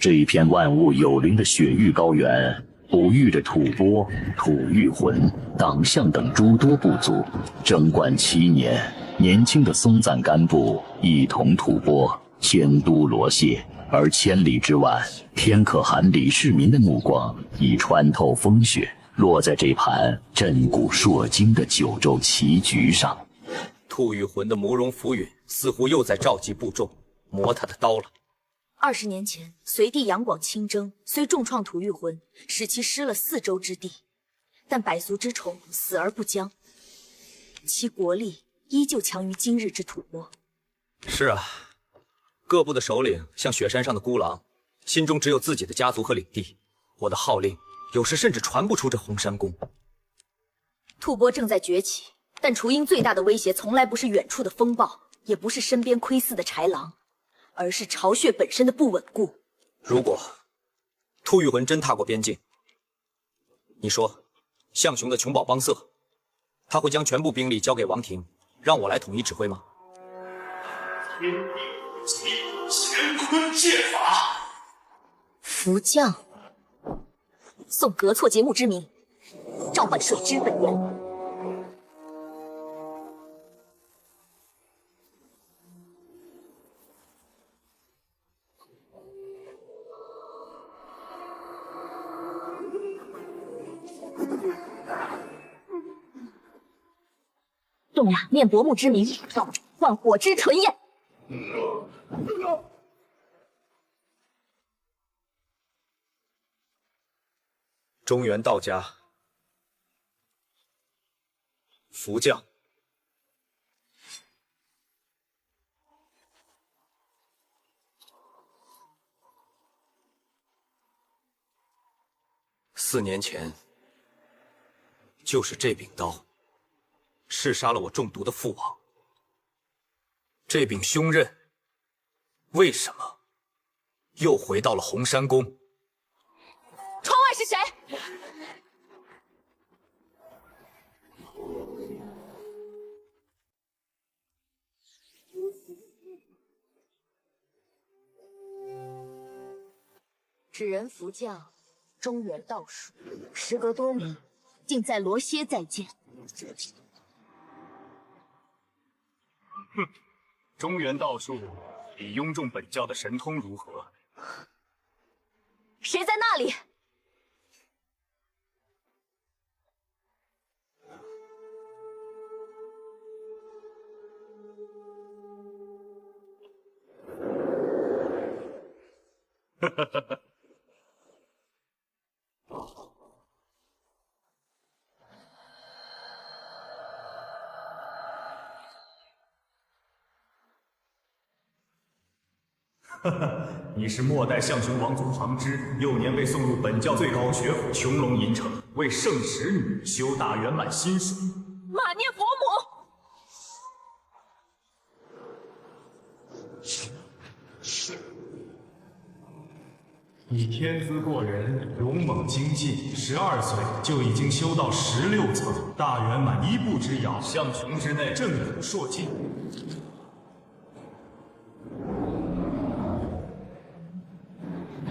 这一片万物有灵的雪域高原，哺育着吐蕃、吐谷浑、党项等诸多部族。贞观7年，年轻的松赞干布一统吐蕃，迁都罗谢。而千里之外，天可汗李世民的目光已穿透风雪，落在这盘震古烁今的九州棋局上。吐谷浑的慕容浮云似乎又在召集部众，磨他的刀了。20年前，隋帝杨广亲征，虽重创吐谷浑，使其失了4州之地，但百俗之虫死而不僵，其国力依旧强于今日之吐蕃。是啊，各部的首领像雪山上的孤狼，心中只有自己的家族和领地。我的号令有时甚至传不出这红山宫。吐蕃正在崛起，但雏鹰最大的威胁从来不是远处的风暴，也不是身边窥伺的豺狼，而是巢穴本身的不稳固。如果吐谷浑真踏过边境，你说项雄的琼宝邦色，他会将全部兵力交给王庭，让我来统一指挥吗？天地齐，乾坤借法。福将，宋革错节目之名，召唤水之本源。动呀，念伯木之名，唤火之纯焰。中原道家，福将。4年前，就是这柄刀刺杀了我中毒的父王。这柄凶刃，为什么又回到了红山宫？窗外是谁？纸人福将，中原道术，时隔多年，竟在罗歇再见。哼，中原道术比雍仲本教的神通如何？谁在那里？你是末代象雄王族旁支，幼年被送入本教最高学府穹窿银城，为圣使女修大圆满心术。马念佛母。你天资过人，勇猛精进，12岁就已经修到16层，大圆满1步之遥，象雄之内震古烁今。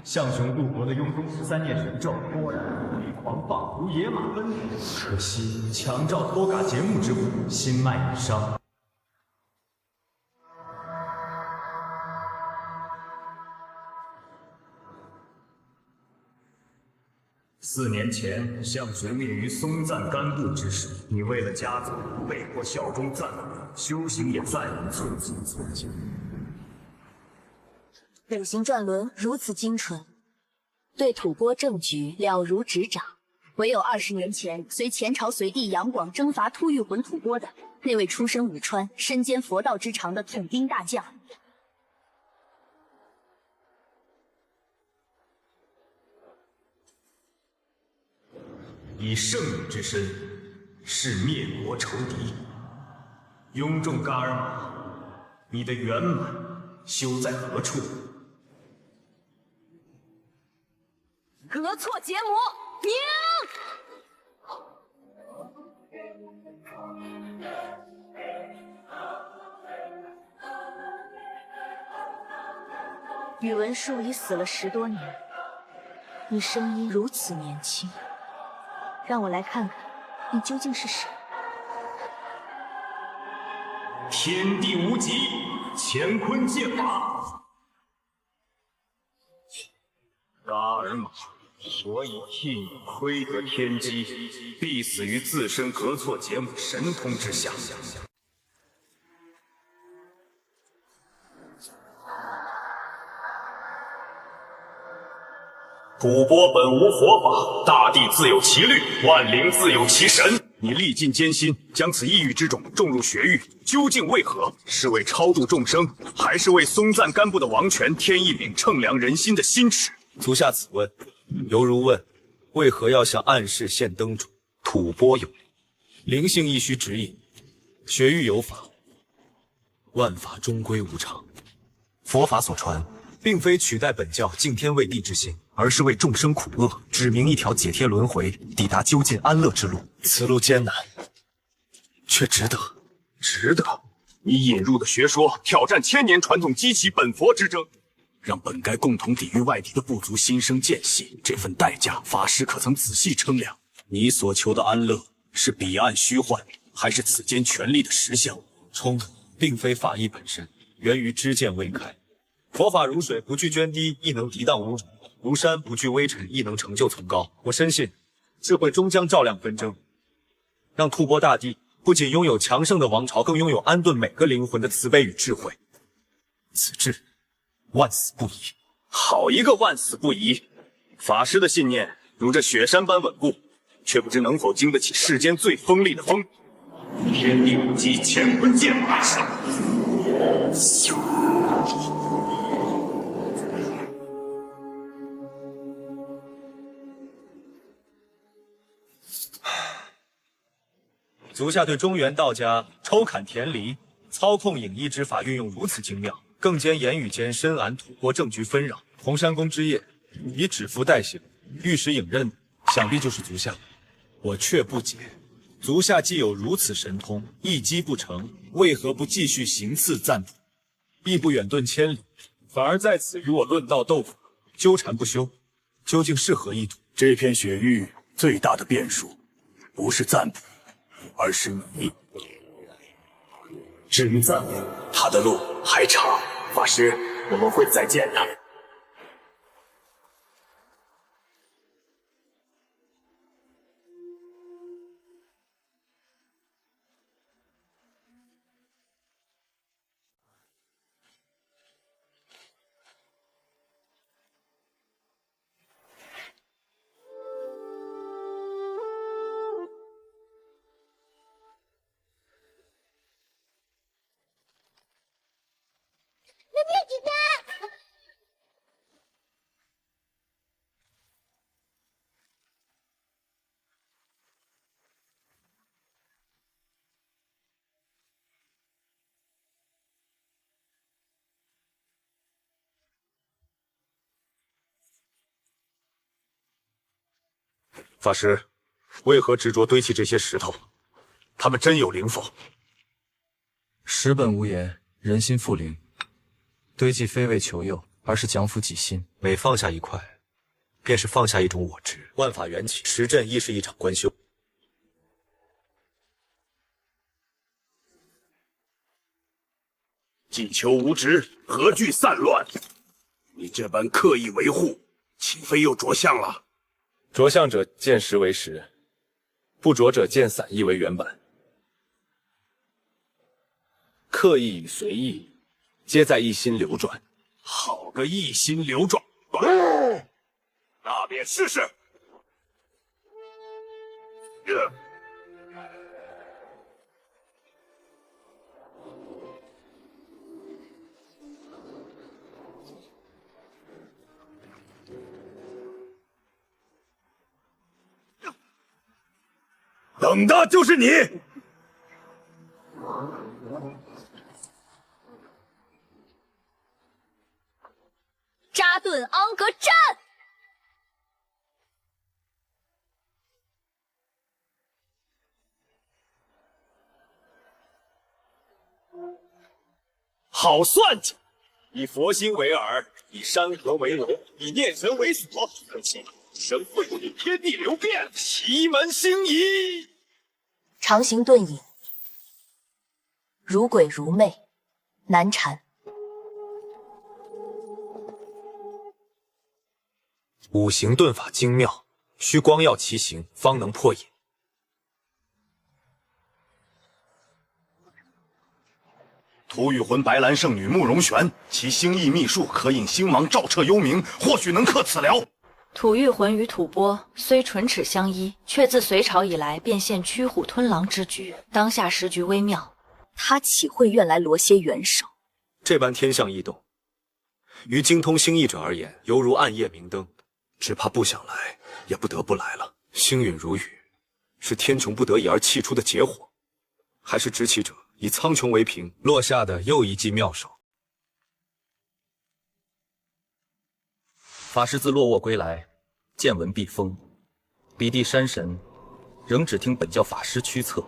象雄渡国的雍中13念神咒，果然无比狂放，如野马奔腾。可惜强照托嘎节目之苦，心脉已伤。4年前，象雄灭于松赞干布之手，你为了家族被迫效忠赞王，修行也再无寸进寸进。北行转轮如此精纯，对吐蕃政局了如指掌。唯有20年前随前朝隋帝杨广征伐吐谷浑吐蕃的那位出身武川、身兼佛道之长的统兵大将。以圣女之身，是灭国仇敌。雍仲噶尔玛，你的圆满修在何处？革错结魔，明！宇文述已死了10多年，你声音如此年轻，让我来看看你究竟是谁。天地无极，乾坤借法。达尔玛，所以替你亏得天机，必死于自身格错劫母神通之下。吐蕃本无佛法，大地自有其律，万灵自有其神。你历尽艰辛，将此异域之种种入血域，究竟为何？是为超度众生，还是为松赞干部的王权添一柄称量人心的心尺？足下此问，犹如问为何要向暗室献灯烛。吐蕃有灵性亦须指引，血域有法，万法终归无常。佛法所传，并非取代本教敬天畏地之心，而是为众生苦厄指明一条解脱轮回、抵达究竟安乐之路。此路艰难，却值得。值得。你引入的学说挑战千年传统，激起本佛之争，让本该共同抵御外敌的部族心生间隙。这份代价，法师可曾仔细称量？你所求的安乐，是彼岸虚幻，还是此间权力的实相？冲突并非法义本身，源于知见未开。佛法如水，不惧涓滴，亦能涤荡污浊；如山，不惧微尘，亦能成就崇高。我深信，智慧终将照亮纷争，让吐蕃大地不仅拥有强盛的王朝，更拥有安顿每个灵魂的慈悲与智慧。此志，万死不移。好一个万死不移！法师的信念如这雪山般稳固，却不知能否经得起世间最锋利的风。天地无极，乾坤借法。足下对中原道家抽砍田离、操控影医之法运用如此精妙，更兼言语间深谙吐蕃政局纷扰。洪山公之业以指符代行，御史影任想必就是足下。我却不解，足下既有如此神通，一击不成，为何不继续行刺赞普？亦不远遁千里，反而在此与我论道斗法，纠缠不休，究竟是何意图？这片雪域最大的变数，不是赞普，而是你。至于赞普，他的路还长。法师，我们会再见的。法师，为何执着堆砌这些石头？他们真有灵否？石本无言，人心复灵。堆积非为求佑，而是讲辅己心。每放下一块，便是放下一种我执。万法缘起，石阵亦是一场观修。既求无执，何惧散乱？你这般刻意维护，岂非又着相了？着相者见实为实，不着者见散意为原版。刻意与随意，皆在一心流转。好个一心流转！那便试试。等的就是你！扎顿昂格战！好算计！以佛心为饵，以山河为楼，以念神为锁，可惜神会以天地流变，奇门星移。长行遁影，如鬼如魅，难缠。五行遁法精妙，需光耀其形，方能破隐。吐羽魂白兰圣女慕容玄，其星翼秘术可引星芒照彻幽冥，或许能克此疗。吐玉魂与吐蕃虽唇齿相依，却自隋朝以来便现驱虎吞狼之局，当下时局微妙。他岂会愿来罗些元首？这般天象异动，于精通星意者而言，犹如暗夜明灯，只怕不想来，也不得不来了。星陨如雨，是天穹不得已而气出的劫火，还是执起者以苍穹为凭，落下的又一记妙手？法师自落沃归来，见闻必疯。彼地山神仍只听本教法师驱策，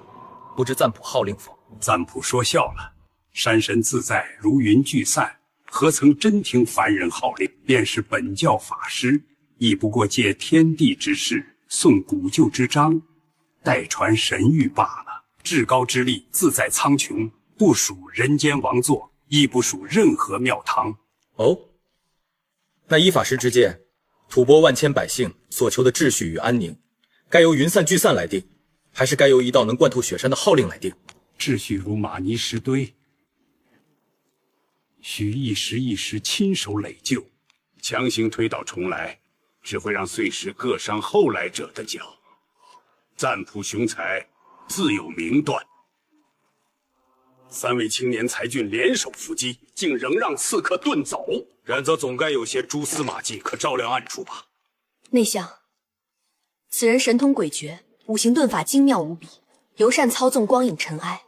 不知赞普号令否？赞普说笑了，山神自在如云聚散，何曾真听凡人号令？便是本教法师，亦不过借天地之势，诵古旧之章，代传神谕罢了。至高之力自在苍穹，不属人间王座，亦不属任何庙堂。哦，那依法师之见，吐蕃万千百姓所求的秩序与安宁，该由云散聚散来定，还是该由一道能贯透雪山的号令来定？秩序如玛尼石堆，需一时一时亲手垒就，强行推倒重来，只会让碎石各伤后来者的脚。赞普雄才，自有名断。三位青年才俊联手伏击，竟仍让刺客遁走，然则总该有些蛛丝马迹可照亮暗处吧？内相，此人神通诡谲，五行遁法精妙无比，尤善操纵光影尘埃，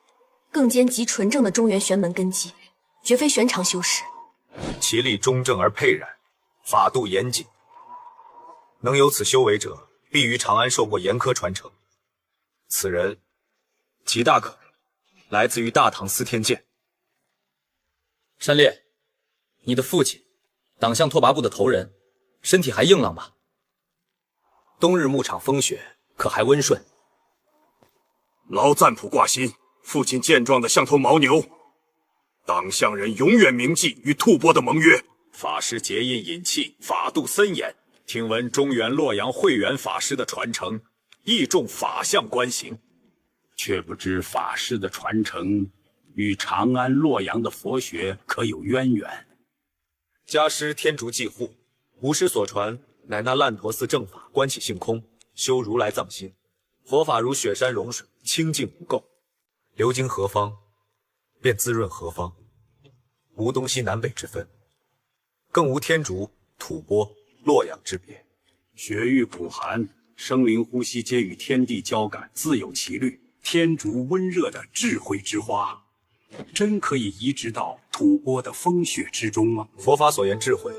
更兼极纯正的中原玄门根基，绝非寻常修士。其力中正而沛然，法度严谨，能有此修为者，必于长安受过严苛传承。此人极大可能来自于大唐司天监。山烈，你的父亲，党项拓跋部的头人，身体还硬朗吧？冬日牧场风雪，可还温顺？劳赞普挂心，父亲健壮的像头牦牛。党项人永远铭记与吐蕃的盟约。法师结印引气，法度森严。听闻中原洛阳慧远法师的传承，亦重法相观行，却不知法师的传承与长安、洛阳的佛学可有渊源。家师天竺济护，吾师所传乃那烂陀寺正法，观起性空，修如来藏心。佛法如雪山融水，清净无垢，流经何方，便滋润何方，无东西南北之分，更无天竺、吐蕃、洛阳之别。雪域苦寒，生灵呼吸皆与天地交感，自有其律。天竺温热的智慧之花，真可以移植到吐蕃的风雪之中吗？佛法所言智慧，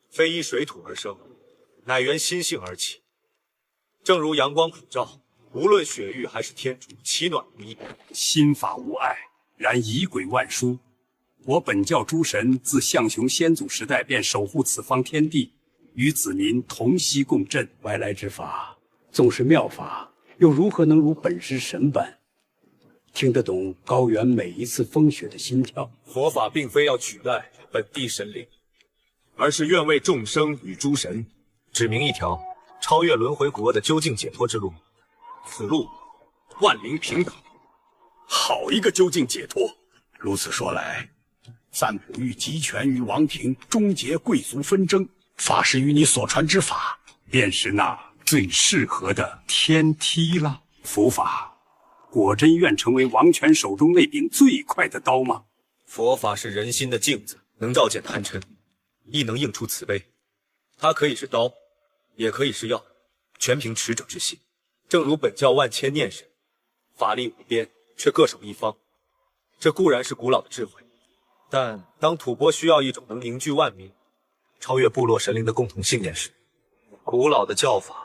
非依水土而生，乃源心性而起。正如阳光普照，无论雪域还是天竺，其暖无异。心法无碍，然仪轨万殊。我本教诸神自象雄先祖时代便守护此方天地，与子民同息共振。外来之法，纵是妙法，又如何能如本师神般听得懂高原每一次风雪的心跳？佛法并非要取代本地神灵，而是愿为众生与诸神指明一条超越轮回苦厄的究竟解脱之路。此路万灵平等，好一个究竟解脱！如此说来，赞普欲集权于王庭，终结贵族纷争，法师与你所传之法，便是那最适合的天梯了。佛法果真愿成为王权手中那柄最快的刀吗？佛法是人心的镜子，能照见贪嗔，亦能映出慈悲。它可以是刀，也可以是药，全凭持者之心。正如本教万千念神，法力无边，却各守一方。这固然是古老的智慧，但当吐蕃需要一种能凝聚万民、超越部落神灵的共同信念时，古老的教法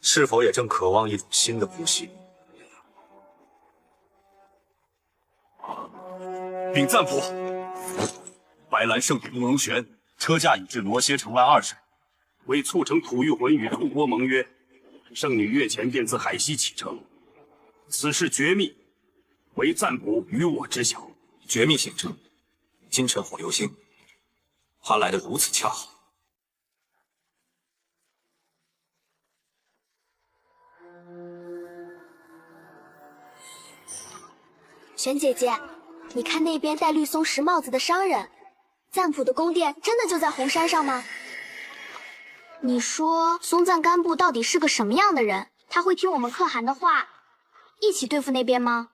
是否也正渴望一种新的呼吸？禀赞普，白兰圣女慕容玄，车驾已至罗歇城外20里。为促成吐谷浑与吐蕃盟约，圣女月前便自海西启程。此事绝密，唯暂不与我知晓。绝密行程，今晨火流星，他来得如此恰好。玄姐姐，你看那边戴绿松石帽子的商人，赞普的宫殿真的就在红山上吗？你说松赞干布到底是个什么样的人？他会听我们可汗的话，一起对付那边吗？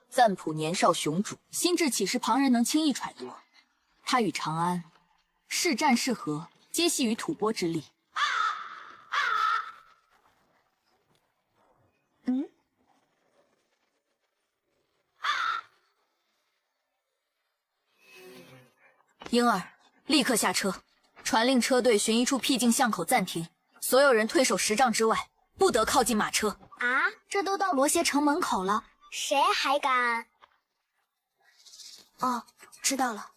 赞普年少雄主，心智岂是旁人能轻易揣度？他与长安是战是和，皆系于吐蕃之力。婴儿，立刻下车，传令车队寻一处僻静巷口暂停，所有人退守10丈之外，不得靠近马车。啊，这都到罗歇城门口了，谁还敢？哦，知道了。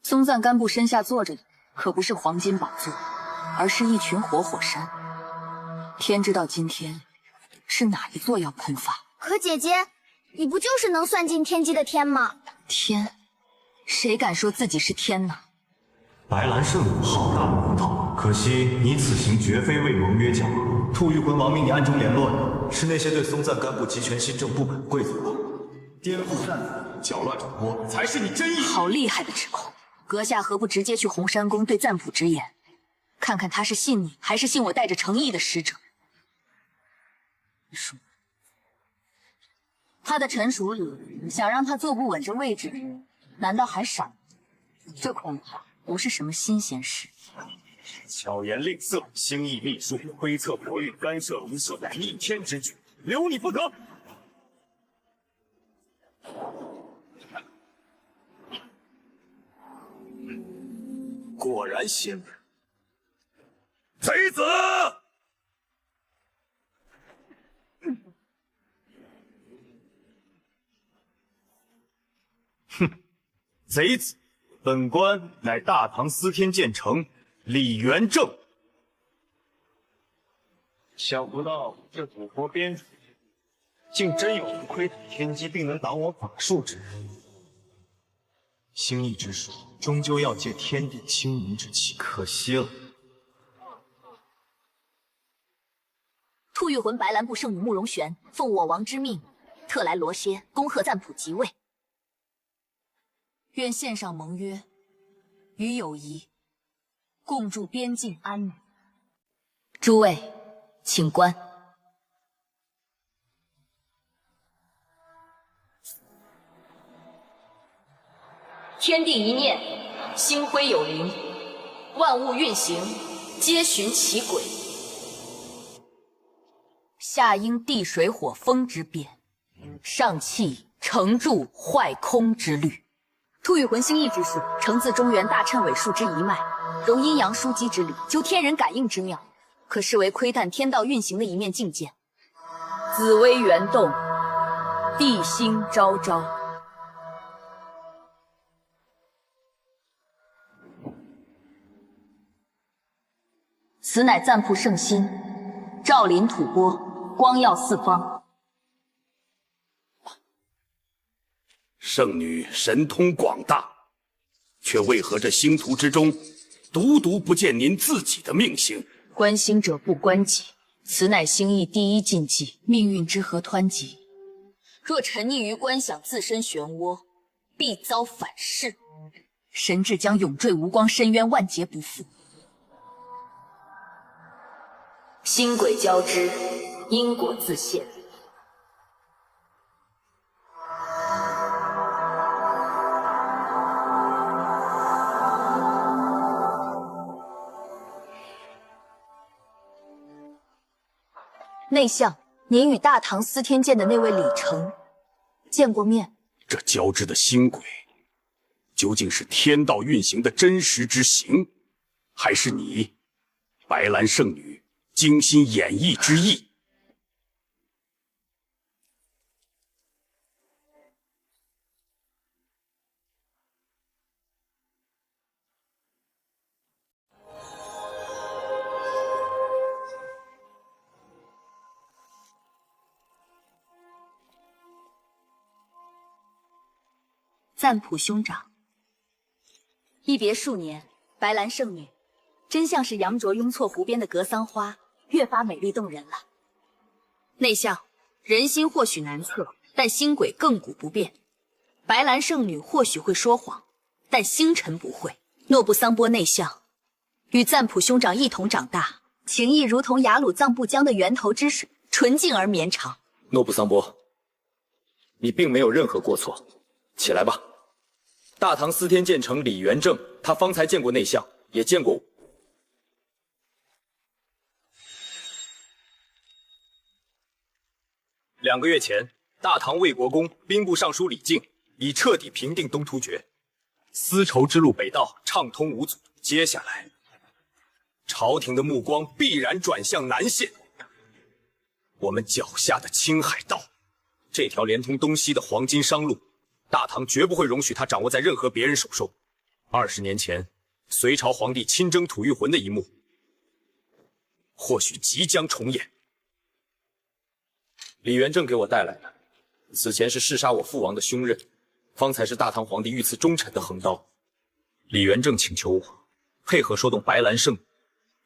松赞干布身下坐着的可不是黄金宝座，而是一群活火山。天知道今天是哪一座要喷发。可姐姐，你不就是能算尽天机的天吗？天？谁敢说自己是天呢？白兰圣女好大名头，可惜你此行绝非为盟约讲和。吐谷浑王命你暗中联络的，是那些对松赞干布集权新政不满的贵族吧？颠覆战俘，搅乱吐蕃，才是你真意。好厉害的指控！阁下何不直接去红山宫对赞普直言，看看他是信你，还是信我带着诚意的使者？说，他的臣属里想让他坐不稳这位置，难道还少？这恐怕不是什么新鲜事。巧言令色，兴义秘术，推测国运，干涉民事，逆天之举，留你不得。果然邪门，贼子！哼，贼子！本官乃大唐司天监丞李元正。想不到这吐蕃边处，竟真有能窥探天机，并能挡我法术之人。兴义之术，终究要借天地清明之气，可惜了。吐谷浑白兰部圣女慕容玄奉我王之命，特来罗歇恭贺赞普即位。愿献上盟约与友谊，共筑边境安宁。诸位，请观。天地一念，星辉有灵，万物运行，皆循其轨。下应地水火风之变，上气承铸坏空之律。吐谷浑兴义之术，承自中原大谶纬术之一脉，融阴阳枢机之理，究天人感应之妙，可视为窥探天道运行的一面镜鉴。紫微垣动，地星昭昭。此乃赞普圣心，照临吐蕃，光耀四方。圣女神通广大，却为何这星图之中，独独不见您自己的命星？观星者不观己，此乃星义第一禁忌。命运之河湍急，若沉溺于观想自身漩涡，必遭反噬，神智将永坠无光深渊，万劫不复。星轨交织，因果自现。内相，您与大唐司天监的那位李成见过面？这交织的星轨，究竟是天道运行的真实之形，还是你白兰圣女精心演绎之意？赞普兄长。一别数年，白兰圣女真像是杨卓拥错湖边的格桑花，越发美丽动人了。内相，人心或许难测，但星轨亘古不变。白兰圣女或许会说谎，但星辰不会。诺布桑波内相与赞普兄长一同长大，情谊如同雅鲁藏布江的源头之水，纯净而绵长。诺布桑波，你并没有任何过错，起来吧。大唐司天监丞李元正，他方才见过内相，也见过我。2个月前，大唐魏国公兵部尚书李靖已彻底平定东突厥，丝绸之路北道畅通无阻。接下来，朝廷的目光必然转向南线，我们脚下的青海道，这条连通东西的黄金商路，大唐绝不会容许它掌握在任何别人手中。20年前，隋朝皇帝亲征吐谷浑的一幕，或许即将重演。李元正给我带来的，此前是弑杀我父王的凶刃，方才是大唐皇帝御赐忠臣的横刀。李元正请求我配合说动白兰圣、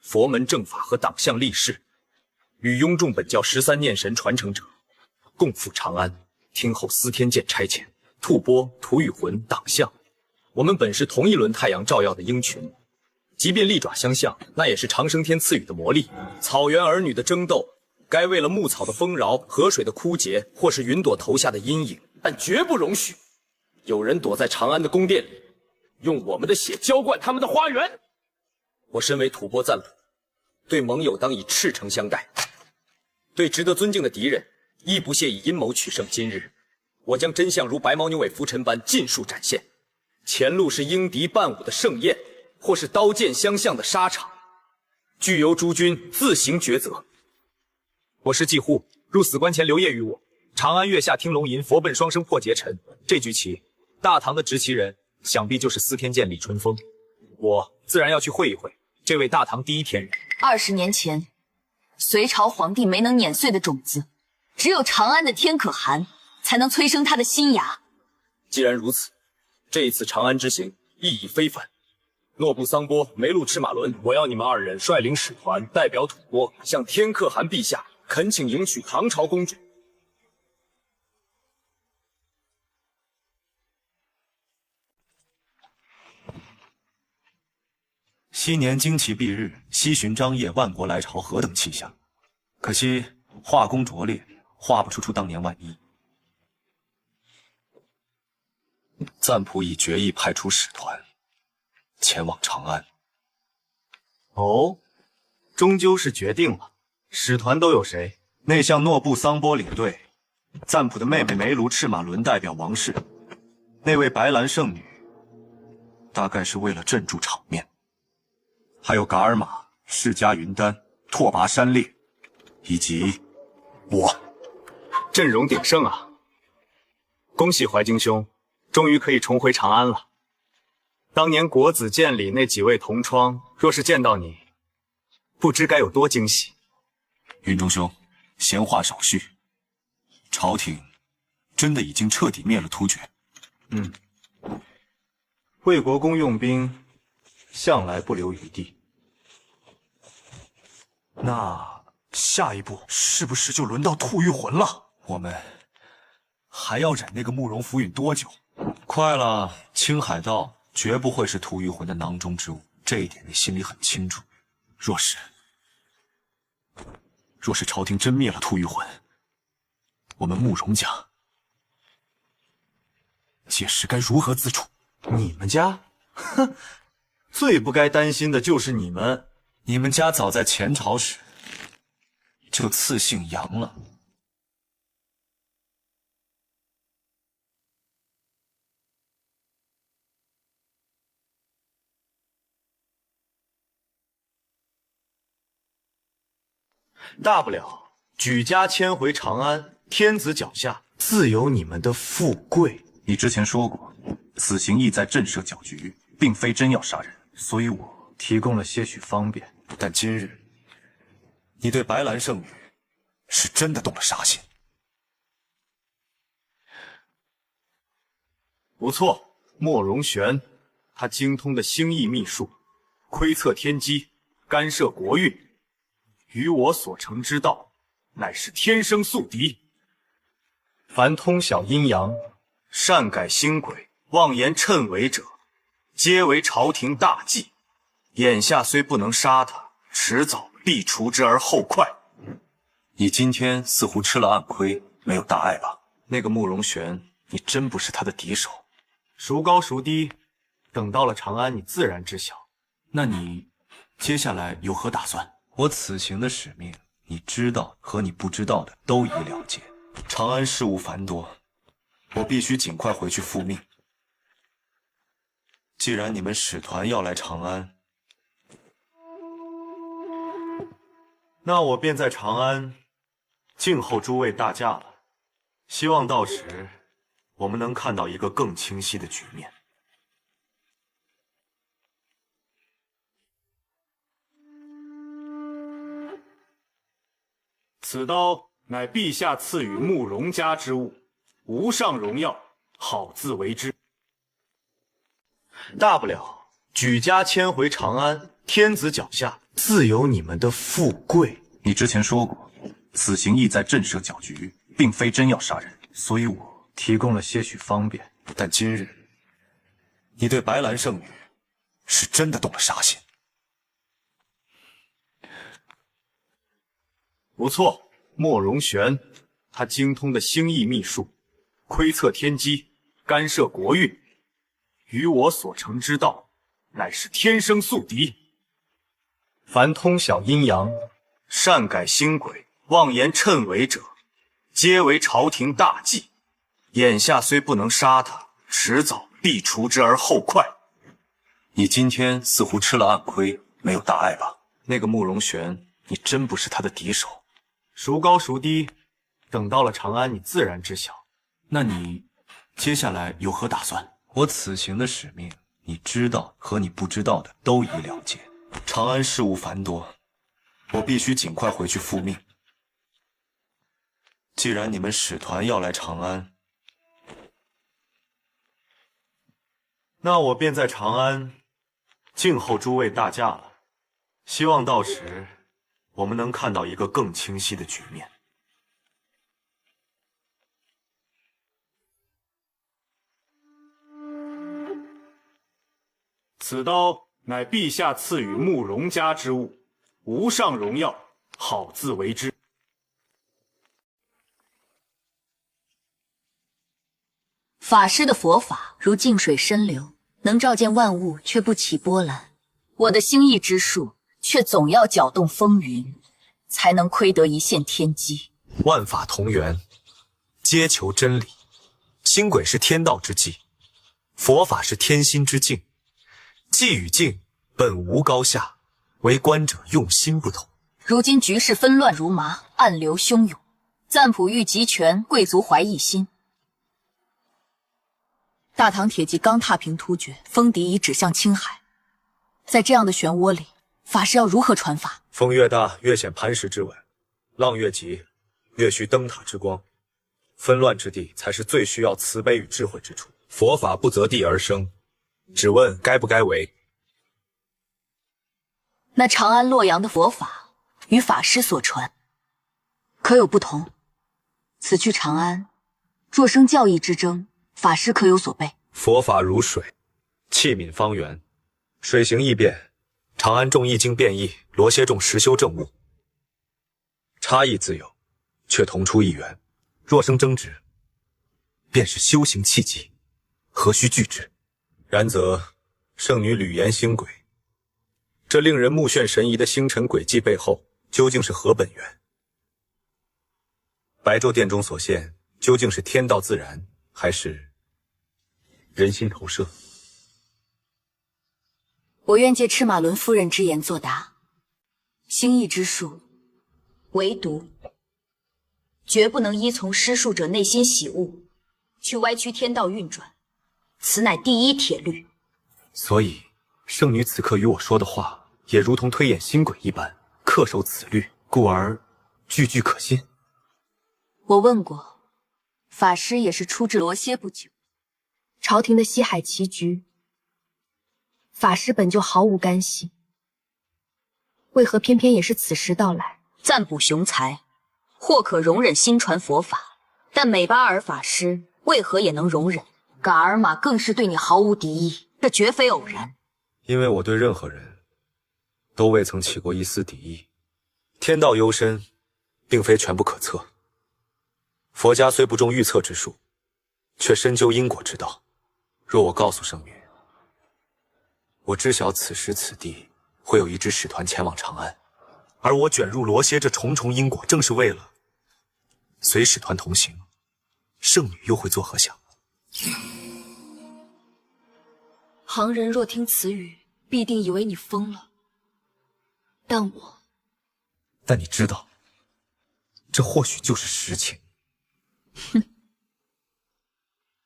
佛门正法和党项立誓，与雍仲本教13念神传承者共赴长安，听候司天监差遣。吐蕃、吐谷浑、党项，我们本是同一轮太阳照耀的鹰群，即便利爪相向，那也是长生天赐予的魔力。草原儿女的争斗，该为了牧草的丰饶、河水的枯竭，或是云朵投下的阴影，但绝不容许有人躲在长安的宫殿里，用我们的血浇灌他们的花园。我身为吐蕃赞普，对盟友当以赤诚相待，对值得尊敬的敌人，亦不屑以阴谋取胜。今日，我将真相如白毛牛尾浮尘般尽数展现。前路是鹰敌伴舞的盛宴，或是刀剑相向的沙场，俱由诸君自行抉择。我是季护，入死关前留业于我。长安月下听龙吟，佛奔双生破劫尘。这局棋，大唐的执棋人想必就是司天监李淳风。我自然要去会一会这位大唐第一天人。20年前，隋朝皇帝没能碾碎的种子，只有长安的天可汗才能催生他的新芽。既然如此，这一次长安之行意义非凡。诺布桑波、梅路赤马伦，我要你们2人率领使团，代表吐蕃向天可汗陛下恳请迎娶唐朝公主。昔年旌旗蔽日，西巡张掖，万国来朝，何等气象！可惜画工拙劣，画不出当年万一。赞普已决意派出使团前往长安。哦，终究是决定了。使团都有谁？内相诺布桑波领队，赞普的妹妹梅卢赤马伦代表王室，那位白兰圣女大概是为了镇住场面。还有噶尔玛、释迦云丹、拓跋山列，以及我。阵容鼎盛啊！恭喜怀京兄，终于可以重回长安了。当年国子监里那几位同窗，若是见到你，不知该有多惊喜。云中兄，闲话少叙，朝廷真的已经彻底灭了突厥。魏国公用兵，向来不留余地。那下一步是不是就轮到吐谷浑了？我们还要忍那个慕容浮云多久？快了，青海道绝不会是吐谷浑的囊中之物，这一点你心里很清楚。若是朝廷真灭了吐谷浑，我们慕容家届时该如何自处？你们家？哼，最不该担心的就是你们。你们家早在前朝时就赐姓杨了。大不了举家迁回长安，天子脚下自有你们的富贵。你之前说过，此行意在震慑搅局，并非真要杀人，所以我提供了些许方便。但今日你对白兰圣女是真的动了杀心。不错，莫荣玄，他精通的星羿秘术，窥测天机，干涉国运，于我所成之道，乃是天生宿敌。凡通晓阴阳，善改星轨，妄言谶纬者，皆为朝廷大忌。眼下虽不能杀他，迟早必除之而后快。你今天似乎吃了暗亏，没有大碍吧？那个慕容玄，你真不是他的敌手。孰高孰低，等到了长安，你自然知晓。那你接下来有何打算？我此行的使命，你知道和你不知道的都已了解。长安事务繁多，我必须尽快回去复命。既然你们使团要来长安，那我便在长安静候诸位大驾了。希望到时我们能看到一个更清晰的局面。此刀乃陛下赐予慕容家之物，无上荣耀，好自为之。大不了举家迁回长安，天子脚下自有你们的富贵。你之前说过，此行意在震慑搅局，并非真要杀人，所以我提供了些许方便。但今日，你对白兰圣女是真的动了杀心。不错，莫荣玄，他精通的星羿秘术，窥测天机，干涉国运，于我所成之道，乃是天生宿敌。凡通晓阴阳，善改星轨，妄言谶纬者，皆为朝廷大忌。眼下虽不能杀他，迟早必除之而后快。你今天似乎吃了暗亏，没有大碍吧？那个慕容玄，你真不是他的敌手。孰高孰低，等到了长安，你自然知晓。那你接下来有何打算？我此行的使命，你知道和你不知道的都已了解。长安事务繁多，我必须尽快回去复命。既然你们使团要来长安，那我便在长安静候诸位大驾了。希望到时我们能看到一个更清晰的局面。此刀乃陛下赐予慕容家之物，无上荣耀，好自为之。法师的佛法如静水深流，能照见万物，却不起波澜。我的星羿之术却总要搅动风云，才能窥得一线天机。万法同源，皆求真理。星轨是天道之际，佛法是天心之境。寂与静本无高下，为观者用心不同。如今局势纷乱如麻，暗流汹涌，赞普欲集权，贵族怀异心。大唐铁骑刚踏平突厥，风笛已指向青海。在这样的漩涡里，法师要如何传法？风越大，越显磐石之稳；浪越急，越需灯塔之光。纷乱之地，才是最需要慈悲与智慧之处。佛法不择地而生，只问该不该为。那长安洛阳的佛法与法师所传可有不同？此去长安，若生教义之争，法师可有所备？佛法如水，气敏方圆，水行易变。长安重易经变异，罗歇重实修正悟，差异自有，却同出一源。若生争执，便是修行契机，何须惧之？然则圣女屡言星轨，这令人目眩神疑的星辰轨迹背后，究竟是何本源？白昼殿中所现，究竟是天道自然，还是人心投射？我愿借赤马伦夫人之言作答。星羿之术，唯独绝不能依从施术者内心喜恶，去歪曲天道运转，此乃第一铁律。所以，圣女此刻与我说的话，也如同推演星轨一般，恪守此律，故而句句可信。我问过，法师也是出至罗歇不久，朝廷的西海棋局，法师本就毫无干系，为何偏偏也是此时到来？赞卜雄才，或可容忍新传佛法，但美巴尔法师为何也能容忍？噶尔玛更是对你毫无敌意，这绝非偶然。因为我对任何人都未曾起过一丝敌意。天道幽深，并非全不可测。佛家虽不重预测之术，却深究因果之道。若我告诉圣女，我知晓此时此地会有一支使团前往长安，而我卷入罗歇这重重因果，正是为了随使团同行，圣女又会作何想？旁人若听此语，必定以为你疯了。但你知道，这或许就是实情。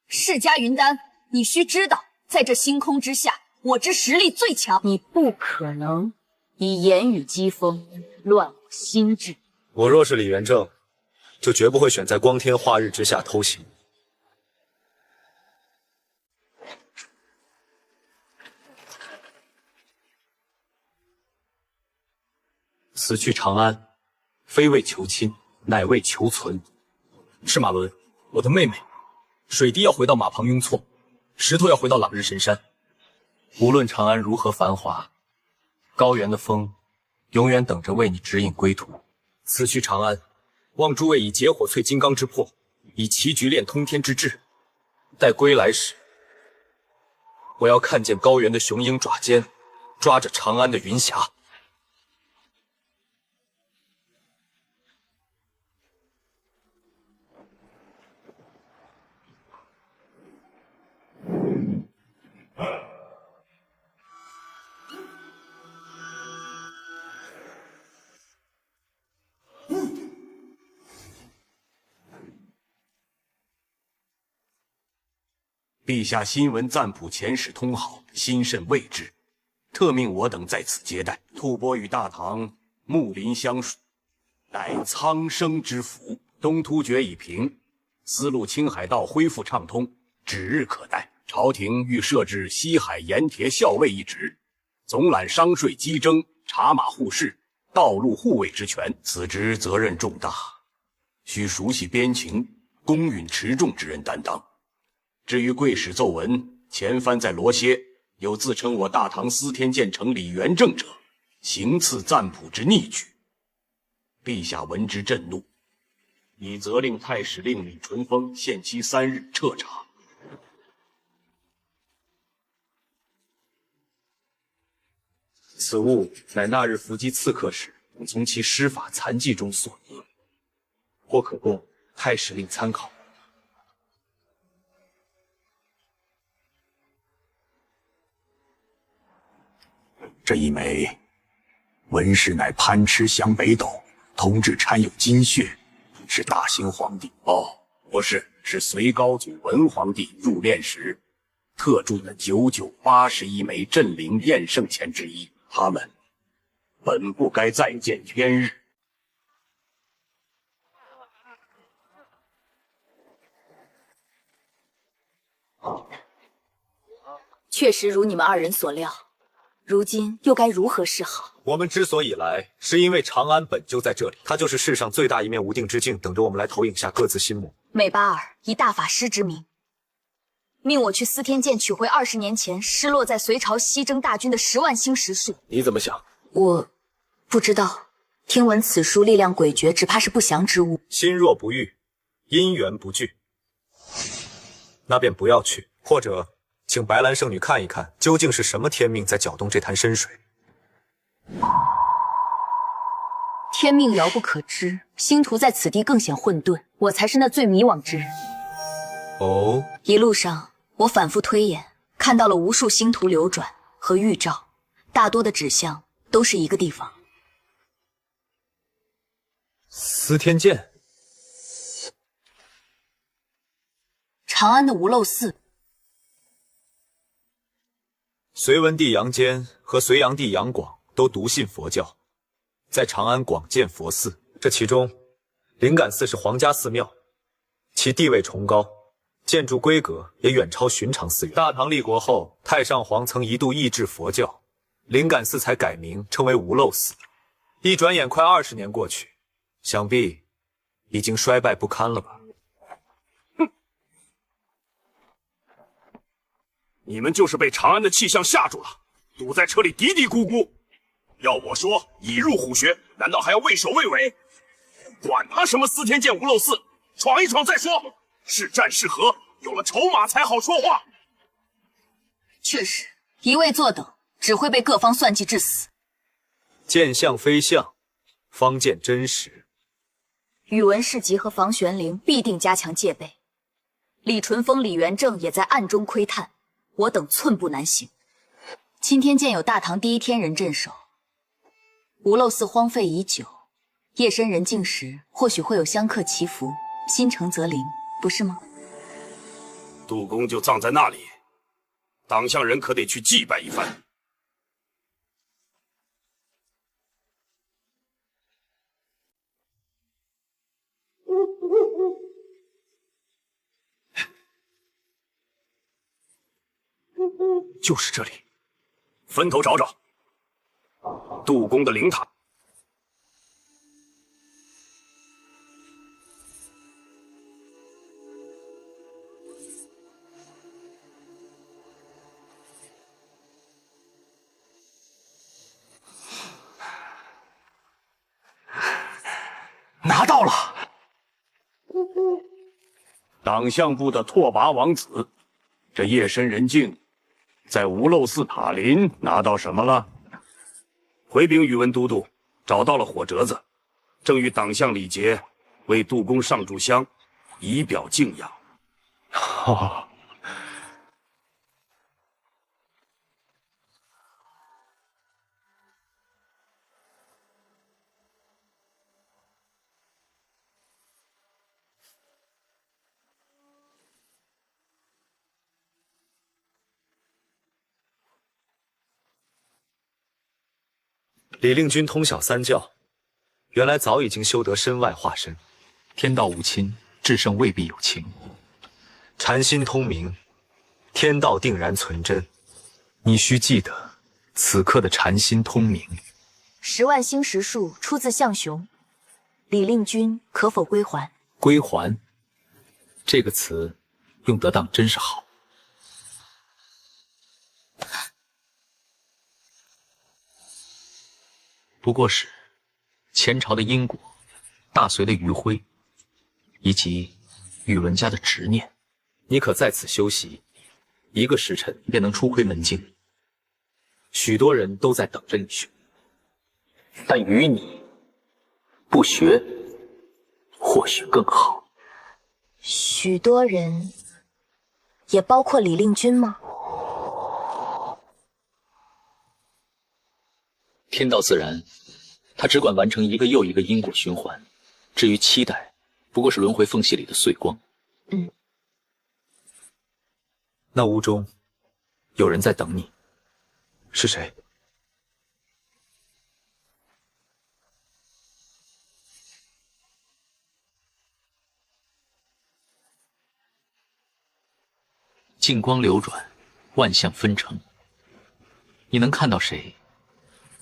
世家云丹，你须知道，在这星空之下，我之实力最强。你不可能以言语讥讽，乱我心智。我若是李元正，就绝不会选在光天化日之下偷袭。此去长安，非为求亲，乃为求存。是马伦，我的妹妹，水滴要回到马旁雍措，石头要回到朗日神山。无论长安如何繁华，高原的风永远等着为你指引归途。此去长安，望诸位以结火淬金刚之魄，以棋局炼通天之志。待归来时，我要看见高原的雄鹰爪尖抓着长安的云霞。陛下新闻赞普遣使通好，心甚慰之，特命我等在此接待。吐蕃与大唐睦邻相属，乃苍生之福。东突厥已平，丝路青海道恢复畅通，指日可待。朝廷欲设置西海盐铁校尉一职，总揽商税稽征、茶马互市、道路护卫之权。此职责任重大，需熟悉边情、公允持重之人担当。至于贵使奏闻，前番在罗歇有自称我大唐司天监丞李元正者，行刺赞普之逆举。陛下闻之震怒，已责令太史令李淳风限期3日彻查。此物乃那日伏击刺客时从其施法残迹中所得，或可供太史令参考。这一枚纹饰乃攀螭镶北斗，铜质掺有金血，是大兴皇帝不是，是隋高祖文皇帝入殓时特铸的9981枚镇灵验圣钱之一。他们本不该再见天日。确实如你们二人所料，如今又该如何是好？我们之所以来，是因为长安本就在这里，它就是世上最大一面无定之镜，等着我们来投影下各自心魔。美巴尔以大法师之名，命我去司天监取回20年前失落在隋朝西征大军的10万星石术。你怎么想？我不知道，听闻此书力量诡谲，只怕是不祥之物。心若不遇，姻缘不聚，那便不要去，或者请白兰圣女看一看，究竟是什么天命在搅动这潭深水。天命遥不可知，星途在此地更显混沌，我才是那最迷惘之人。哦，一路上我反复推演，看到了无数星图流转和预兆，大多的指向都是一个地方。司天监，长安的无漏寺。隋文帝杨坚和隋炀帝杨广都笃信佛教，在长安广建佛寺。这其中，灵感寺是皇家寺庙，其地位崇高，建筑规格也远超寻常寺院。大唐立国后，太上皇曾一度抑制佛教，灵感寺才改名称为无漏寺。一转眼快20年过去，想必已经衰败不堪了吧？你们就是被长安的气象吓住了，堵在车里嘀嘀咕咕。要我说，已入虎穴，难道还要畏首畏尾？管他什么司天监无漏寺，闯一闯再说。是战是和，有了筹码才好说话。确实，一味坐等，只会被各方算计致死。见相非相，方见真实。宇文士集和房玄龄必定加强戒备，李淳风、李元正也在暗中窥探，我等寸步难行。今天见有大唐第一天人镇守，无漏寺荒废已久，夜深人静时，或许会有香客祈福，心诚则灵，不是吗？杜公就葬在那里，党项人可得去祭拜一番。就是这里，分头找找。杜公的灵塔。拿到了。党项部的拓跋王子，这夜深人静，在无漏寺塔林拿到什么了？回禀宇文都督，找到了火折子，正与党项李杰为杜公上炷香，以表敬仰。哦，李令君通晓三教，原来早已经修得身外化身。天道无亲，至圣未必有情。禅心通明，天道定然存真。你须记得，此刻的禅心通明。10万星石术出自项雄，李令君可否归还？归还这个词用得当真是好。不过是前朝的因果，大隋的余晖，以及宇文家的执念。你可在此修习，1个时辰便能初窥门径。许多人都在等着你学，但与你不学，或许更好。许多人，也包括李令君吗？天道自然，他只管完成一个又一个因果循环，至于期待，不过是轮回缝隙里的碎光。那屋中有人在等你，是谁？静光流转，万象纷呈。你能看到谁，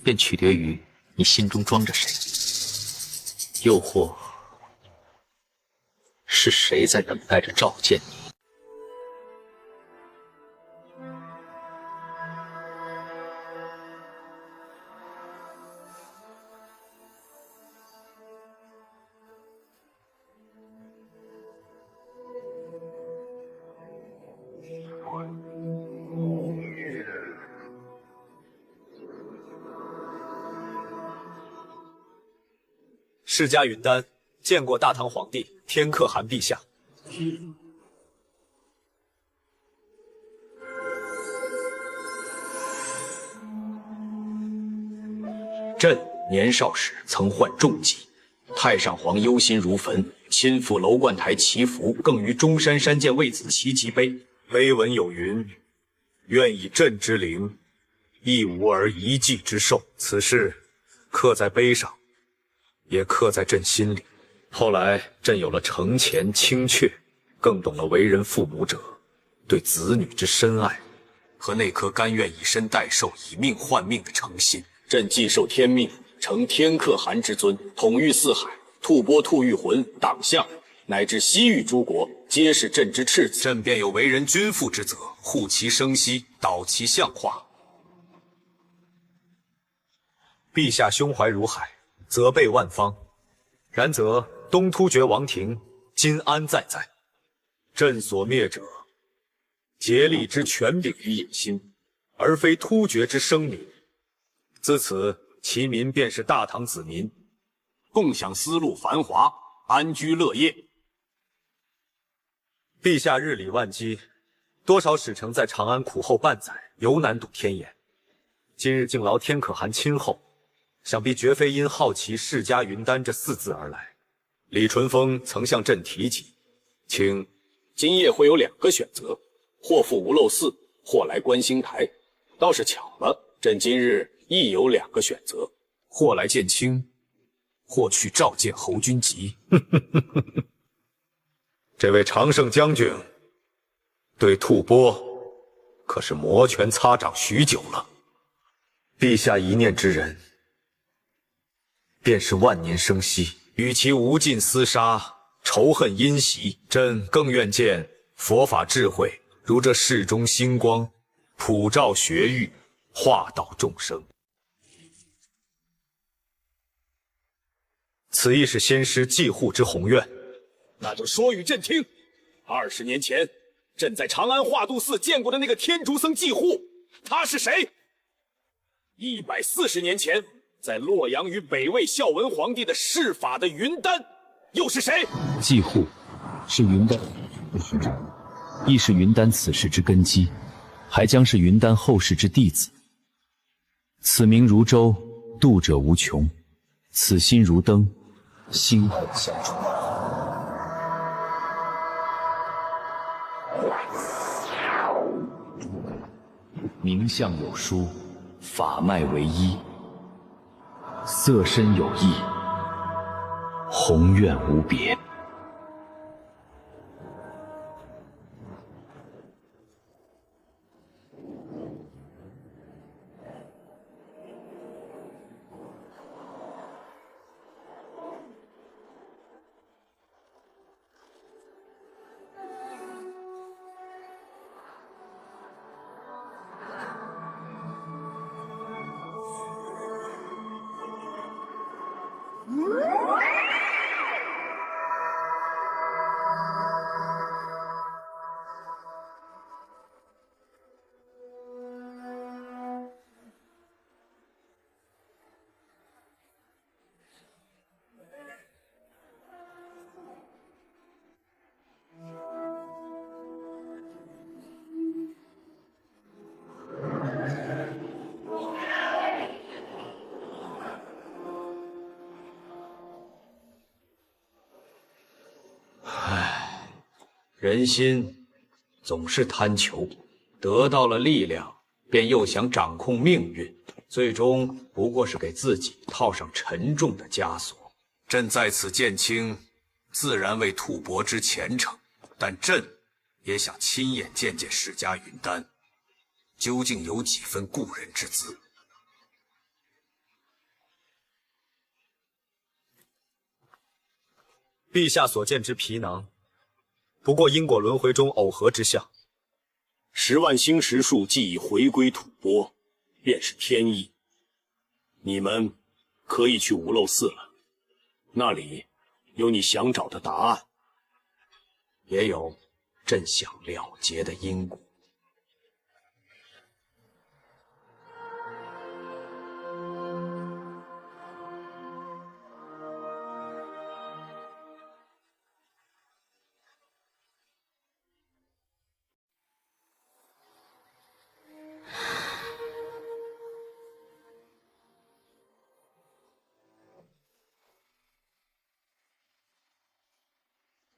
便取决于你心中装着谁，又或是谁在等待着召见你。世家允丹见过大唐皇帝，天可汗陛下。朕年少时曾患重疾，太上皇忧心如焚，亲赴楼观台祈福，更于中山山见为子祈疾碑。碑文有云：“愿以朕之灵，亦无儿一计之寿。”此事刻在碑上，也刻在朕心里。后来朕有了承乾、青阙，更懂了为人父母者对子女之深爱，和那颗甘愿以身代寿、以命换命的诚心。朕既受天命，承天可汗之尊，统御四海，吐蕃、吐谷浑、党项乃至西域诸国，皆是朕之赤子。朕便有为人君父之责，护其生息，导其相化。陛下胸怀如海，责备万方，然则东突厥王庭今安在在？朕所灭者，竭力之权柄于野心，而非突厥之生民。自此，其民便是大唐子民，共享丝路繁华，安居乐业。陛下日理万机，多少使臣在长安苦候半载，犹难睹天颜。今日竟劳天可汗亲厚，想必绝非因好奇世家云丹这4字而来。李淳风曾向朕提及，请今夜会有2个选择，或赴无漏寺，或来观星台。倒是巧了，朕今日亦有2个选择，或来见卿，或去召见侯君集。这位常胜将军对吐蕃可是摩拳擦掌许久了。陛下一念之人，便是万年生息。与其无尽厮杀，仇恨因袭，朕更愿见佛法智慧如这世中星光，普照学域，化导众生。此亦是先师继护之宏愿。那就说与朕听。20年前，朕在长安化度寺见过的那个天竺僧继护，他是谁？140年前，在洛阳与北魏孝文皇帝的释法的云丹，又是谁？继护是云丹的学长，亦是云丹此事之根基，还将是云丹后世之弟子。此名如舟，渡者无穷；此心如灯，星火相传。名相有殊，法脉为一，色身有异，宏愿无别。人心总是贪求，得到了力量，便又想掌控命运，最终不过是给自己套上沉重的枷锁。朕在此见卿，自然为吐蕃之前程，但朕也想亲眼见见释迦云丹，究竟有几分故人之姿。陛下所见之皮囊，不过因果轮回中耦合之象。10万星石树既已回归吐蕃，便是天意。你们可以去无漏寺了，那里有你想找的答案，也有朕想了结的因果。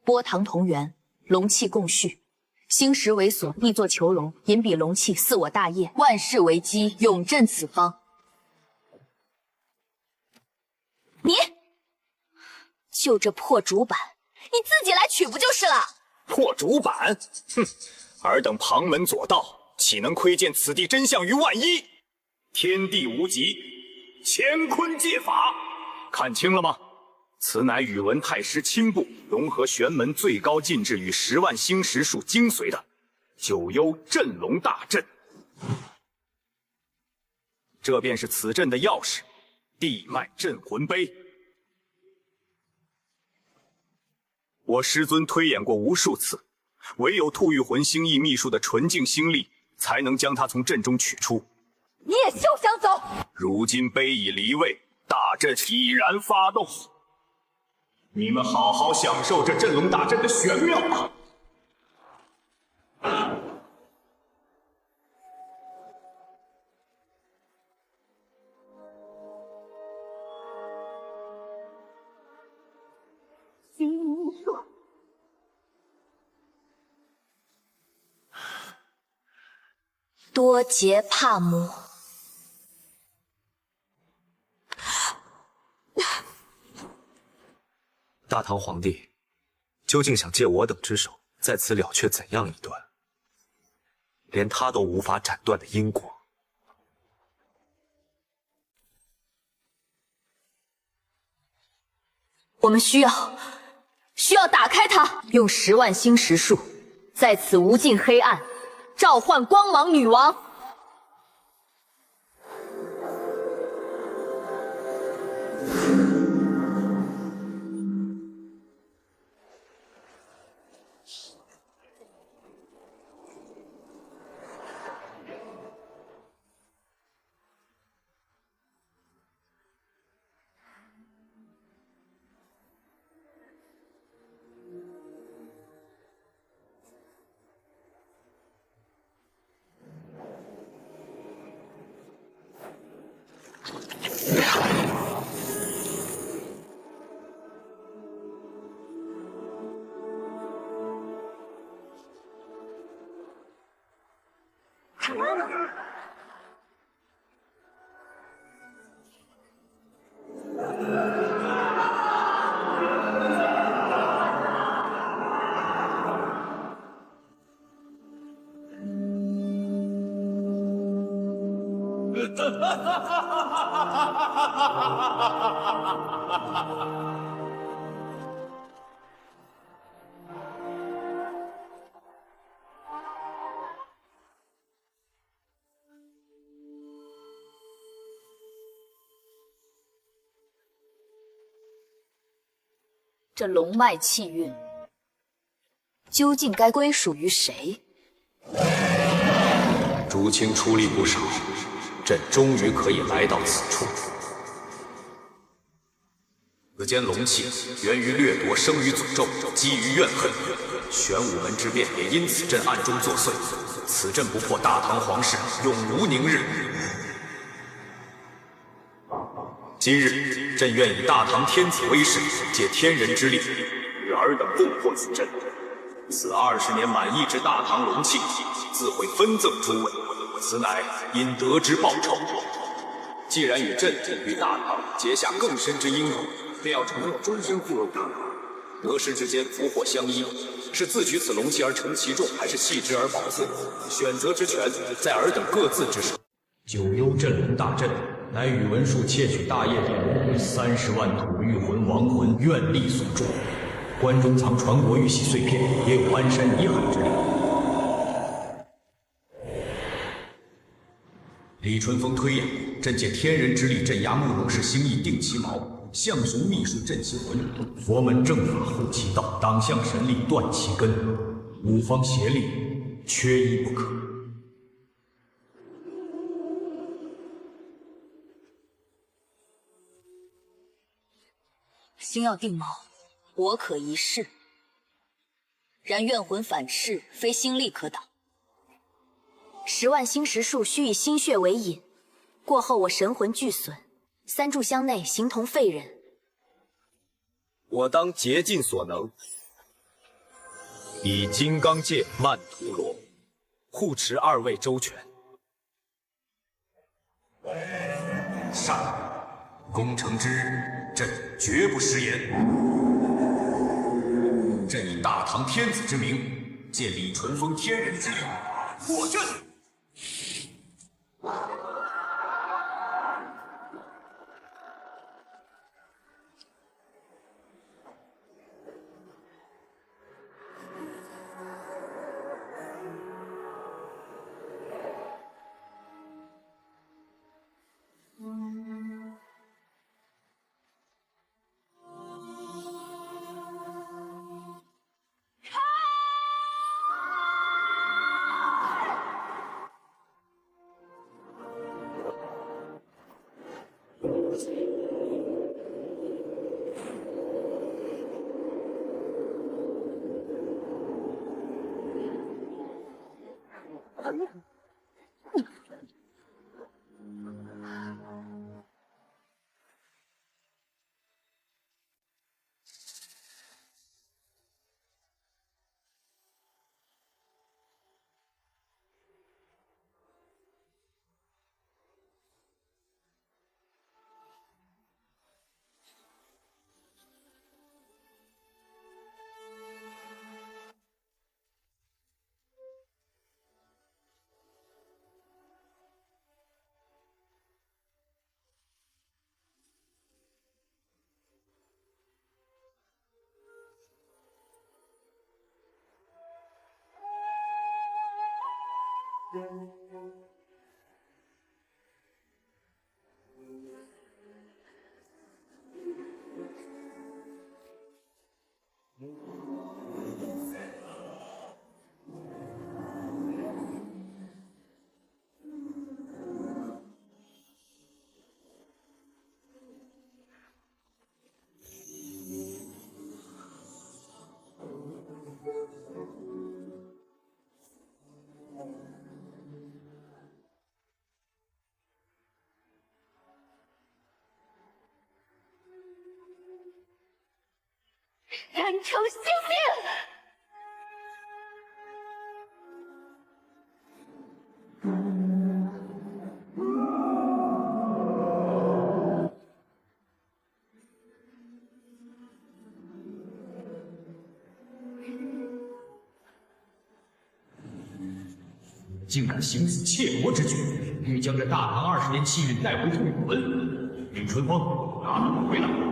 波堂同源，龙气共续，星石为锁，逆作囚笼，引彼龙气，赐我大业，万事为基，永镇此方。你就这破竹板，你自己来取不就是了？破主板？哼！尔等旁门左道，岂能窥见此地真相于万一？天地无极，乾坤借法，看清了吗？此乃宇文太师亲部融合玄门最高禁制与10万星石术精髓的九幽镇龙大阵。这便是此阵的钥匙——地脉镇魂杯。我师尊推演过无数次，唯有吐玉魂星意秘术的纯净星力，才能将它从阵中取出。你也休想走！如今杯已离位，大阵已然发动。你们好好享受这镇龙大阵的玄妙吧。多劫帕姆。大唐皇帝究竟想借我等之手，在此了却怎样一段连他都无法斩断的因果？我们需要打开它，用10万星石术，在此无尽黑暗召唤光芒女王。这龙脉气运究竟该归属于谁？竹青出力不少，朕终于可以来到此处。此间龙气源于掠夺，生于诅咒，基于怨恨。玄武门之变也因此阵暗中作祟。此阵不破，大唐皇室永无宁日。今日，朕愿以大唐天子威势，借天人之力，与尔等共破此阵。此20年满溢之大唐龙气，自会分赠诸位。此乃因得之报酬。既然与朕与大唐结下更深之因果，便要承诺终身附庸大唐。得失之间福祸相依，是自取此龙气而承其重，还是弃之而保次？选择之权在尔等各自之手。九幽镇龙大阵，乃宇文述窃取大业殿30万吐玉魂亡魂愿力所铸，关中藏传国玉玺碎片，也有安山遗骸之力。李淳风推演过，朕借天人之力镇压慕容氏星意定其矛，象神秘术镇其魂，佛门正法护其道，党项神力断其根，五方协力，缺一不可。星耀定锚，我可一试。然怨魂反噬，非星力可挡。10万星石术需以心血为引，过后我神魂俱损，3炷香内形同废人。我当竭尽所能，以金刚界曼陀罗护持2位周全。善，功成之日，朕绝不食言。朕以大唐天子之名，借李淳风天人之力，破阵。燃成星星！竟敢行此窃国之举，欲将这大唐20年气运带回吐谷文。李淳风，拿他们回来！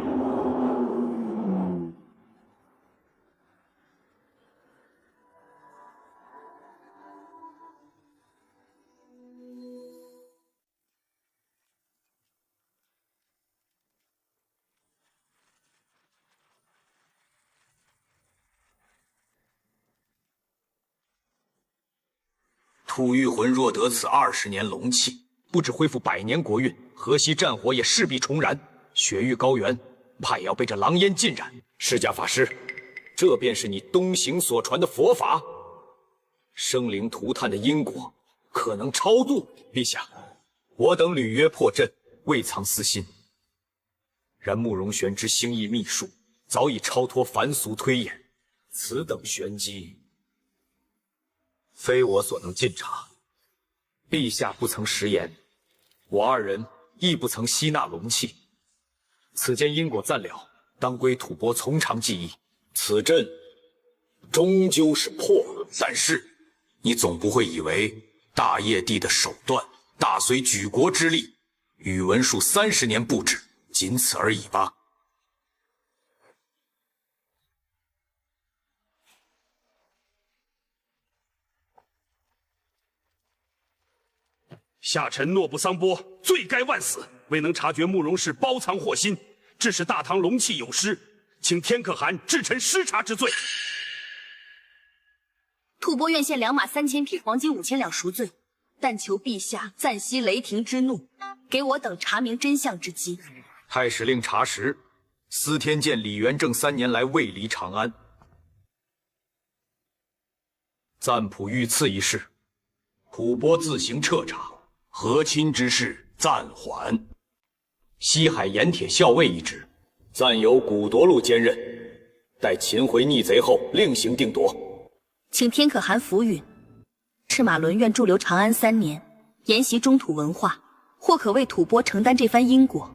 吐玉魂若得此20年龙气，不止恢复100年国运，河西战火也势必重燃。雪域高原怕也要被这狼烟浸染。释迦法师，这便是你东行所传的佛法？生灵涂炭的因果可能超度。陛下，我等履约破阵，未藏私心。然慕容玄之星意秘术早已超脱凡俗推演，此等玄机，非我所能尽察。陛下不曾食言，我2人亦不曾吸纳龙气。此间因果暂了，当归吐蕃从长计议。此阵终究是破了，但是你总不会以为大业帝的手段大随举国之力，宇文述30年不止，仅此而已吧？下臣诺布桑波罪该万死，未能察觉慕容氏包藏祸心，致使大唐龙气有失，请天可汗治臣失察之罪。吐蕃愿献2马3000匹，黄金5000两赎罪，但求陛下暂息雷霆之怒，给我等查明真相之机。太史令查实，司天监李元正3年来未离长安。赞普遇刺一事，吐蕃自行彻查。和亲之事暂缓。西海盐铁校尉一职，暂由古夺路兼任，待擒回逆贼后另行定夺。请天可汗福允。赤马伦愿驻留长安3年，研习中土文化，或可为吐蕃承担这番因果。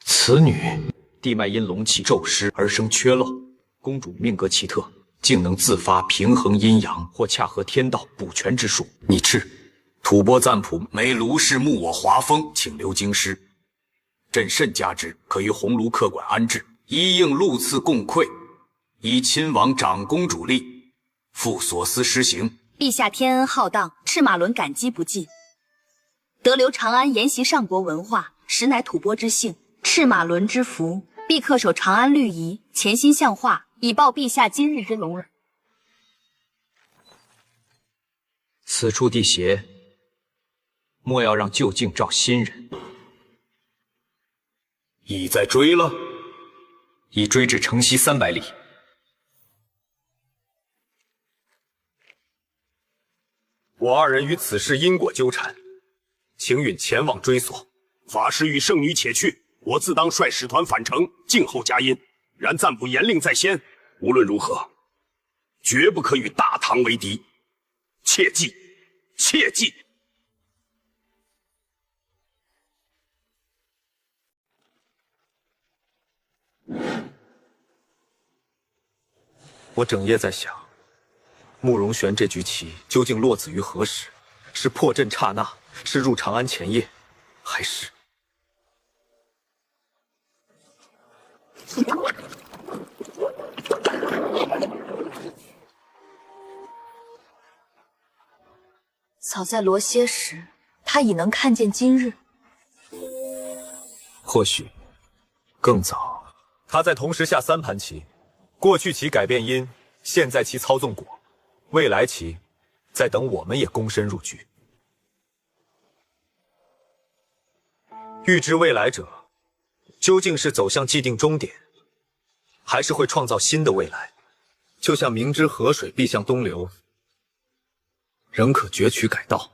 此女地脉因龙气骤失而生缺漏，公主命格奇特，竟能自发平衡阴阳，或恰合天道补全之术。拟制，吐蕃赞普梅卢氏慕我华风，请留京师。朕甚加之，可于鸿胪客馆安置，一应禄赐共馈，以亲王长公主力，复所思施行。陛下天恩浩荡，赤马伦感激不尽。得留长安沿袭上国文化，实乃吐蕃之幸，赤马伦之福。必恪守长安律仪，潜心向化，以报陛下今日之隆耳。此处地邪，莫要让旧境召新人。已在追了，已追至城西300里。我二人与此事因果纠缠，请允前往追索。法师与圣女且去，我自当率使团返城，静候佳音。然暂不严令在先，无论如何，绝不可与大唐为敌，切记，切记。我整夜在想，慕容玄这局棋究竟落子于何时？是破阵刹那，是入长安前夜，还是……早在罗歇时，他已能看见今日。或许更早。他在同时下3盘棋，过去棋改变因，现在棋操纵果，未来棋在等我们也躬身入局。预知未来者，究竟是走向既定终点，还是会创造新的未来？就像明知河水必向东流，仍可攫取改道，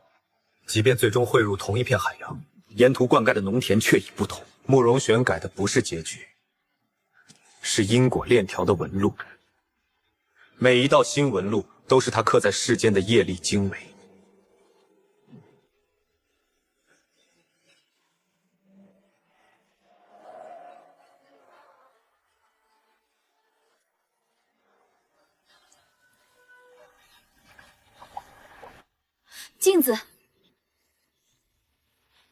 即便最终汇入同一片海洋，沿途灌溉的农田却已不同。慕容玄改的不是结局，是因果链条的纹路。每一道新纹路都是他刻在世间的业力经纬。镜子，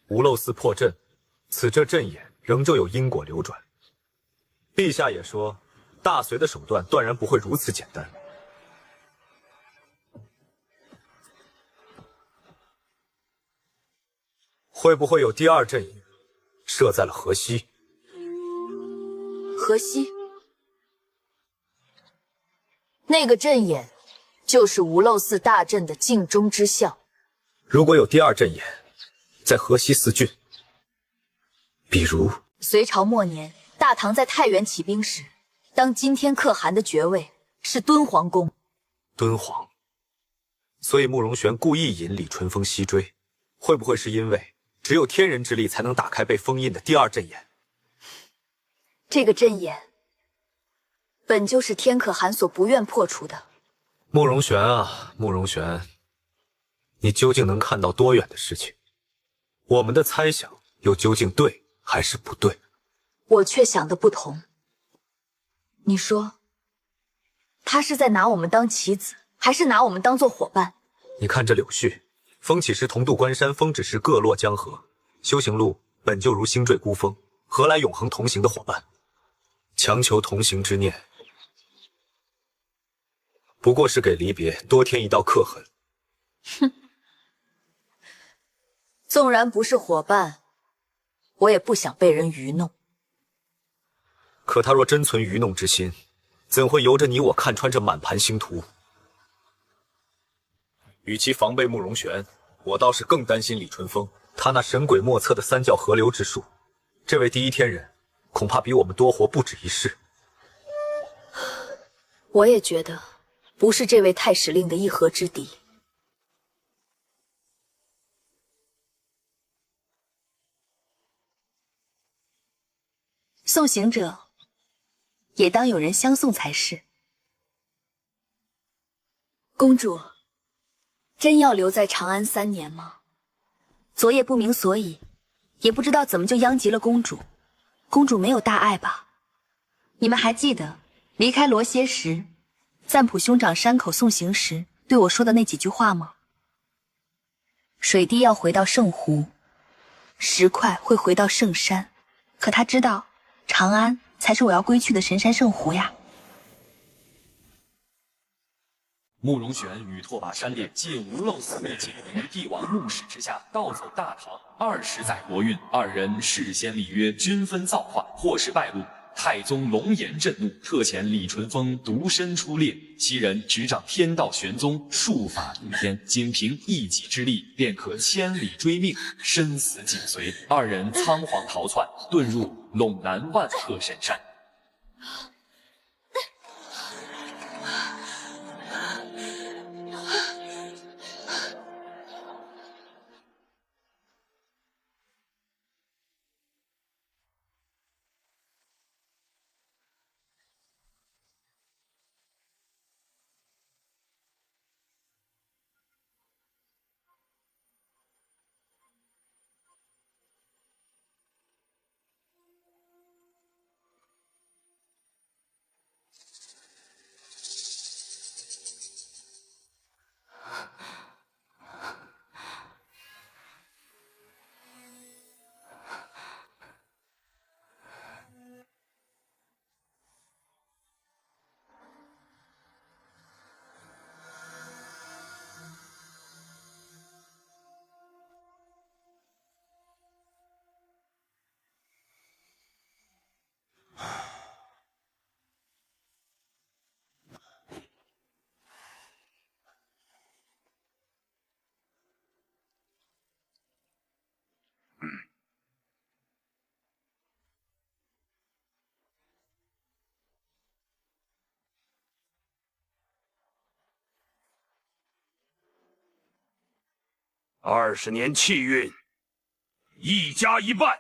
无漏寺破阵，此这阵眼仍旧有因果流转。陛下也说，大隋的手段断然不会如此简单。会不会有第2阵眼设在了河西？河西，那个阵眼就是无漏寺大阵的镜中之象。如果有第2阵眼在河西4郡，比如隋朝末年，大唐在太原起兵时，当今天可汗的爵位是敦煌公。敦煌，所以慕容玄故意引李淳风西追，会不会是因为只有天人之力才能打开被封印的第2阵眼？这个阵眼本就是天可汗所不愿破除的。慕容玄啊，慕容玄，你究竟能看到多远的事情？我们的猜想又究竟对还是不对？我却想的不同。你说，他是在拿我们当棋子，还是拿我们当做伙伴？你看这柳絮，风起时同渡关山，风止时各落江河。修行路本就如星坠孤峰，何来永恒同行的伙伴？强求同行之念，不过是给离别多添一道刻痕。哼，纵然不是伙伴，我也不想被人愚弄。可他若真存愚弄之心，怎会由着你我看穿这满盘星途？与其防备慕容玄，我倒是更担心李淳风。他那神鬼莫测的3教合流之术，这位第1天人恐怕比我们多活不止一世。我也觉得不是这位太史令的一合之敌。送行者也当有人相送才是。公主，真要留在长安3年吗？昨夜不明所以，也不知道怎么就殃及了公主。公主没有大碍吧？你们还记得离开罗歇时，赞普兄长山口送行时对我说的那几句话吗？水滴要回到圣湖，石块会回到圣山，可他知道长安才是我要归去的神山圣湖呀。慕容玄与拓跋山列借无漏寺秘境于帝王怒使之下盗走大唐20载国运，二人事先立约，均分造化，或是败露。太宗龙颜震怒，特遣李淳风独身出猎，其人执掌天道玄宗，术法逆天，仅凭一己之力，便可千里追命，生死紧随。二人仓皇逃窜，遁入陇南万壑神山。20年气运，1加1半。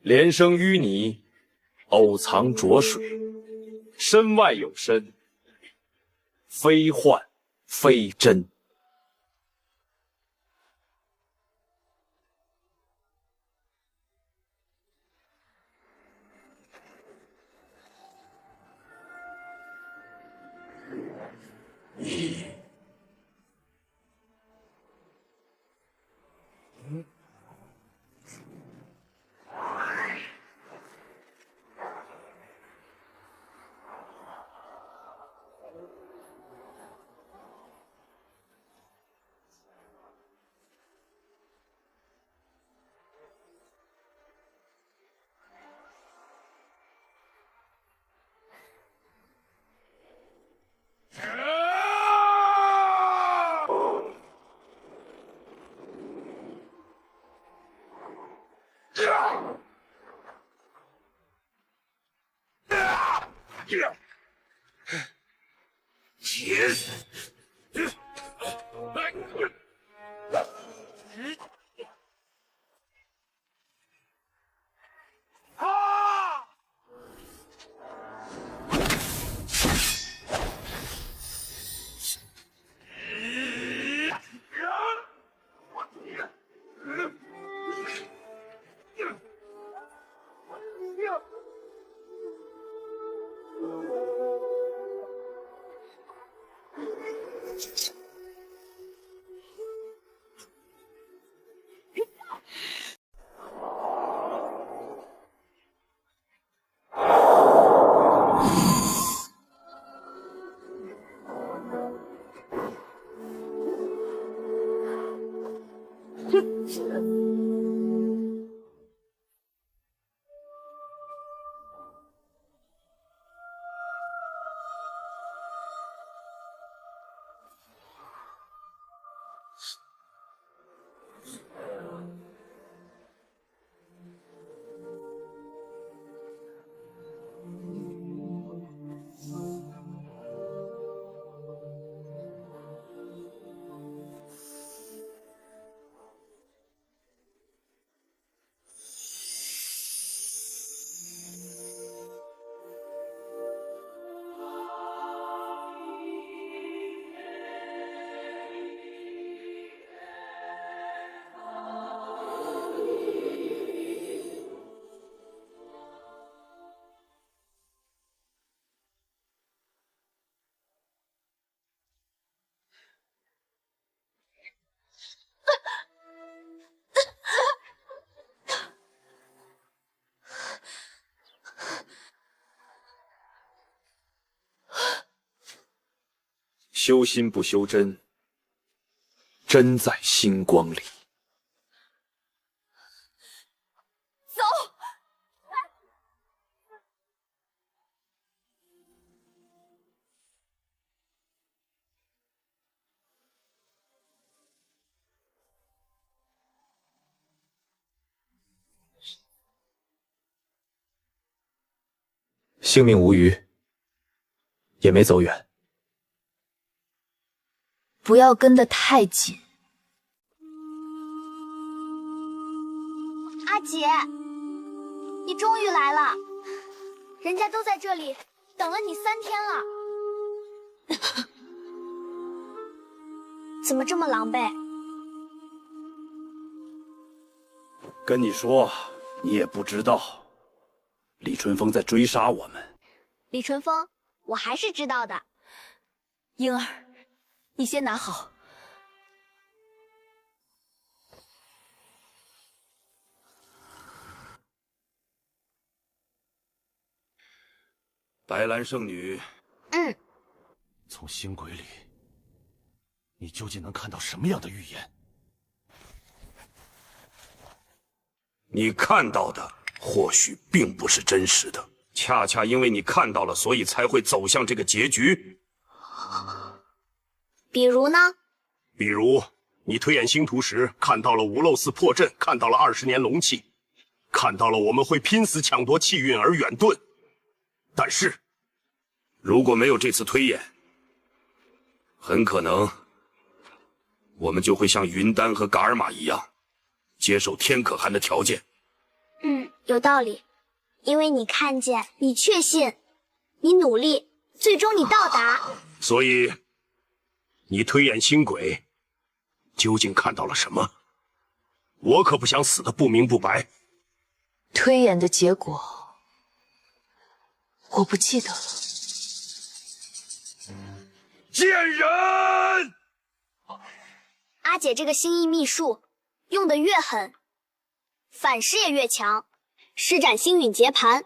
连生淤泥，偶藏浊水，身外有身，非幻非真。修心不修真，真在星光里。走。性命无虞，也没走远。不要跟得太紧。阿姐，你终于来了，人家都在这里等了你3天了，怎么这么狼狈？跟你说，你也不知道，李淳风在追杀我们。李淳风，我还是知道的。婴儿，你先拿好。白兰圣女，从星轨里，你究竟能看到什么样的预言？你看到的或许并不是真实的，恰恰因为你看到了，所以才会走向这个结局。比如呢？比如，你推演星图时看到了无漏寺破阵，看到了20年龙气，看到了我们会拼死抢夺气运而远遁。但是，如果没有这次推演，很可能我们就会像云丹和噶尔玛一样，接受天可汗的条件。有道理。因为你看见，你确信，你努力，最终你到达。所以，你推演星轨，究竟看到了什么？我可不想死得不明不白。推演的结果，我不记得了。贱人！阿姐这个心意秘术用得越狠，反噬也越强，施展星陨劫盘，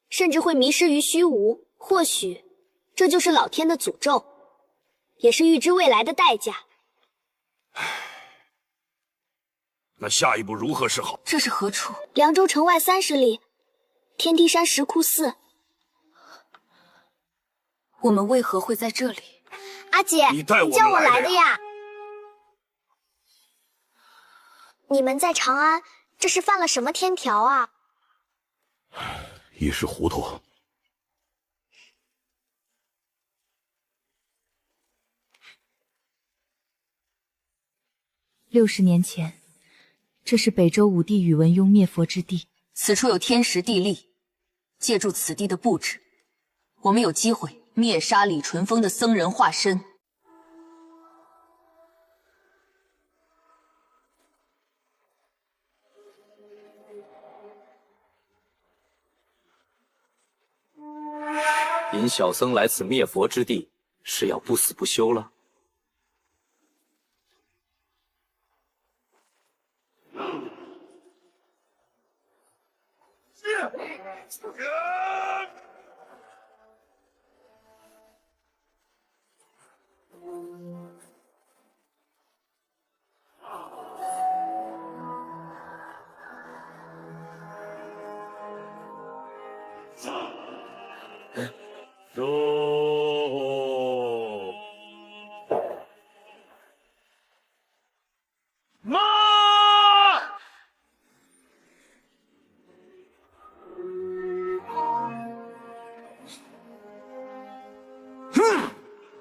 甚至会迷失于虚无。或许这就是老天的诅咒，也是预知未来的代价。那下一步如何是好？这是何处？凉州城外30里，天梯山石窟寺。我们为何会在这里？阿姐，你带我们叫我来的来的呀！你们在长安，这是犯了什么天条啊？一时糊涂。60年前，这是北周武帝宇文邕灭佛之地，此处有天时地利，借助此地的布置，我们有机会灭杀李淳风的僧人化身。引小僧来此灭佛之地，是要不死不休了？妈！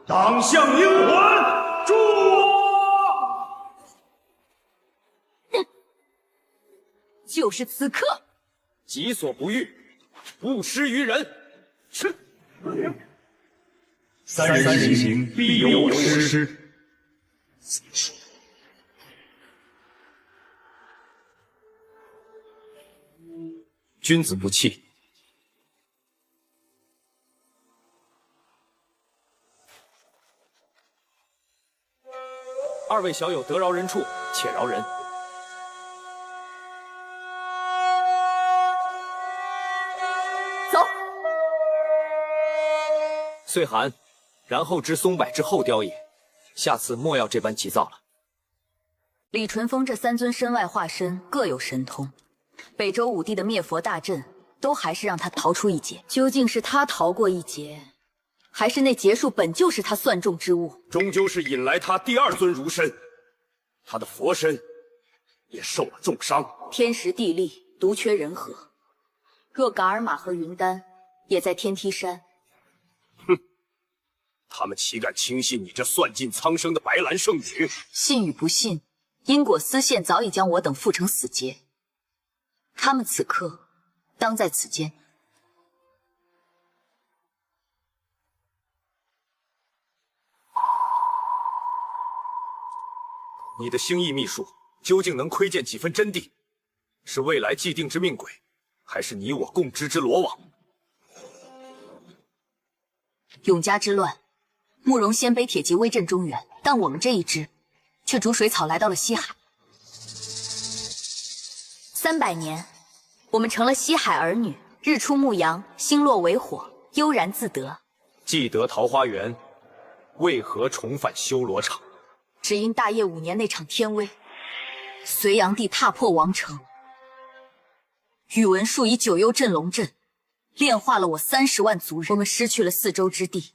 党项英魂，助我！就是此刻，己所不欲，勿施于人。是。三人行行，必有我师。君子不器。二位小友得饶人处，且饶人。走。岁寒，然后知松柏之后雕也。下次莫要这般急躁了。李淳风这3尊身外化身各有神通，北周武帝的灭佛大阵都还是让他逃出一劫。究竟是他逃过一劫，还是那劫数本就是他算中之物？终究是引来他第2尊儒身，他的佛身也受了重伤。天时地利独缺人和，若噶尔玛和云丹也在天梯山，他们岂敢轻信你这算尽苍生的白兰圣女？信与不信，因果丝线早已将我等缚成死结。他们此刻当在此间。你的星翼秘术究竟能窥见几分真谛？是未来既定之命轨，还是你我共织之罗网？永嘉之乱，慕容鲜卑铁骑威震中原，但我们这一支却逐水草来到了西海。300年，我们成了西海儿女，日出牧羊，星落为火，悠然自得。既得桃花源，为何重返修罗场？只因大业5年那场天威，隋炀帝踏破王城，宇文述以9幽镇龙阵炼化了我30万族人，我们失去了4州之地，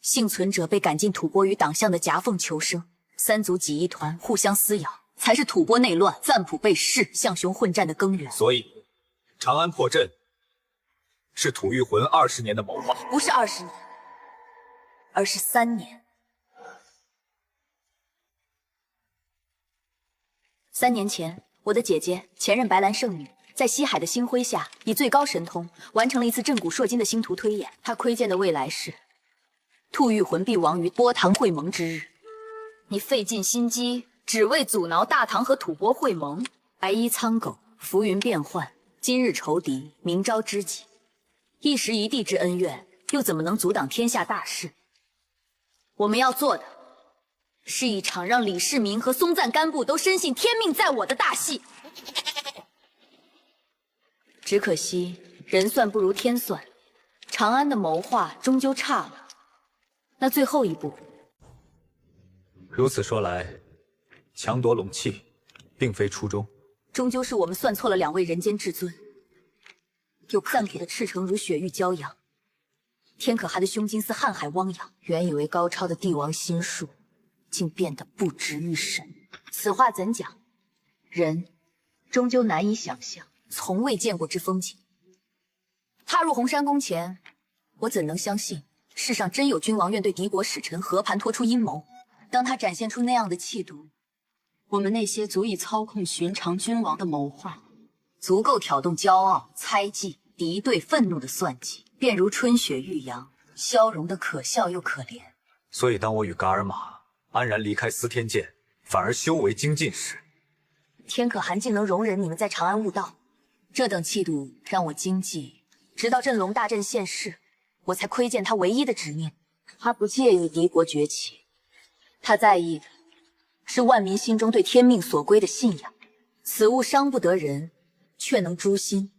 幸存者被赶进吐蕃与党项的夹缝求生，3族挤一团，互相撕咬，才是吐蕃内乱、赞普被弑、象雄混战的根源。所以，长安破阵是吐谷浑20年的谋划，不是20年，而是3年。3年前，我的姐姐前任白兰圣女在西海的星辉下，以最高神通完成了一次震古烁今的星图推演。她窥见的未来是吐谷浑必亡于波唐会盟之日。你费尽心机，只为阻挠大唐和吐蕃会盟，白衣苍狗，浮云变幻，今日仇敌，明朝知己，一时一地之恩怨，又怎么能阻挡天下大事？我们要做的是一场让李世民和松赞干布都深信天命在我的大戏。只可惜人算不如天算，长安的谋划终究差了那最后一步。如此说来，强夺陇器并非初衷，终究是我们算错了2位人间至尊。有赞普的赤诚如雪域骄阳，天可汗的胸襟似瀚海汪洋。原以为高超的帝王心术，竟变得不值一神。此话怎讲？人终究难以想象从未见过之风景。踏入红山宫前，我怎能相信世上真有君王愿对敌国使臣和盘托出阴谋？当他展现出那样的气度，我们那些足以操控寻常君王的谋划，足够挑动骄傲、猜忌、敌对、愤怒的算计，便如春雪欲扬，消融的可笑又可怜。所以当我与噶尔玛安然离开司天监，反而修为精进时，天可汗竟能容忍你们在长安悟道，这等气度让我惊悸。直到镇龙大阵现世，我才窥见他唯一的执念。他不介意敌国崛起，他在意的是万民心中对天命所归的信仰。此物伤不得人，却能诛心。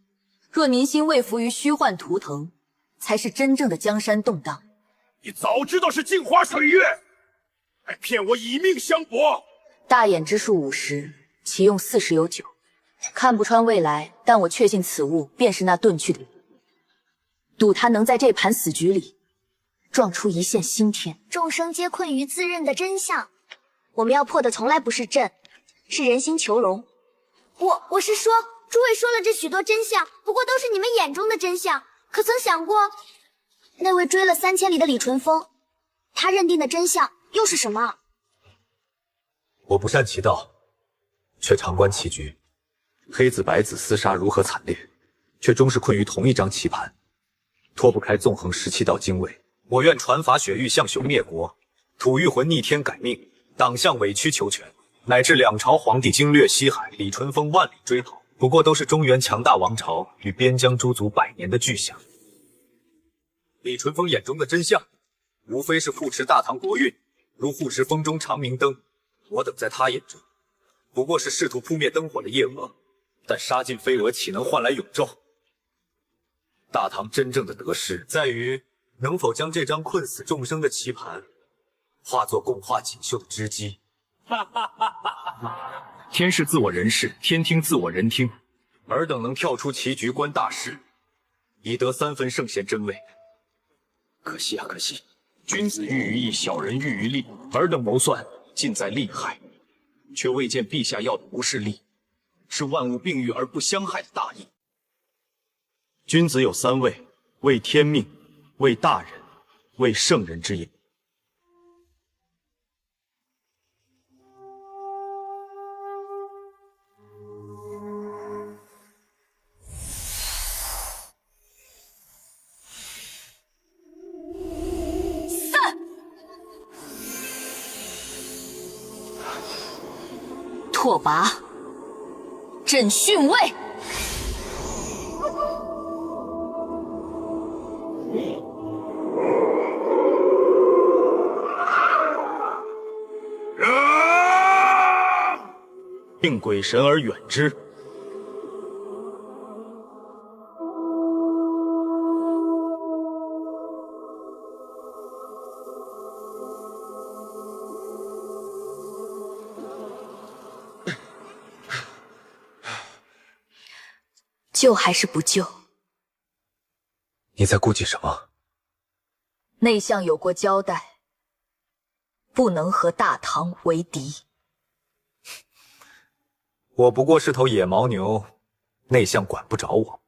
若民心未服于虚幻图腾，才是真正的江山动荡。你早知道是镜花水月，还骗我以命相搏。大衍之术50，其用40有9。看不穿未来，但我确信此物便是那遁去的，赌他能在这盘死局里撞出一线新天。众生皆困于自认的真相，我们要破的从来不是阵，是人心求荣。我是说，诸位说了这许多真相，不过都是你们眼中的真相。可曾想过，那位追了3000里的李淳风，他认定的真相又是什么？我不善其道，却常观棋局。黑子白子厮杀如何惨烈，却终是困于同一张棋盘，脱不开纵横17道经纬。我愿传法雪域，向雄灭国，吐谷浑逆天改命，党项委曲求全，乃至2朝皇帝经略西海，李淳风万里追讨，不过都是中原强大王朝与边疆诸族100年的巨响。李淳风眼中的真相，无非是护持大唐国运，如护持风中长明灯。我等在他眼中，不过是试图扑灭灯火的夜蛾，但杀尽飞蛾，岂能换来永昼？大唐真正的得失，在于能否将这张困死众生的棋盘，化作共化锦绣的织机？天视自我人视，天听自我人听。尔等能跳出棋局观大事，已得3分圣贤真位。可惜啊，可惜！君子喻于义，小人喻于利。尔等谋算尽在利害，却未见陛下要的不是利，是万物并育而不相害的大义。君子有3位：为天命，为大人，为圣人之也。拓跋，朕逊位。敬鬼神而远之。救还是不救？你在顾忌什么？内相有过交代，不能和大唐为敌。我不过是头野牦牛，内相管不着我。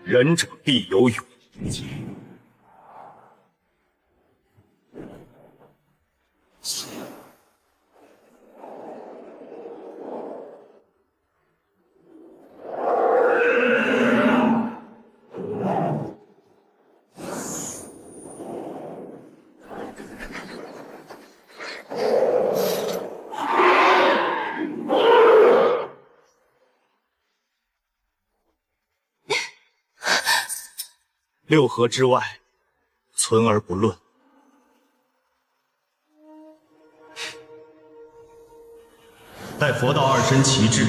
仁者必有勇。六合之外，存而不论。待佛道二身齐治，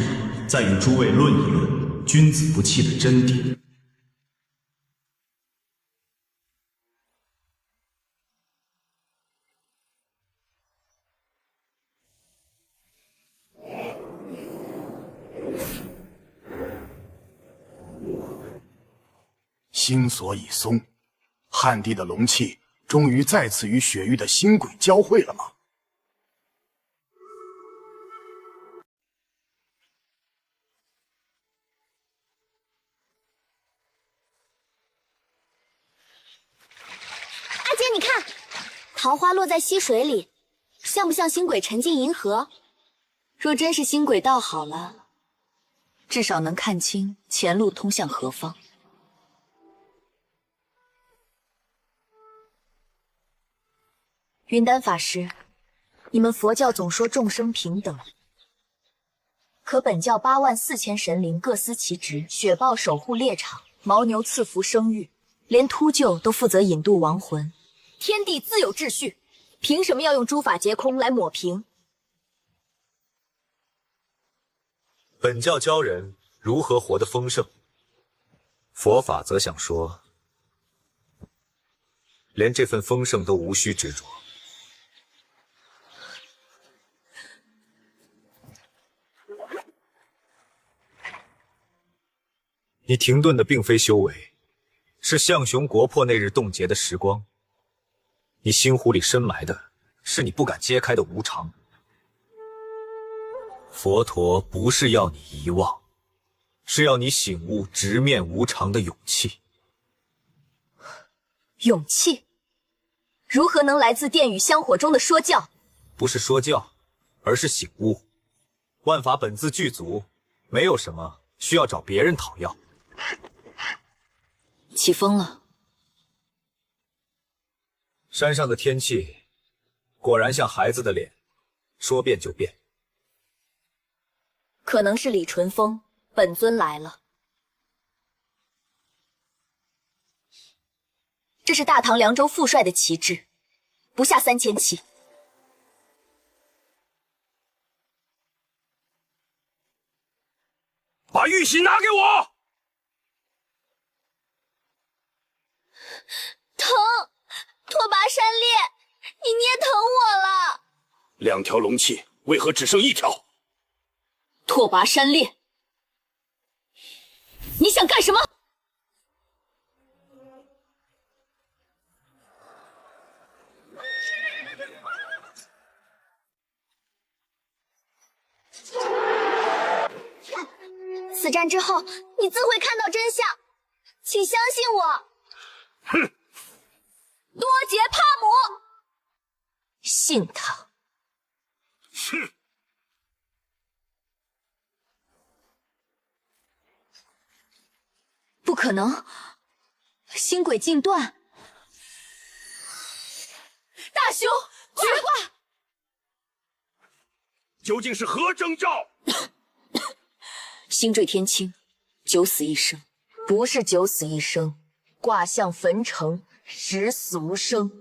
再与诸位论一论君子不器的真谛。心所已松，汉帝的龙气终于再次与雪域的星轨交汇了吗？阿姐，你看，桃花落在溪水里，像不像星轨沉进银河？若真是星轨道好了，至少能看清前路通向何方。云丹法师，你们佛教总说众生平等，可本教84000神灵各司其职，雪豹守护猎场，牦牛赐福生育，连秃鹫都负责引渡亡魂。天地自有秩序，凭什么要用诸法皆空来抹平？本教教人如何活得丰盛，佛法则想说，连这份丰盛都无需执着。你停顿的并非修为，是象雄国破那日冻结的时光。你心湖里深埋的，是你不敢揭开的无常。佛陀不是要你遗忘，是要你醒悟直面无常的勇气。勇气？如何能来自电与香火中的说教？不是说教，而是醒悟。万法本自具足，没有什么需要找别人讨要。起风了。山上的天气果然像孩子的脸，说变就变。可能是李淳风本尊来了。这是大唐凉州副帅的旗帜，不下3000骑。把玉玺拿给我！疼，拓跋山烈，你捏疼我了。2条龙器为何只剩1条？拓跋山烈，你想干什么？此战之后，你自会看到真相，请相信我。哼！多杰帕姆，信他。哼！不可能，星轨尽断。大雄，绝卦！究竟是何征兆？星坠天青，九死一生，不是九死一生，卦象焚城，十死无生。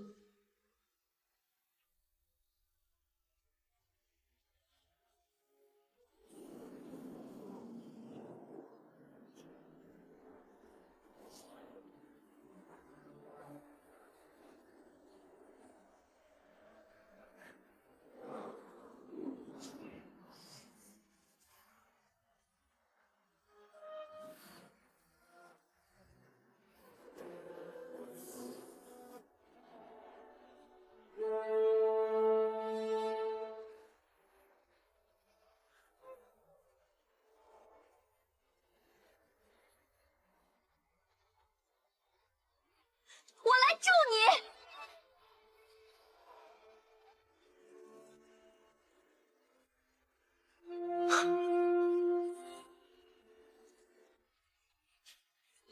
我来助你。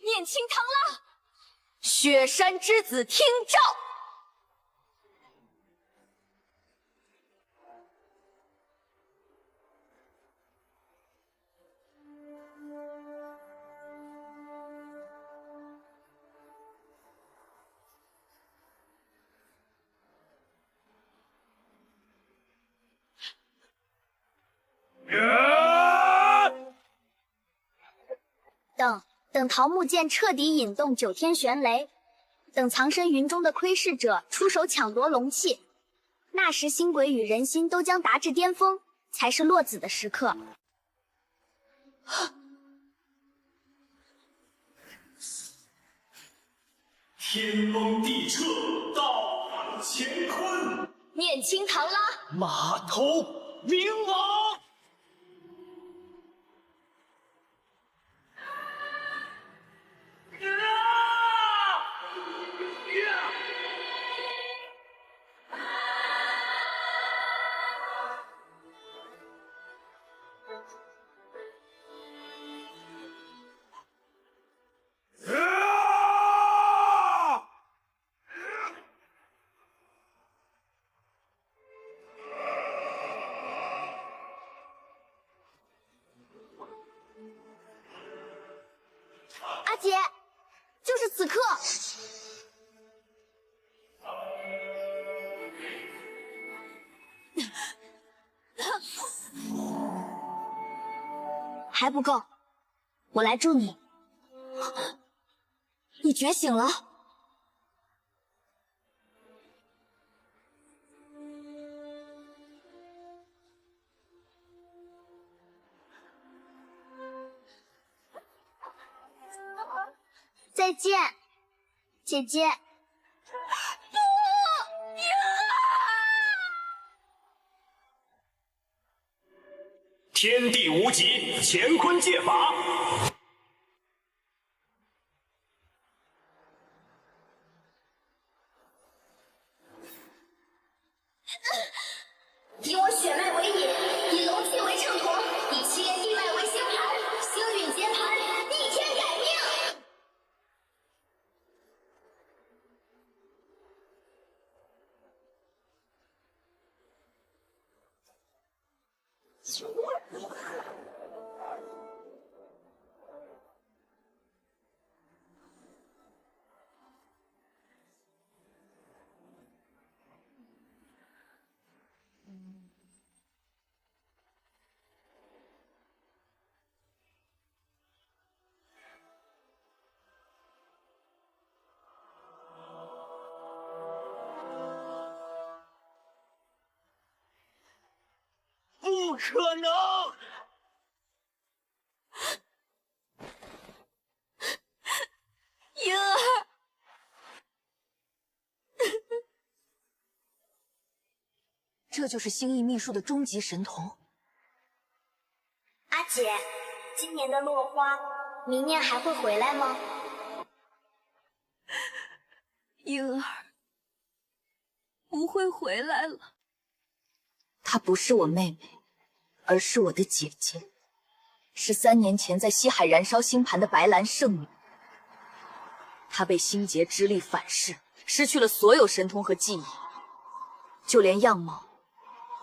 念青螳螂，雪山之子听诏。等桃木剑彻底引动9天玄雷，等藏身云中的窥视者出手抢夺龙器，那时星轨与人心都将达至巅峰，才是落子的时刻。天崩地彻，道法乾坤。念青螳螂，马头明王。阿姐，就是此刻。还不够，我来助你。你觉醒了。再见，姐姐。天地无极，乾坤借法。以我血脉为引，以龙气为秤砣，以七连地脉为星盘，星陨劫盘，逆天改命。不可能！婴儿，这就是星翼秘术的终极神童。阿姐，今年的落花，明年还会回来吗？婴儿不会回来了。她不是我妹妹，而是我的姐姐，是3年前在西海燃烧星盘的白兰圣女。她被星劫之力反噬，失去了所有神通和记忆，就连样貌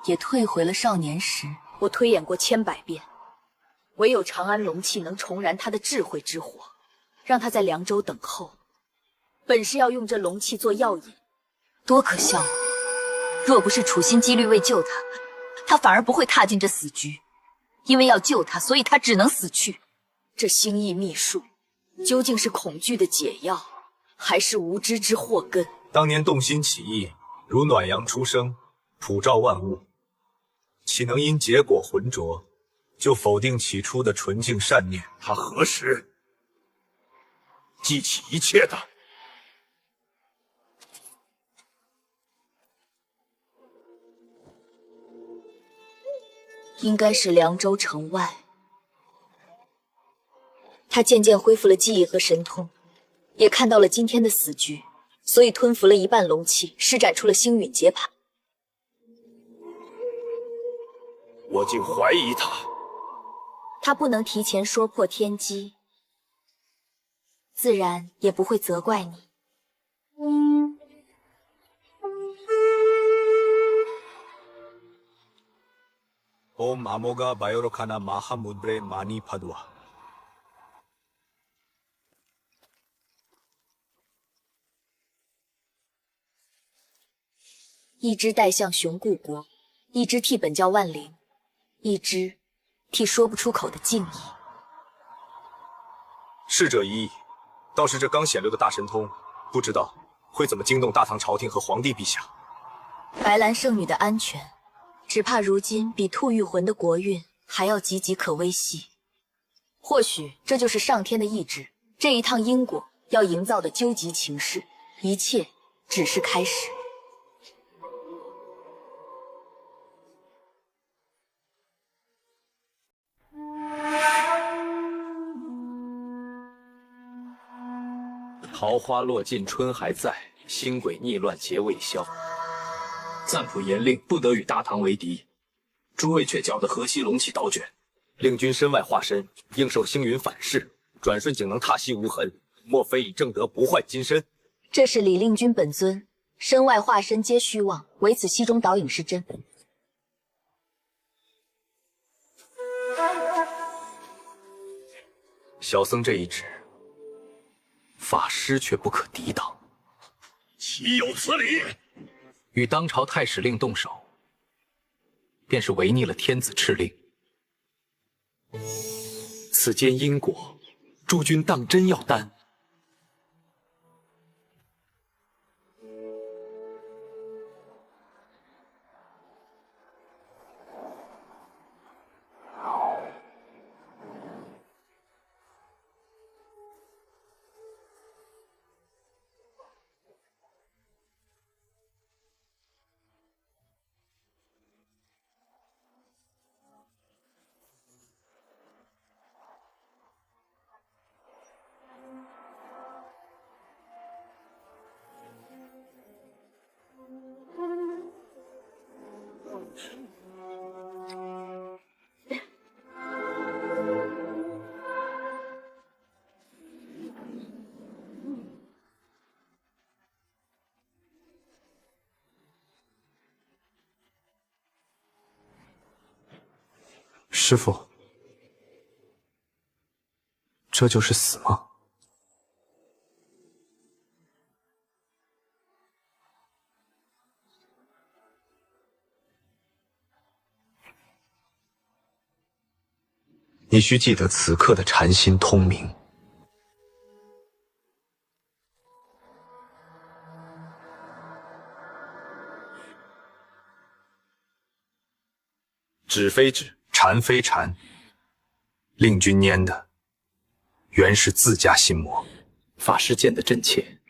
也退回了少年时。我推演过千百遍，唯有长安龙气能重燃她的智慧之火，让她在凉州等候。本是要用这龙气做药引，多可笑啊！若不是处心积虑为救她，她反而不会踏进这死局。因为要救她，所以她只能死去。这星翼秘术究竟是恐惧的解药，还是无知之祸根？当年动心起意，如暖阳初生，普照万物，岂能因结果浑浊，就否定起初的纯净善念？他何时记起一切的？应该是凉州城外。他渐渐恢复了记忆和神通，也看到了今天的死局，所以吞服了一半龙气，施展出了星陨劫盘。我竟怀疑他。他不能提前说破天机，自然也不会责怪你。Om Amoga Bayorokana Mahamudre Mani Padwa。一只代向熊故国，一只替本教万灵，一只替说不出口的敬意。逝者已矣，倒是这刚显露的大神通，不知道会怎么惊动大唐朝廷和皇帝陛下。白兰圣女的安全，只怕如今比吐玉魂的国运还要岌岌可危兮。或许这就是上天的意志，这一趟因果要营造的究极情势，一切只是开始。桃花落尽春还在，星轨逆乱劫未消。赞普严令不得与大唐为敌，诸位却搅得河西龙气倒卷，令君身外化身，应受星云反噬，转瞬竟能踏西无痕，莫非已正得不坏金身？这是李令君本尊，身外化身皆虚妄，唯此溪中倒影是真。小僧这一指，法师却不可抵挡。岂有此理！与当朝太史令动手，便是违逆了天子敕令。此间因果，诸君当真要担。师父，这就是死吗？你需记得此刻的禅心通明。纸非纸，禅非禅，令君拈的原是自家心魔。法师见得真切。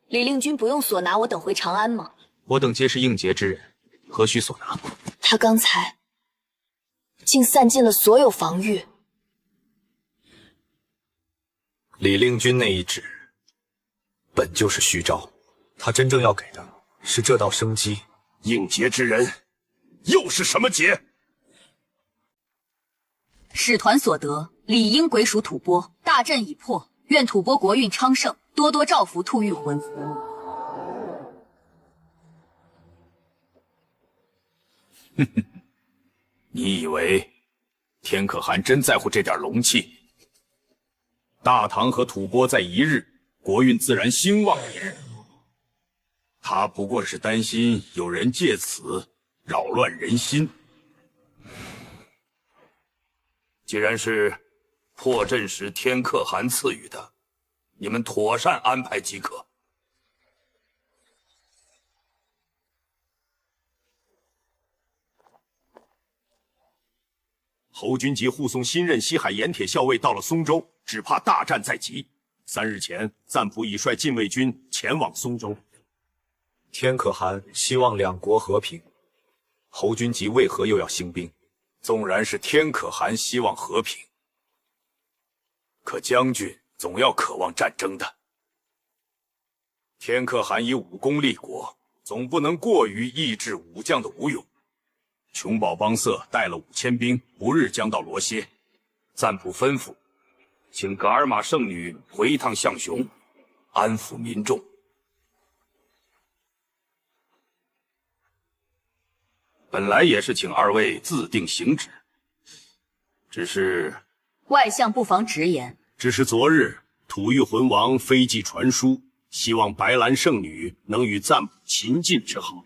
李令君不用索拿我等回长安吗？我等皆是应节之人，何须索拿？他刚才竟散尽了所有防御。李令君那一旨本就是虚招，他真正要给的是这道生机。应节之人，又是什么节？使团所得，理应归属吐蕃。大阵已破，愿吐蕃国运昌盛，多多照拂吐玉魂。你以为天可汗真在乎这点龙气？大唐和吐蕃在一日，国运自然兴旺一日。他不过是担心有人借此扰乱人心。既然是破阵时天可汗赐予的，你们妥善安排即可。侯君集护送新任西海盐铁校尉到了松州，只怕大战在即。3日前，赞普已率禁卫军前往松州。天可汗希望两国和平，侯君集为何又要兴兵？纵然是天可汗希望和平，可将军总要渴望战争的。天可汗以武功立国，总不能过于抑制武将的武勇。琼宝邦瑟带了5000兵，不日将到罗歇。赞普吩咐，请噶尔玛圣女回一趟象雄，安抚民众。本来也是请二位自定行止，只是外相不妨直言。昨日吐玉魂王飞寄传书，希望白兰圣女能与赞普秦晋之好。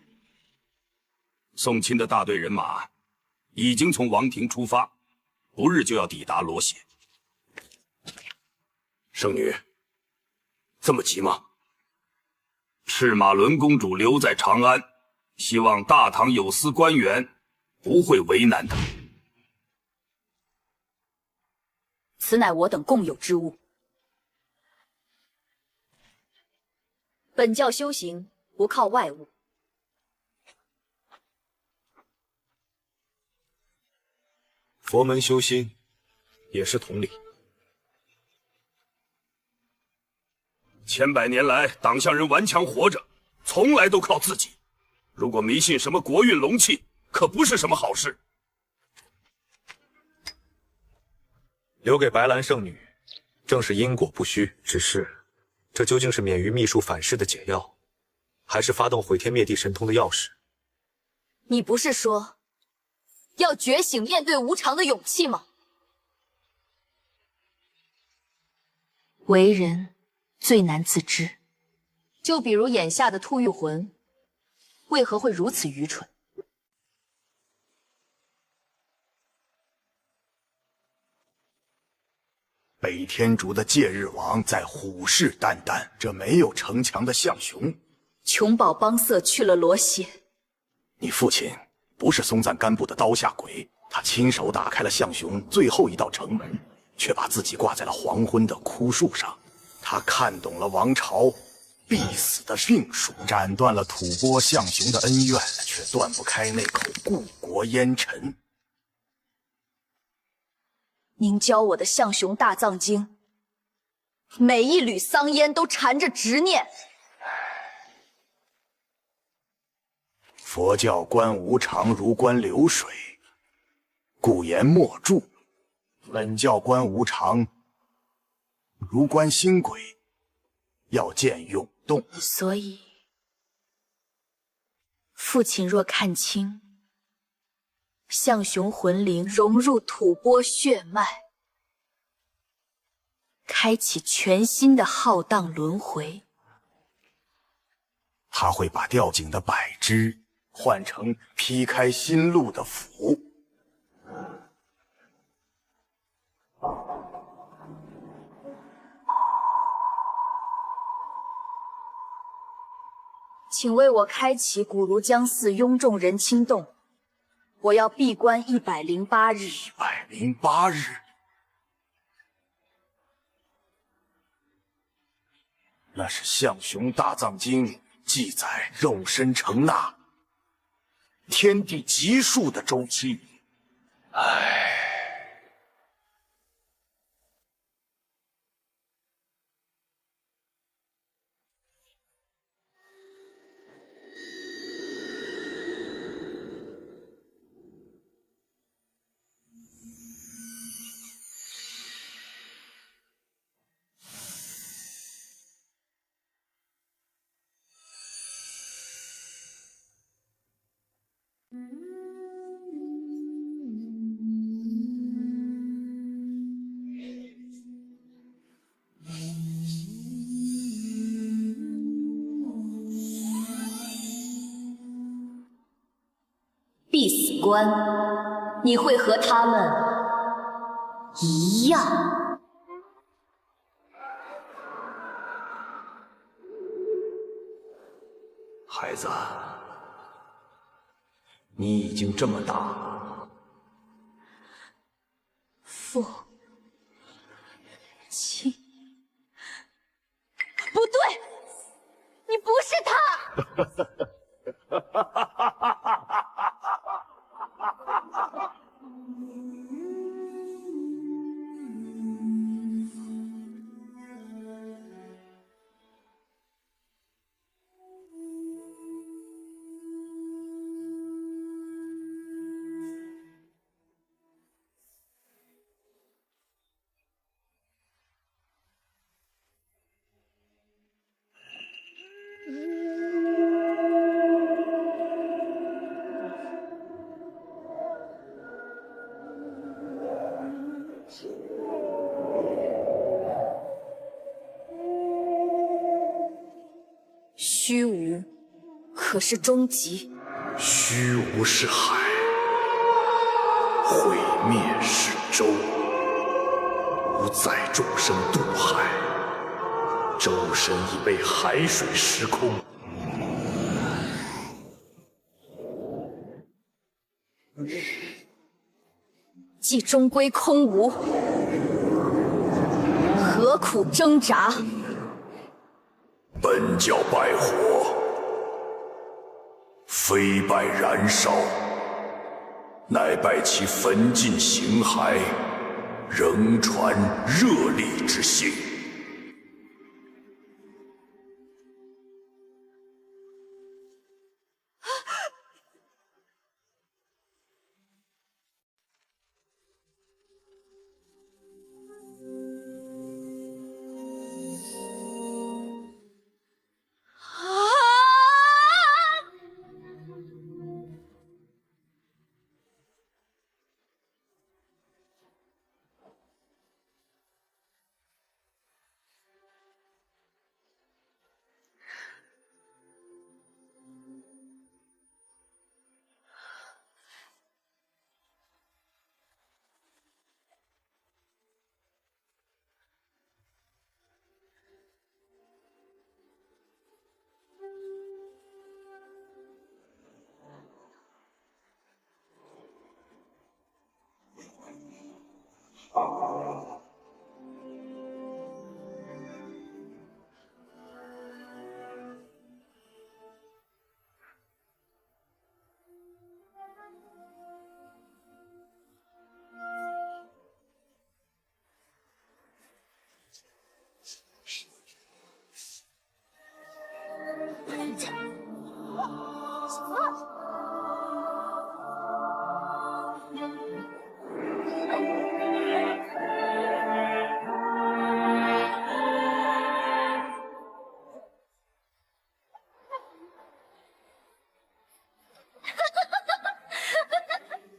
送亲的大队人马已经从王庭出发，不日就要抵达罗歇。圣女，这么急吗？赤马伦公主留在长安，希望大唐有司官员不会为难她。此乃我等共有之物。本教修行不靠外物。佛门修心也是同理。千百年来，党项人顽强活着，从来都靠自己。如果迷信什么国运龙气，可不是什么好事。留给白兰圣女，正是因果不虚。只是，这究竟是免于秘术反噬的解药，还是发动毁天灭地神通的钥匙？你不是说要觉醒面对无常的勇气吗？为人最难自知，就比如眼下的吐玉魂，为何会如此愚蠢？北天竺的戒日王在虎视眈眈，这没有城墙的象雄。琼宝邦瑟去了罗歇，你父亲不是松赞干布的刀下鬼，他亲手打开了象雄最后一道城门，却把自己挂在了黄昏的枯树上。他看懂了王朝必死的病术，斩断了吐蕃象雄的恩怨，却断不开那口故国烟尘。您教我的象雄大藏经，每一缕桑烟都缠着执念。佛教观无常如观流水，故言莫助；本教观无常如观星轨，要见涌动。所以，父亲若看清象雄魂灵融入吐蕃血脉，开启全新的浩荡轮回，他会把吊颈的柏枝换成劈开心路的斧。请为我开启古庐江寺雍众人清洞，我要闭关108日。108日。那是象雄大藏经记载肉身成纳，天地极数的周期。唉。必死关，你会和他们一样。孩子，你已经这么大，父亲，不对，你不是他。虚无，可是终极。虚无是海，毁灭是舟，无载众生渡海，舟身已被海水蚀空。既终归空无，何苦挣扎？本教拜火，非拜燃烧，乃拜其焚尽形骸，仍传热力之性。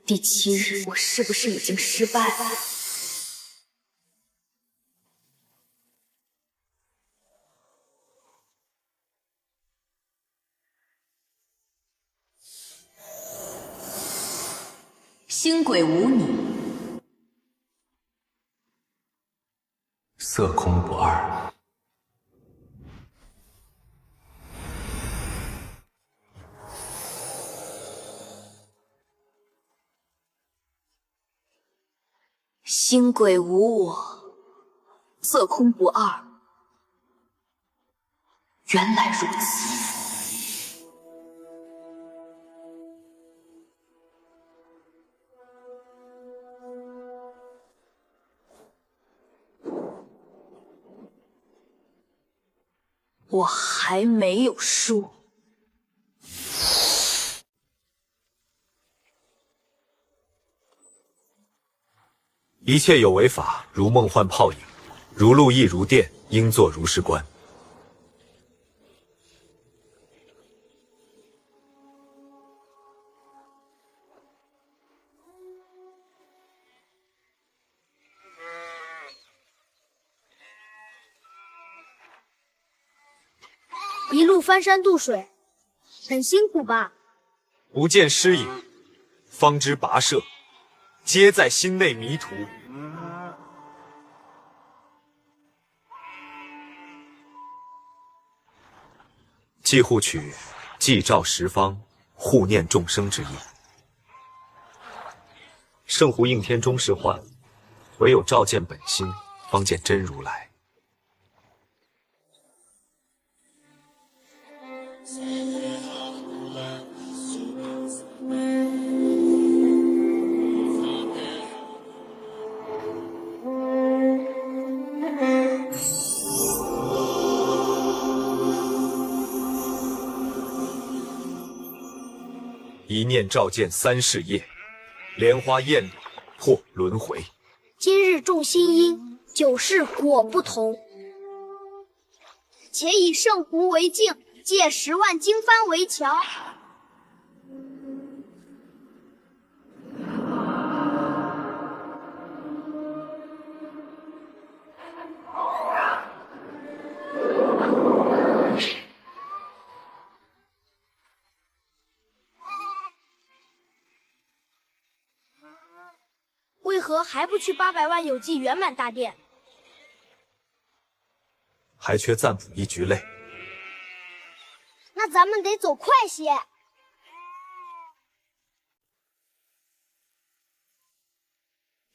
第7日，我是不是已经失败了？星鬼无你，色空不二。心鬼无我，色空不二。原来如此。我还没有输。一切有为法，如梦幻泡影，如露亦如电，应作如是观。一路翻山渡水，很辛苦吧？不见师影，方知跋涉，皆在心内迷途。济护曲，济照十方，护念众生之意。圣湖应天终是幻，唯有照见本心，方见真如来。一念照见三世业，莲花艳侣破轮回。今日众心因，九世果不同。且以圣湖为镜，借10万经幡为桥。为何还不去800万有记圆满大殿？还缺赞普一局类。那咱们得走快些。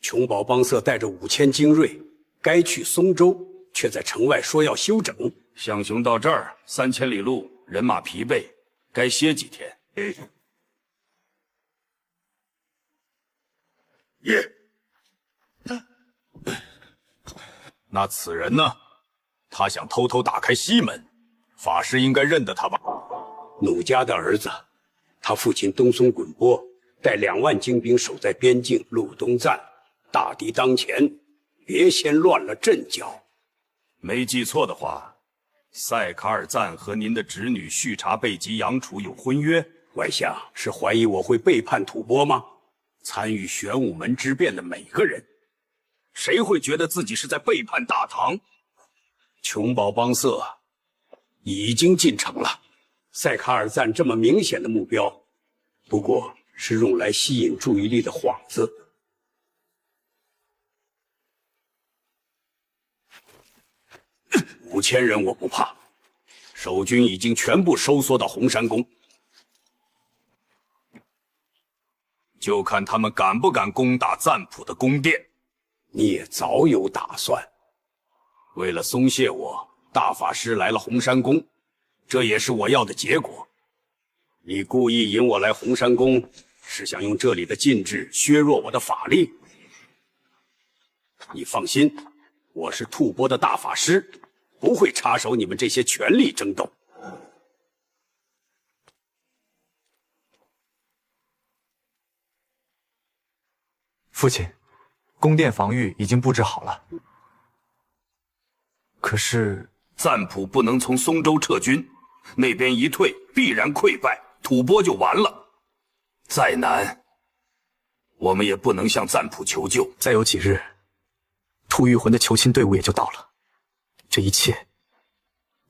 琼宝邦瑟带着5000精锐，该去松州，却在城外说要休整。项雄到这儿3000里路，人马疲惫，该歇几天。耶！那此人呢？他想偷偷打开西门，法师应该认得他吧？弩家的儿子，他父亲东松滚波带2万精兵守在边境路东站，大敌当前，别先乱了阵脚。没记错的话，赛卡尔赞和您的侄女续茶贝吉杨楚有婚约。外相是怀疑我会背叛吐蕃吗？参与玄武门之变的每个人，谁会觉得自己是在背叛大唐？琼宝邦瑟已经进城了，赛卡尔赞这么明显的目标，不过是用来吸引注意力的幌子。5000人我不怕，守军已经全部收缩到红山宫，就看他们敢不敢攻打赞普的宫殿。你也早有打算。为了松懈我，大法师来了红山宫，这也是我要的结果。你故意引我来红山宫，是想用这里的禁制削弱我的法力？你放心，我是吐蕃的大法师，不会插手你们这些权力争斗。父亲，宫殿防御已经布置好了。可是赞普不能从松州撤军，那边一退必然溃败，吐蕃就完了。再难，我们也不能向赞普求救。再有几日，吐玉魂的求亲队伍也就到了。这一切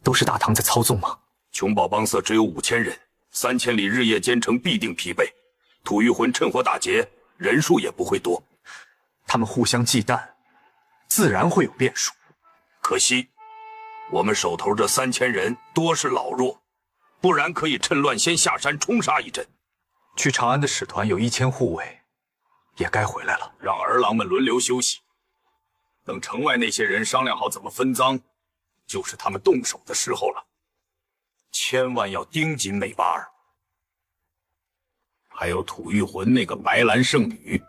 都是大唐在操纵吗？琼宝邦瑟只有5000人，3000里日夜兼程，必定疲惫。吐玉魂趁火打劫，人数也不会多。他们互相忌惮，自然会有变数。可惜，我们手头这3000人多是老弱，不然可以趁乱先下山冲杀一阵。去长安的使团有1000护卫，也该回来了。让儿郎们轮流休息，等城外那些人商量好怎么分赃，就是他们动手的时候了。千万要盯紧美巴尔，还有吐玉魂那个白兰圣女。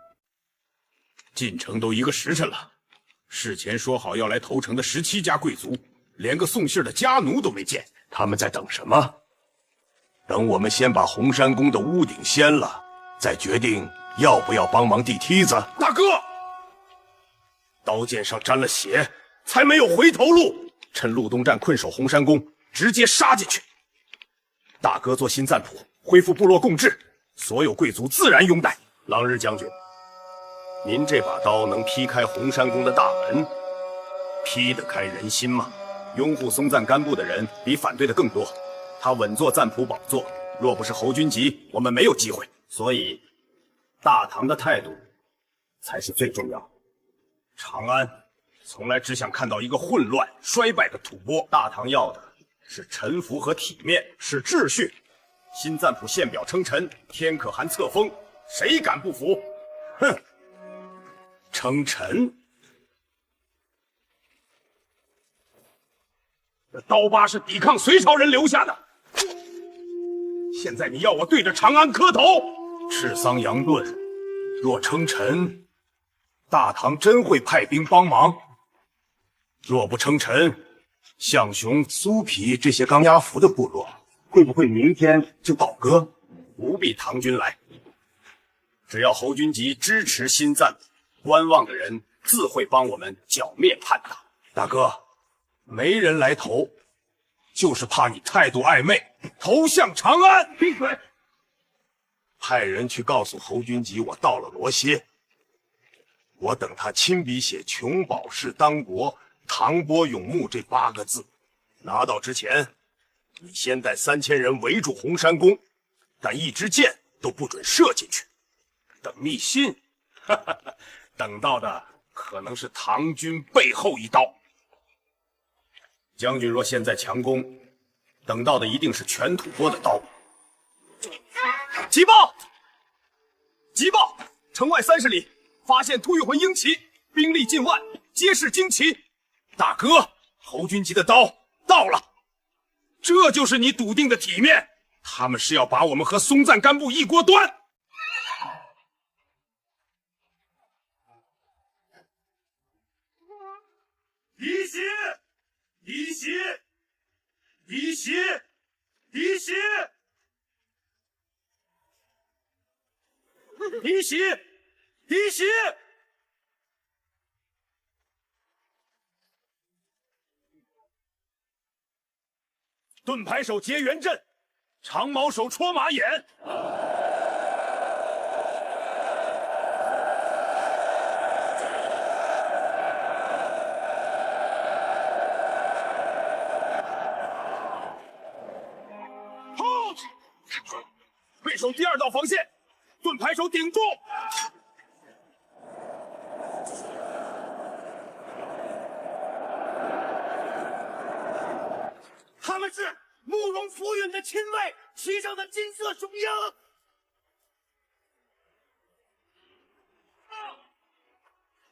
进城都1个时辰了，事前说好要来投诚的17家贵族，连个送信的家奴都没见。他们在等什么？等我们先把红山宫的屋顶掀了，再决定要不要帮忙递梯子。大哥，刀剑上沾了血，才没有回头路。趁陆东站困守红山宫，直接杀进去。大哥做新赞普，恢复部落共治，所有贵族自然拥戴。朗日将军，您这把刀能劈开红山宫的大门，劈得开人心吗？拥护松赞干部的人比反对的更多，他稳坐赞普宝座，若不是侯君集，我们没有机会。所以，大唐的态度才是最重要。长安从来只想看到一个混乱衰败的吐蕃，大唐要的是臣服和体面，是秩序。新赞普献表称臣，天可汗册封，谁敢不服？哼！称臣，这刀疤是抵抗隋朝人留下的。现在你要我对着长安磕头？赤桑杨盾，若称臣，大唐真会派兵帮忙；若不称臣，象雄、苏皮这些刚压服的部落，会不会明天就倒戈？不必唐军来，只要侯君集支持新赞，观望的人自会帮我们剿灭叛党。大哥，没人来投，就是怕你态度暧昧，投向长安。闭嘴！派人去告诉侯君集，我到了罗歇。我等他亲笔写“琼宝氏当国，唐波永穆”这8个字。拿到之前，你先带3000人围住红山宫，但一支箭都不准射进去。等密信，等到的可能是唐军背后一刀。将军若现在强攻，等到的一定是全吐蕃的刀。急报！急报！城外30里发现吐玉魂鹰骑，兵力近万，皆是旌旗。大哥，侯君集的刀到了，这就是你笃定的体面。他们是要把我们和松赞干部一锅端。离席！离席！离席！离席！离席！离席！盾牌手结圆阵，长矛手戳马眼。背守第2道防线，盾牌手顶住。他们是慕容浮云的亲卫，骑上的金色雄鹰。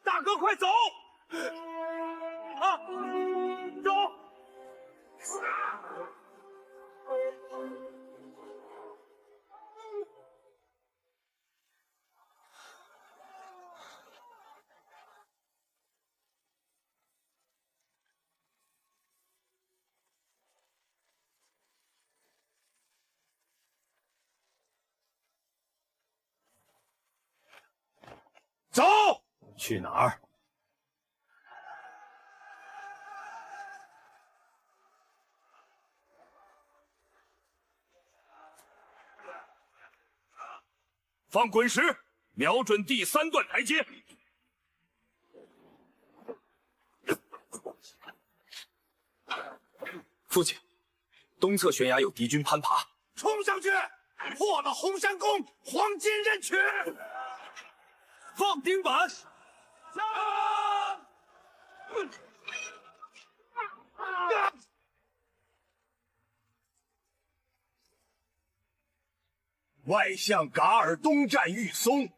大哥，快走！啊，走！走！去哪儿？放滚石，瞄准第3段台阶。父亲，东侧悬崖有敌军攀爬，冲上去，破了红山宫，黄金任取。放钉板！外相噶尔东战玉松，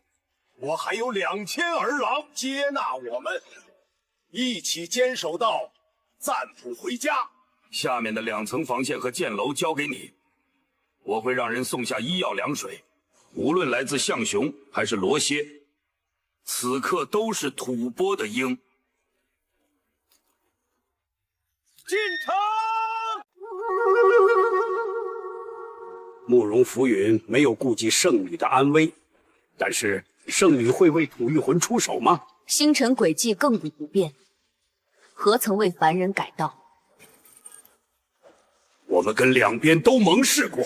我还有2000儿郎接纳我们。一起坚守到赞普回家。下面的2层防线和箭楼交给你，我会让人送下医药粮水，无论来自象雄还是罗歇，此刻都是吐蕃的鹰。进城！慕容浮云没有顾及圣女的安危，但是圣女会为吐谷浑出手吗？星辰轨迹亘古不变，何曾为凡人改道？我们跟两边都盟誓过。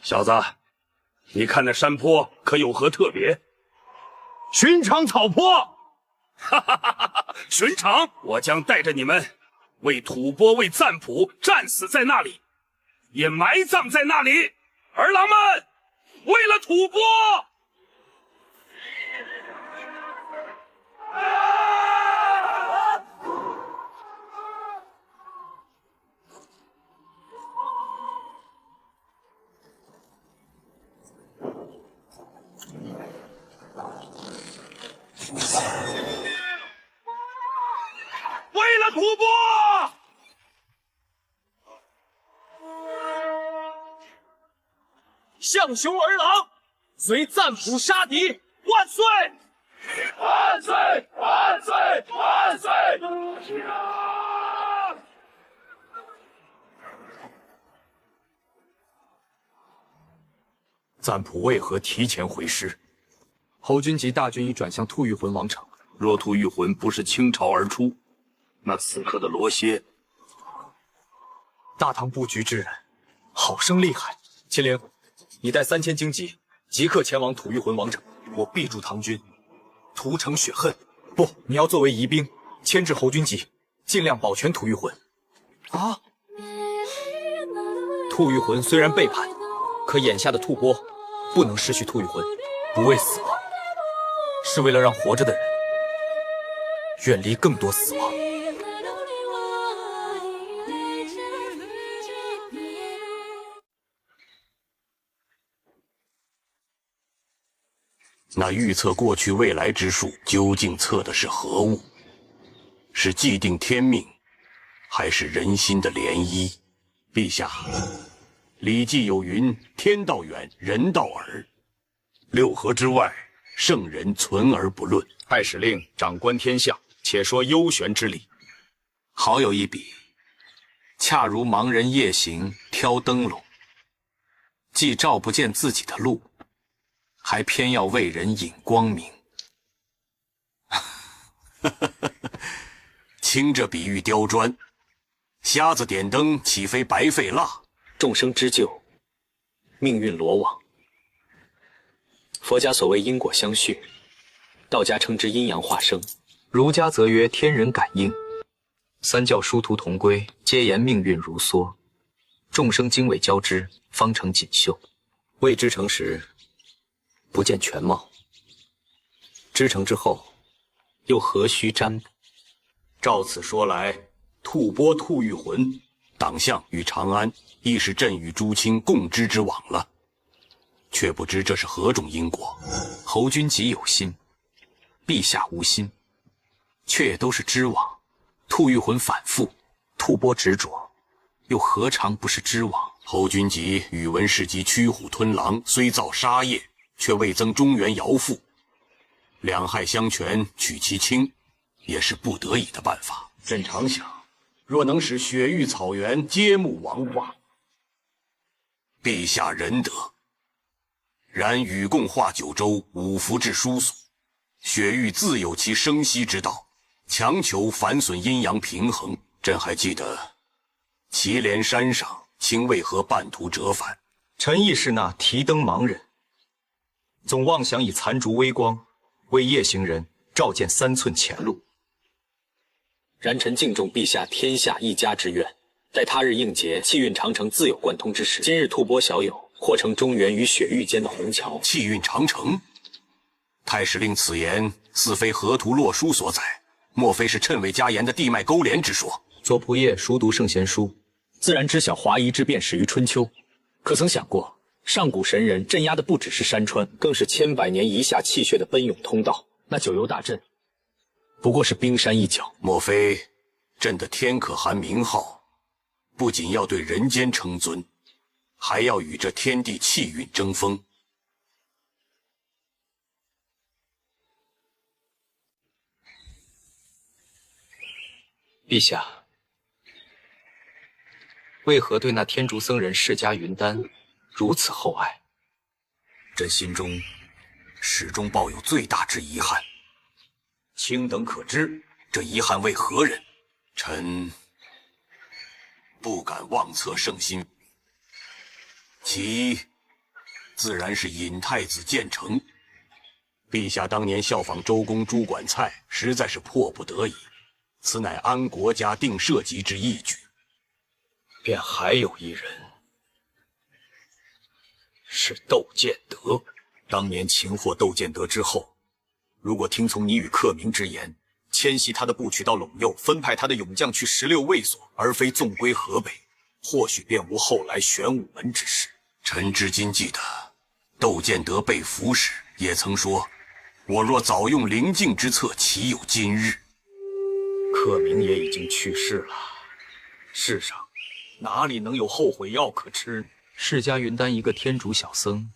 小子，你看那山坡可有何特别？寻常草坡，哈哈哈哈！寻常，我将带着你们为吐蕃、为赞普战死在那里，也埋葬在那里。儿郎们，为了吐蕃！为了吐蕃！象雄儿郎，随赞普杀敌，万岁！万岁！万岁！万岁！赞普为何提前回师？侯军及大军已转向吐谷浑王城。若吐谷浑不是倾巢而出，那此刻的罗歇，大唐布局之人，好生厉害。秦陵，你带3000精骑，即刻前往吐谷浑王城，我必助唐军，屠城雪恨。不，你要作为疑兵，牵制侯军籍，尽量保全吐谷浑。啊！吐谷浑虽然背叛，可眼下的吐蕃不能失去吐谷浑，不为死亡，是为了让活着的人远离更多死亡。那预测过去未来之术究竟测的是何物？是既定天命，还是人心的涟漪？陛下，《礼记》有云：“天道远，人道耳。”六合之外，圣人存而不论。太史令掌观天象，且说幽玄之理。好有一比，恰如盲人夜行挑灯笼，既照不见自己的路，还偏要为人引光明。卿这比喻刁钻，瞎子点灯岂非白费蜡？众生织就，命运罗网。佛家所谓因果相续，道家称之阴阳化生，儒家则曰天人感应。三教殊途同归，皆言命运如梭，众生经纬交织，方成锦绣。未知成时，不见全貌；知成之后，又何须占卜？照此说来，吐蕃、吐谷浑、党项与长安，亦是朕与诸卿共知之网了。却不知这是何种因果。侯君集有心，陛下无心，却也都是知网。吐谷浑反复，吐蕃执着，又何尝不是知网？侯君集宇文士及驱虎吞狼，虽造杀业，却未增中原徭赋。两害相权取其轻，也是不得已的办法。朕常想，若能使雪域草原皆木王化，陛下仁德。然禹贡化九州，五福至殊俗，雪域自有其生息之道，强求反损阴阳平衡。朕还记得祁连山上，卿为何半途折返？臣亦是那提灯盲人，总妄想以残烛微光，为夜行人照见3寸前路。然臣敬重陛下天下一家之愿，待他日应节，气运长城自有贯通之时。今日吐蕃小友或成中原与雪域间的虹桥。气运长城，太史令此言似非河图洛书所载，莫非是谶纬家言的地脉勾连之说？左仆射熟读圣贤书，自然知晓华夷之变始于春秋。可曾想过，上古神人镇压的不只是山川，更是千百年遗下气血的奔涌通道。那九幽大阵，不过是冰山一角。莫非朕的天可汗名号，不仅要对人间称尊，还要与这天地气运争锋？陛下，为何对那天竺僧人释迦云丹如此厚爱？朕心中始终抱有最大之遗憾。卿等可知这遗憾为何人？臣不敢妄测圣心。其一，自然是尹太子建成。陛下当年效仿周公朱管蔡，实在是迫不得已，此乃安国家定社稷之义举。便还有一人，是窦建德。当年擒获窦建德之后，如果听从你与克明之言，迁徙他的部曲到陇右，分派他的勇将去16卫所，而非纵归河北，或许便无后来玄武门之事。臣至今记得，窦建德被俘时也曾说：“我若早用灵境之策，岂有今日？”克明也已经去世了，世上哪里能有后悔药可吃？释迦云丹一个天竺小僧，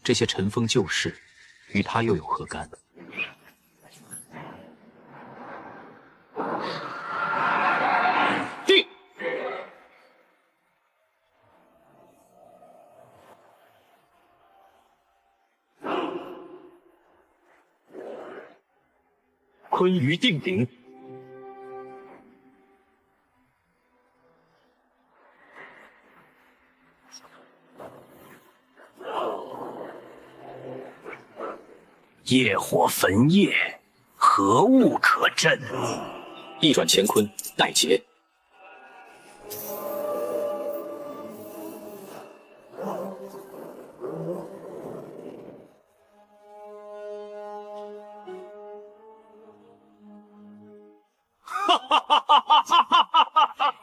这些尘封旧事，与他又有何干？定。坤舆定鼎。业火焚业，何物可镇？一转乾坤，待劫。哈哈哈哈哈哈哈哈！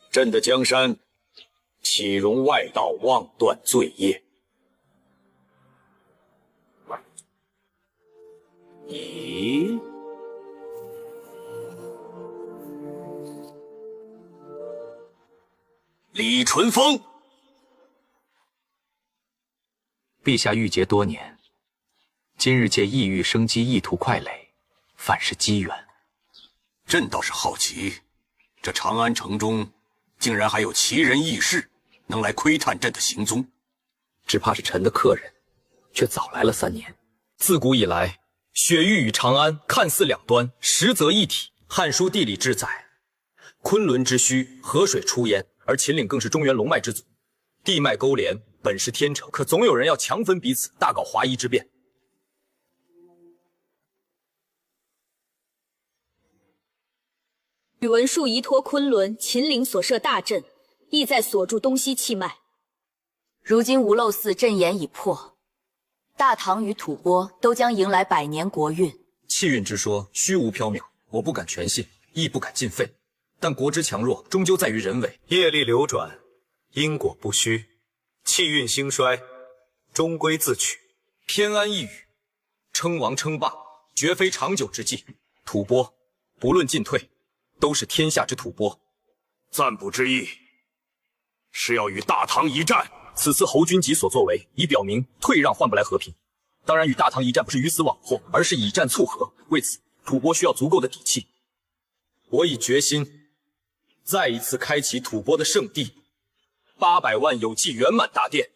朕的江山，岂容外道妄断罪业？咦？李淳风，陛下郁结多年，今日借异域生机，意图快垒，反是机缘。朕倒是好奇，这长安城中竟然还有奇人异士能来窥探朕的行踪。只怕是臣的客人，却早来了3年。自古以来，雪域与长安看似两端，实则一体。《汉书·地理》志载：昆仑之墟，河水出焉，而秦岭更是中原龙脉之祖。地脉勾连，本是天成，可总有人要强分彼此，大搞华夷之变。宇文述依托昆仑、秦岭所设大阵，意在锁住东西气脉。如今无漏寺阵眼已破，大唐与吐蕃都将迎来100年国运。气运之说虚无缥缈，我不敢全信，亦不敢尽废。但国之强弱，终究在于人为。业力流转，因果不虚，气运兴衰，终归自取。偏安一隅，称王称霸，绝非长久之计。吐蕃不论进退，都是天下之吐蕃。暂卜之意是要与大唐一战。此次侯君集所作为，已表明退让换不来和平。当然，与大唐一战不是鱼死网破，而是以战促和。为此，吐蕃需要足够的底气。我已决心再一次开启吐蕃的圣地，800万有计圆满大殿。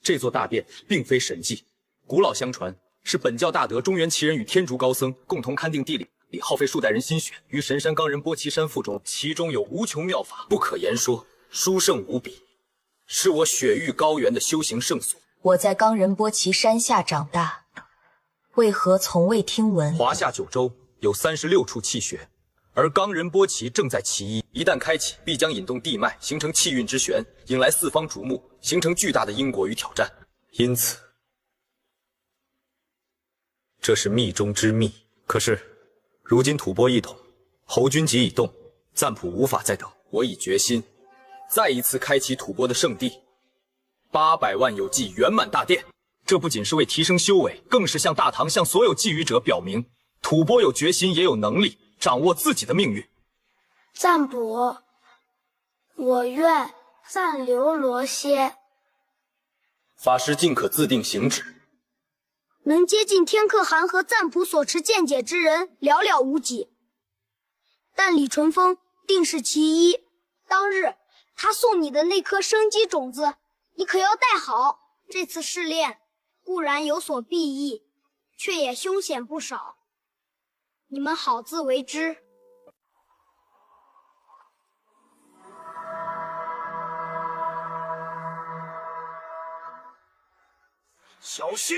这座大殿并非神迹，古老相传，是本教大德中原奇人与天竺高僧共同勘定地理，耗费数代人心血，于神山冈仁波齐山腹中，其中有无穷妙法，不可言说，殊胜无比，是我雪域高原的修行圣所。我在冈仁波齐山下长大，为何从未听闻？华夏九州有36处气穴，而冈仁波齐正在其一。一旦开启，必将引动地脉，形成气运之旋，引来四方瞩目，形成巨大的因果与挑战。因此，这是密中之密。可是，如今吐蕃一统，侯军急已动，赞普无法再等。我已决心，再一次开启吐蕃的圣地，800万有祭圆满大殿。这不仅是为提升修为，更是向大唐、向所有觊觎者表明，吐蕃有决心，也有能力掌握自己的命运。赞普，我愿暂留罗歇。法师尽可自定行止。能接近天可汗和赞普所持见解之人寥寥无几，但李淳风定是其一。当日他送你的那颗生机种子，你可要带好。这次试炼固然有所裨益，却也凶险不少，你们好自为之。小心！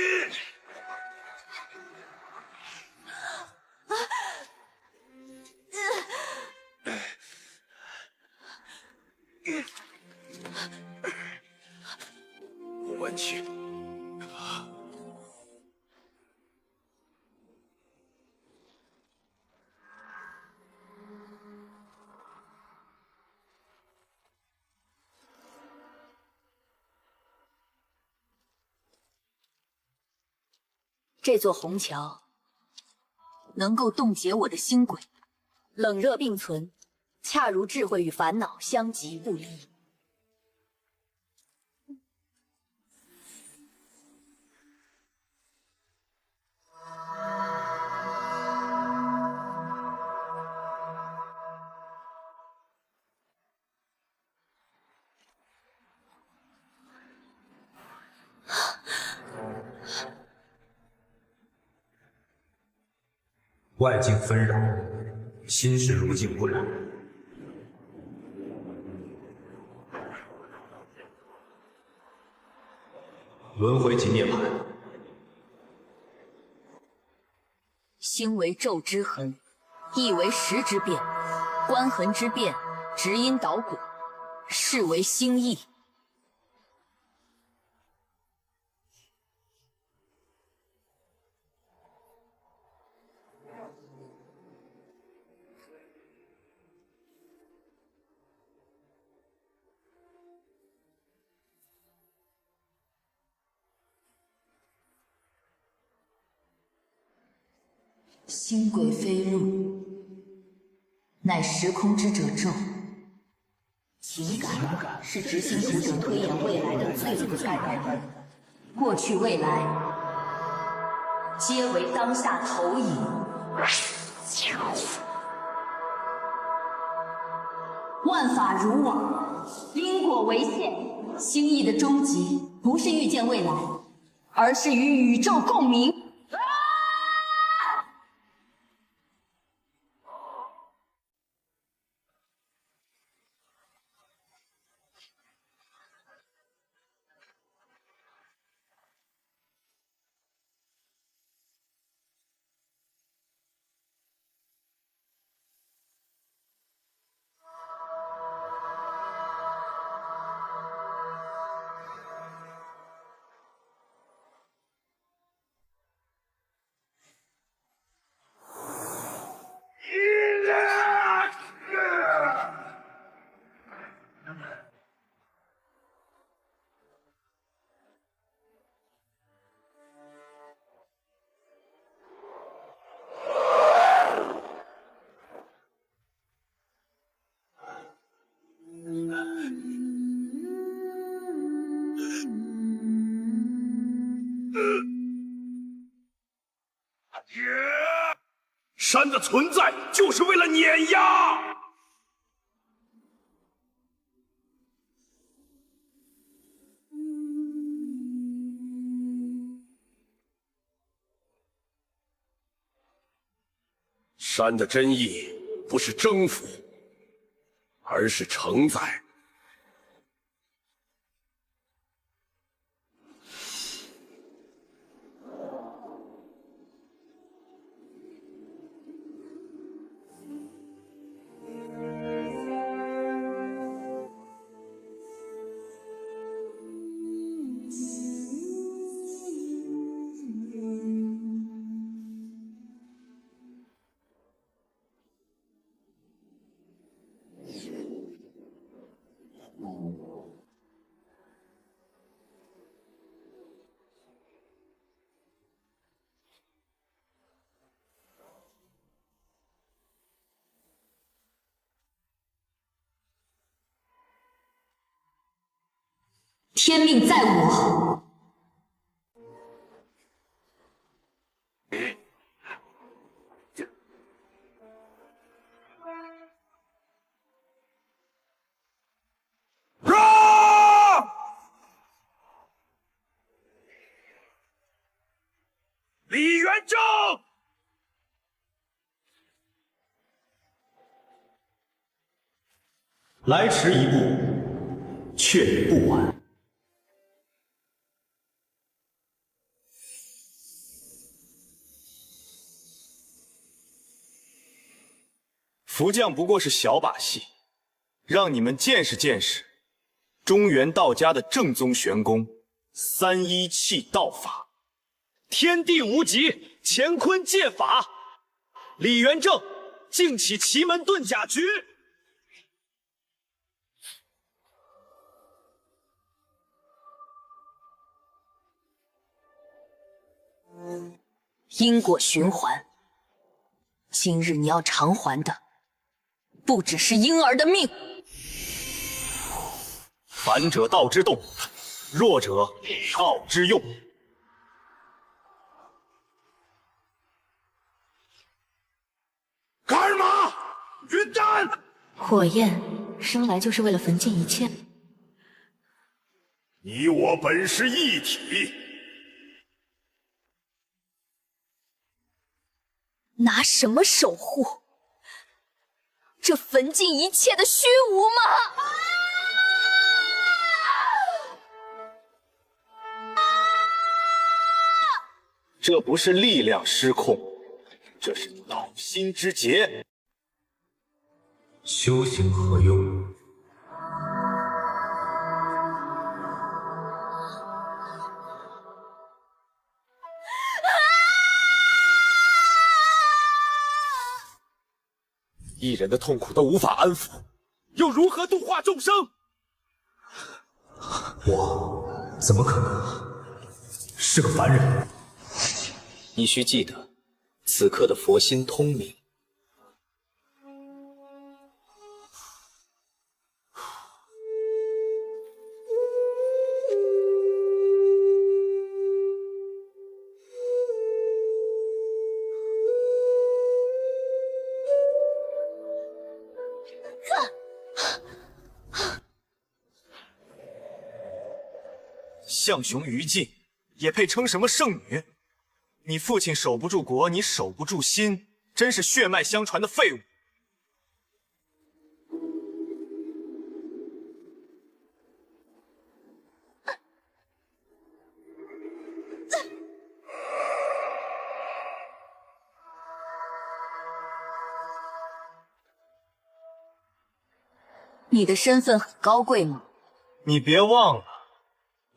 不问去。这座虹桥能够冻结我的心鬼，冷热并存，恰如智慧与烦恼相即不离。外境纷扰，心事如镜不染。轮回即涅槃。心为咒之痕，意为识之变，观痕之变，直因导果，是为心意。心鬼飞入，乃时空之褶皱。情感是执行图者推演未来的最最概念，过去未来皆为当下投影。万法如网，因果为线。心意的终极不是预见未来，而是与宇宙共鸣。山的存在就是为了碾压。山的真意不是征服，而是承载。天命在我。李元正，来迟一步，却不晚。福将不过是小把戏，让你们见识见识中原道家的正宗玄功317气道法，天地无极，乾坤借法。李元正，竟起奇门遁甲局。因果循环，今日你要偿还的，不只是婴儿的命。凡者道之动，弱者道之用。卡尔玛，云丹，火焰生来就是为了焚尽一切。你我本是一体。拿什么守护？这焚尽一切的虚无吗？这不是力量失控，这是道心之劫。修行何用？一人的痛苦都无法安抚，又如何度化众生？我怎么可能是个凡人？你需记得，此刻的佛心通明。象雄于禁，也配称什么圣女？你父亲守不住国，你守不住心，真是血脉相传的废物。你的身份很高贵吗？你别忘了，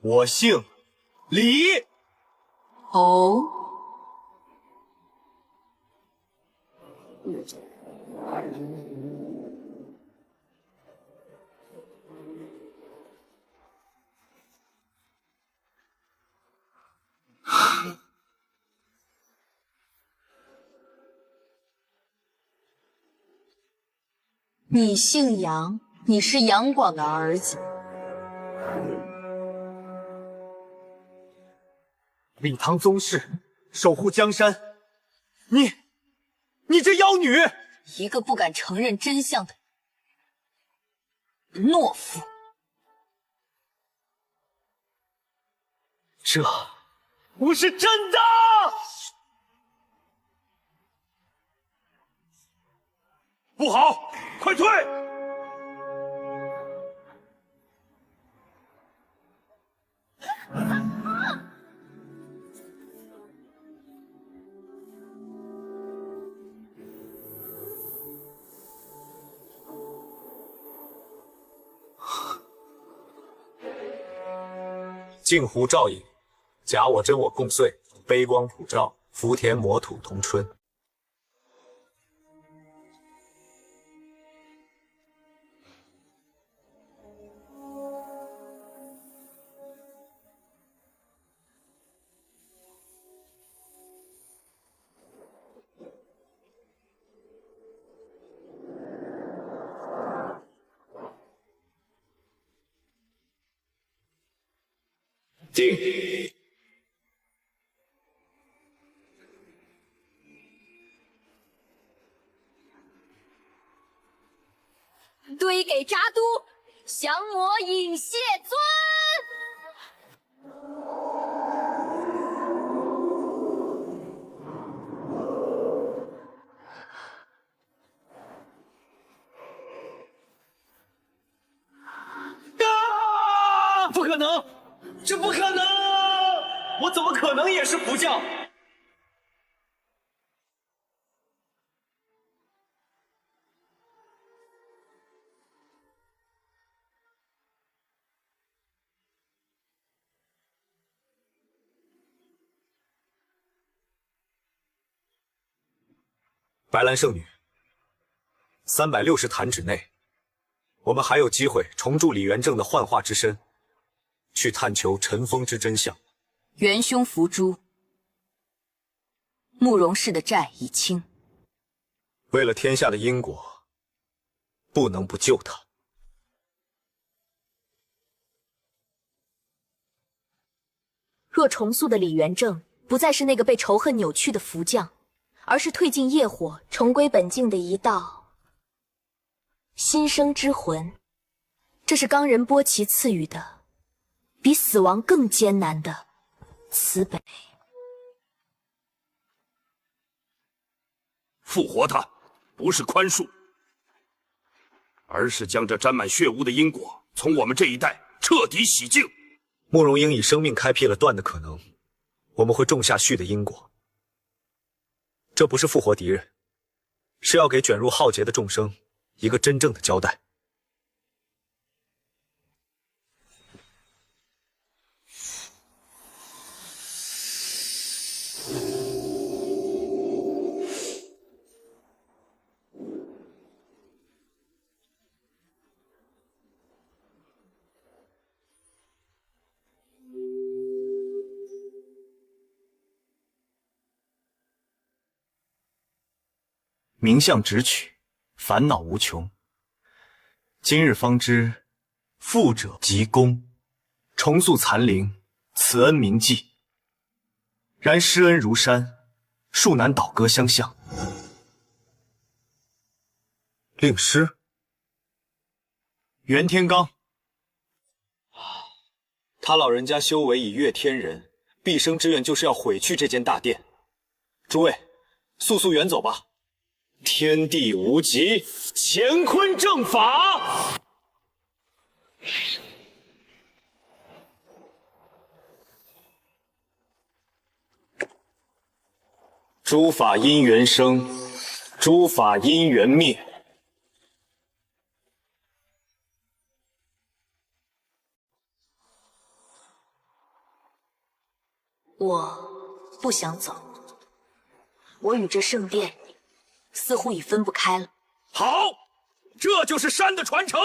我姓李。哦。你姓杨，你是杨广的儿子。李唐宗室，守护江山。你这妖女！一个不敢承认真相的懦夫。这不是真的！不好，快退！镜湖照影，假我真我共岁，悲光普照，福田摩土同春。定。堆给扎都，降魔引谢尊。啊！不可能！这不可能！我怎么可能也是仆将？白兰圣女，360弹指内，我们还有机会重铸李元正的幻化之身，去探求尘封之真相。元凶伏诛，慕容氏的债已清。为了天下的因果，不能不救他。若重塑的李元正不再是那个被仇恨扭曲的福将，而是褪尽业火、重归本境的一道新生之魂，这是冈仁波齐赐予的比死亡更艰难的慈悲。复活他，不是宽恕，而是将这沾满血污的因果从我们这一代彻底洗净。慕容英以生命开辟了断的可能，我们会种下续的因果。这不是复活敌人，是要给卷入浩劫的众生一个真正的交代。名相直取，烦恼无穷。今日方知，富者极功，重塑残灵，此恩铭记。然施恩如山，庶难倒戈相向。令师，袁天罡，他老人家修为已越天人，毕生之愿就是要毁去这间大殿。诸位，速速远走吧。天地无极，乾坤正法。诸法因缘生，诸法因缘灭。我不想走，我与这圣殿似乎已分不开了。好，这就是山的传承。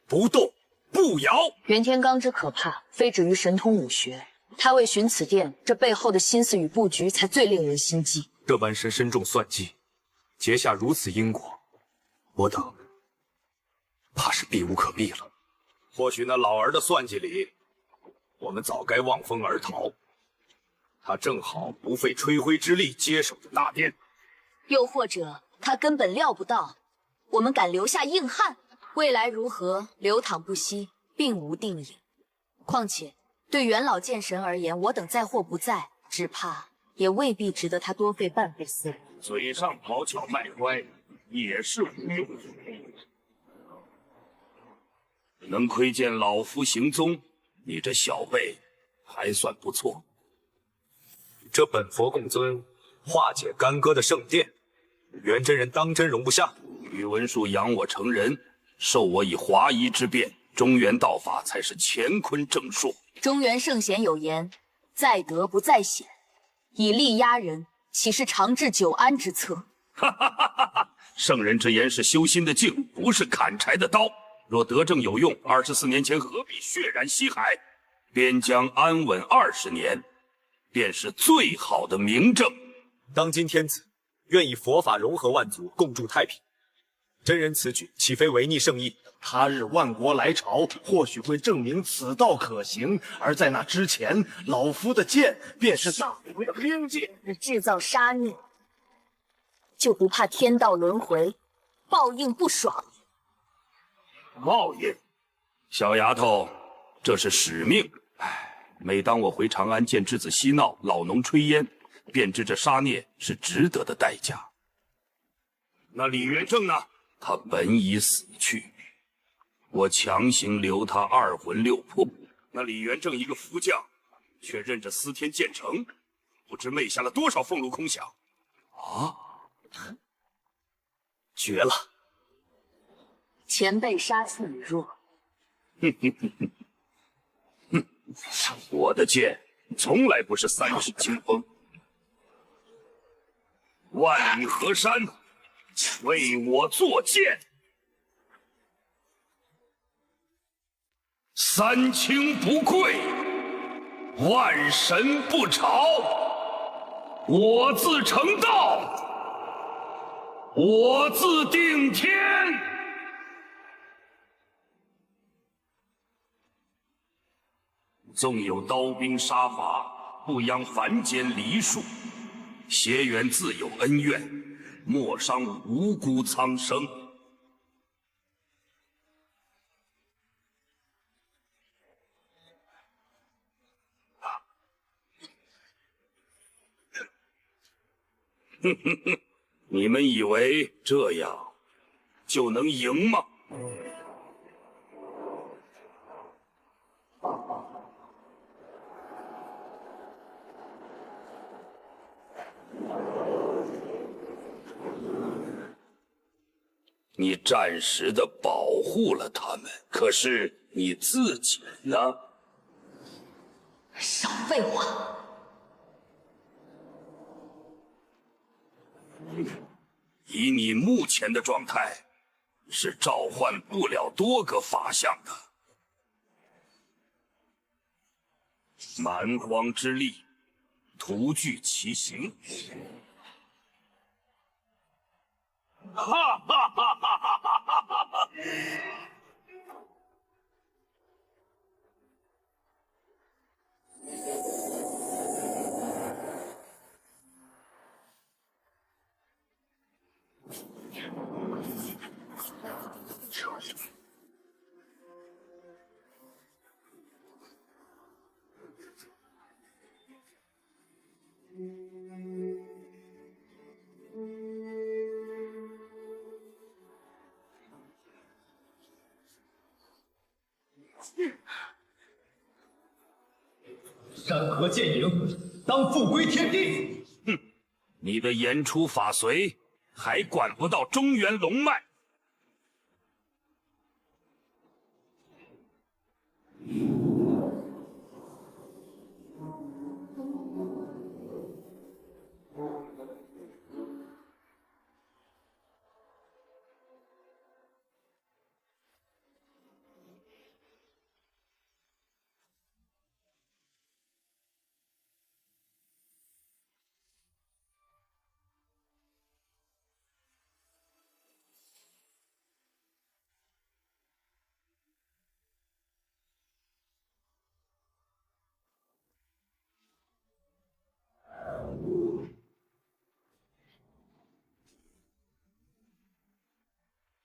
不动，不摇。袁天罡之可怕，非止于神通武学。他为寻此殿，这背后的心思与布局，才最令人心悸。这般神身中算计，结下如此因果，我等怕是避无可避了。或许那老儿的算计里，我们早该望风而逃。他正好不费吹灰之力接手着大殿。又或者他根本料不到我们敢留下硬汉，未来如何流淌不息，并无定影。况且对元老剑神而言，我等在或不在，只怕也未必值得他多费半费思虑。嘴上讨巧卖乖，也是无用。能窥见老夫行踪，你这小辈还算不错。这本佛供尊化解干戈的圣殿，元真人当真容不下。宇文述养我成人，授我以华夷之辩，中原道法才是乾坤正数。中原圣贤有言：在德不在显，以力压人，岂是长治久安之策？哈哈哈哈哈！圣人之言是修心的镜，不是砍柴的刀。若德政有用，24年前何必血染西海？边疆安稳20年，便是最好的明证。当今天子愿以佛法融合万族，共筑太平。真人此举岂非违逆圣意？他日万国来朝，或许会证明此道可行。而在那之前，老夫的剑便是大为的兵器。制造杀孽，就不怕天道轮回，报应不爽？报应，小丫头，这是使命。每当我回长安见之子嬉闹，老农炊烟，便知这杀孽是值得的代价。那李元正呢？他本已死去，我强行留他2魂6魄。那李元正一个副将，却任着司天监城，不知昧下了多少俸禄空饷。啊，绝了！前辈杀气已弱。我的剑从来不是3尺清风。万里河山，为我作剑。3清不愧，万神不朝。我自成道，我自定天。纵有刀兵杀伐，不殃凡间梨树；邪缘自有恩怨，莫伤无辜苍生。你们以为这样就能赢吗？你暂时的保护了他们，可是你自己呢？少废话！以你目前的状态，是召唤不了多个法相的。蛮荒之力，徒具其形。哈哈哈哈哈哈！山河剑影，当复归天地。哼，你的言出法随，还管不到中原龙脉。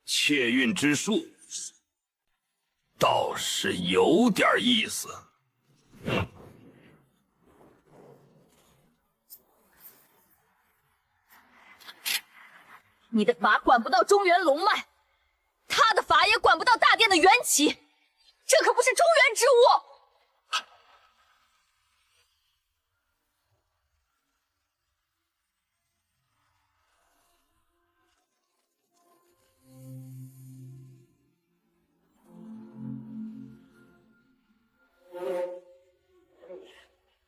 窃运之术倒是有点意思。你的法管不到中原龙脉，他的法也管不到大殿的缘起，这可不是中原之物。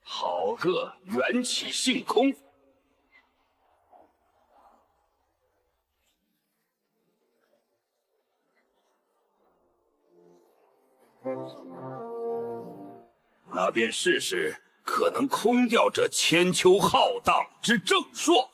好个缘起性空！那便试试可能空掉这千秋浩荡之正朔。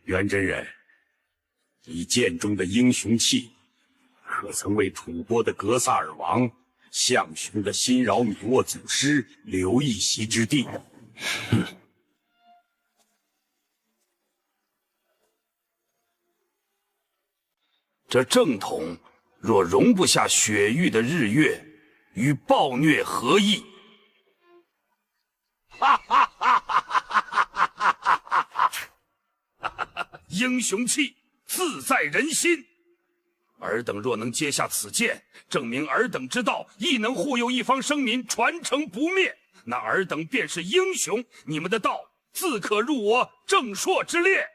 袁真人，你剑中的英雄气，可曾为吐蕃的格萨尔王、项雄的辛饶米沃祖师留一席之地？这正统若容不下雪域的日月，与暴虐何异？哈哈哈哈哈哈！英雄气自在人心，尔等若能接下此剑，证明尔等之道亦能护佑一方生民传承不灭，那尔等便是英雄，你们的道自可入我正朔之列。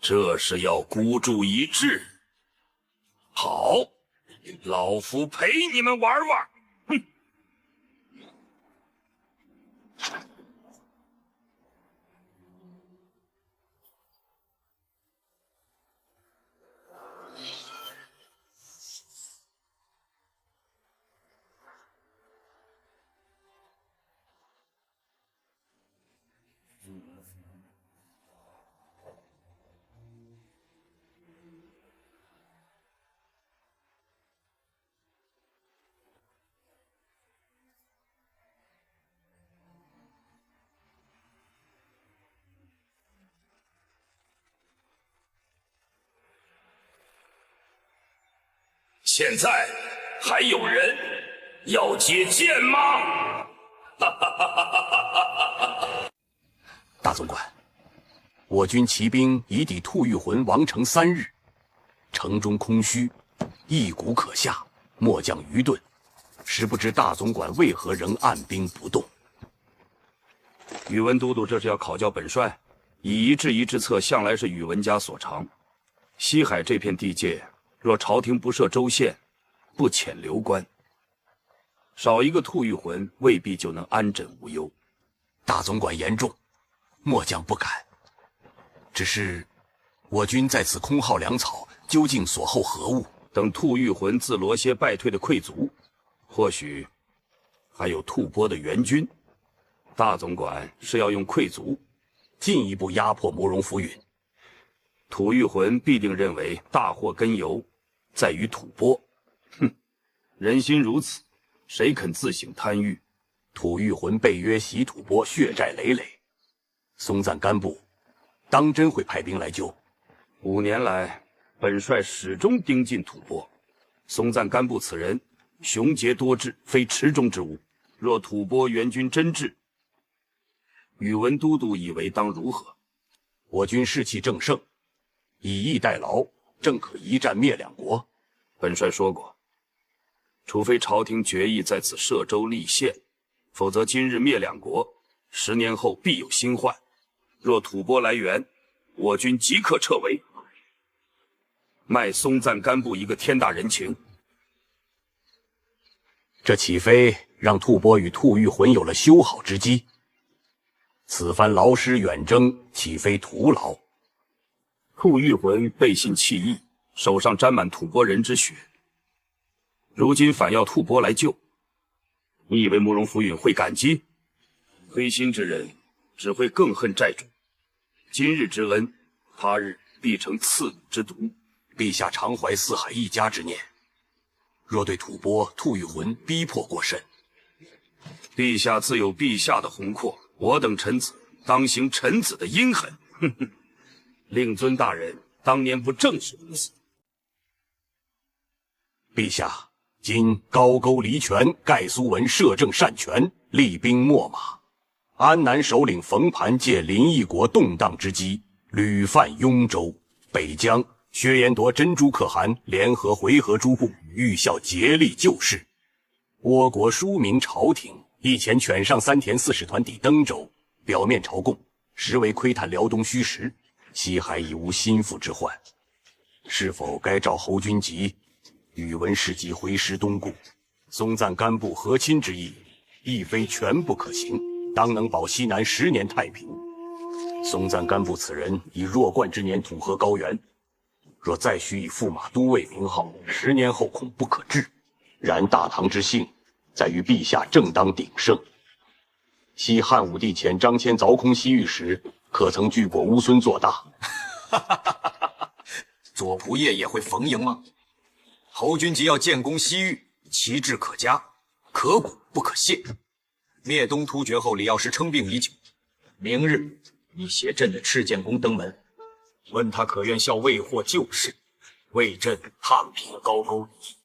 这是要孤注一掷。好，老夫陪你们玩玩。哼！现在还有人要接剑吗？大总管，我军骑兵已抵吐谷浑王城3日，城中空虚，一鼓可下，末将愚钝，实不知大总管为何仍按兵不动。宇文都督这是要考教本帅，以一制一之策向来是宇文家所长。西海这片地界，若朝廷不设州县，不遣流官，少一个吐谷浑，未必就能安枕无忧。大总管言重，末将不敢。只是我军在此空耗粮草，究竟所候何物？等吐谷浑自罗歇败退的溃卒，或许还有吐蕃的援军。大总管是要用溃卒进一步压迫慕容浮云。吐谷浑必定认为大祸根由在于吐蕃。哼，人心如此，谁肯自省贪欲？吐谷浑被约袭吐蕃，血债累累。松赞干部当真会派兵来救？5年来，本帅始终盯紧吐蕃。松赞干部此人雄杰多智，非池中之物。若吐蕃援军真至，宇文都督以为当如何？我军士气正盛，以逸待劳，正可一战灭两国。本帅说过，除非朝廷决议在此设州立县，否则今日灭两国，10年后必有新患。若吐蕃来援，我军即刻撤围，卖松赞干部一个天大人情。这岂非让吐蕃与吐谷浑有了修好之机？此番劳师远征，岂非徒劳？吐谷浑背信弃义，手上沾满吐蕃人之血，如今反要吐蕃来救，你以为慕容浮云会感激？黑心之人只会更恨债主，今日之恩，他日必成刺骨之毒。陛下常怀四海一家之念，若对吐蕃、吐谷浑逼迫过甚，陛下自有陛下的宏阔，我等臣子当行臣子的阴狠。哼哼，令尊大人当年不正是如此？陛下，今高句丽权盖苏文摄政擅权，厉兵秣马。安南首领冯盘借邻异国动荡之机，屡犯雍州、北疆。薛延铎、珍珠可汗联合回纥诸部，欲效竭力救市。倭国书明朝廷一前犬上三田4使团抵登州，表面朝贡，实为窥探辽东虚实，西海已无心腹之患。是否该召侯君集、宇文士机回师东顾？松赞干布和亲之意，亦非全不可行，当能保西南10年太平。松赞干布此人以弱冠之年统合高原，若再许以驸马都尉名号，10年后恐不可治。然大唐之幸，在于陛下正当鼎盛。西汉武帝遣张骞凿空西域时，可曾据过乌孙做大？左仆射也会逢迎吗？侯君集要建功西域，旗帜可嘉，可鼓不可泄。灭东突厥后，李药师称病已久，明日你携朕的赤剑弓登门，问他可愿效魏祸救世，为朕探平高句丽。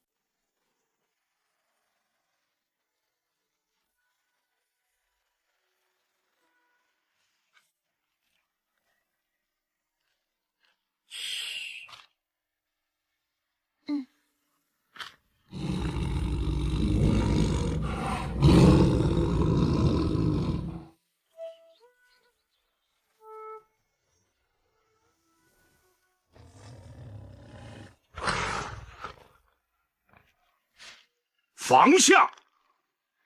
防下！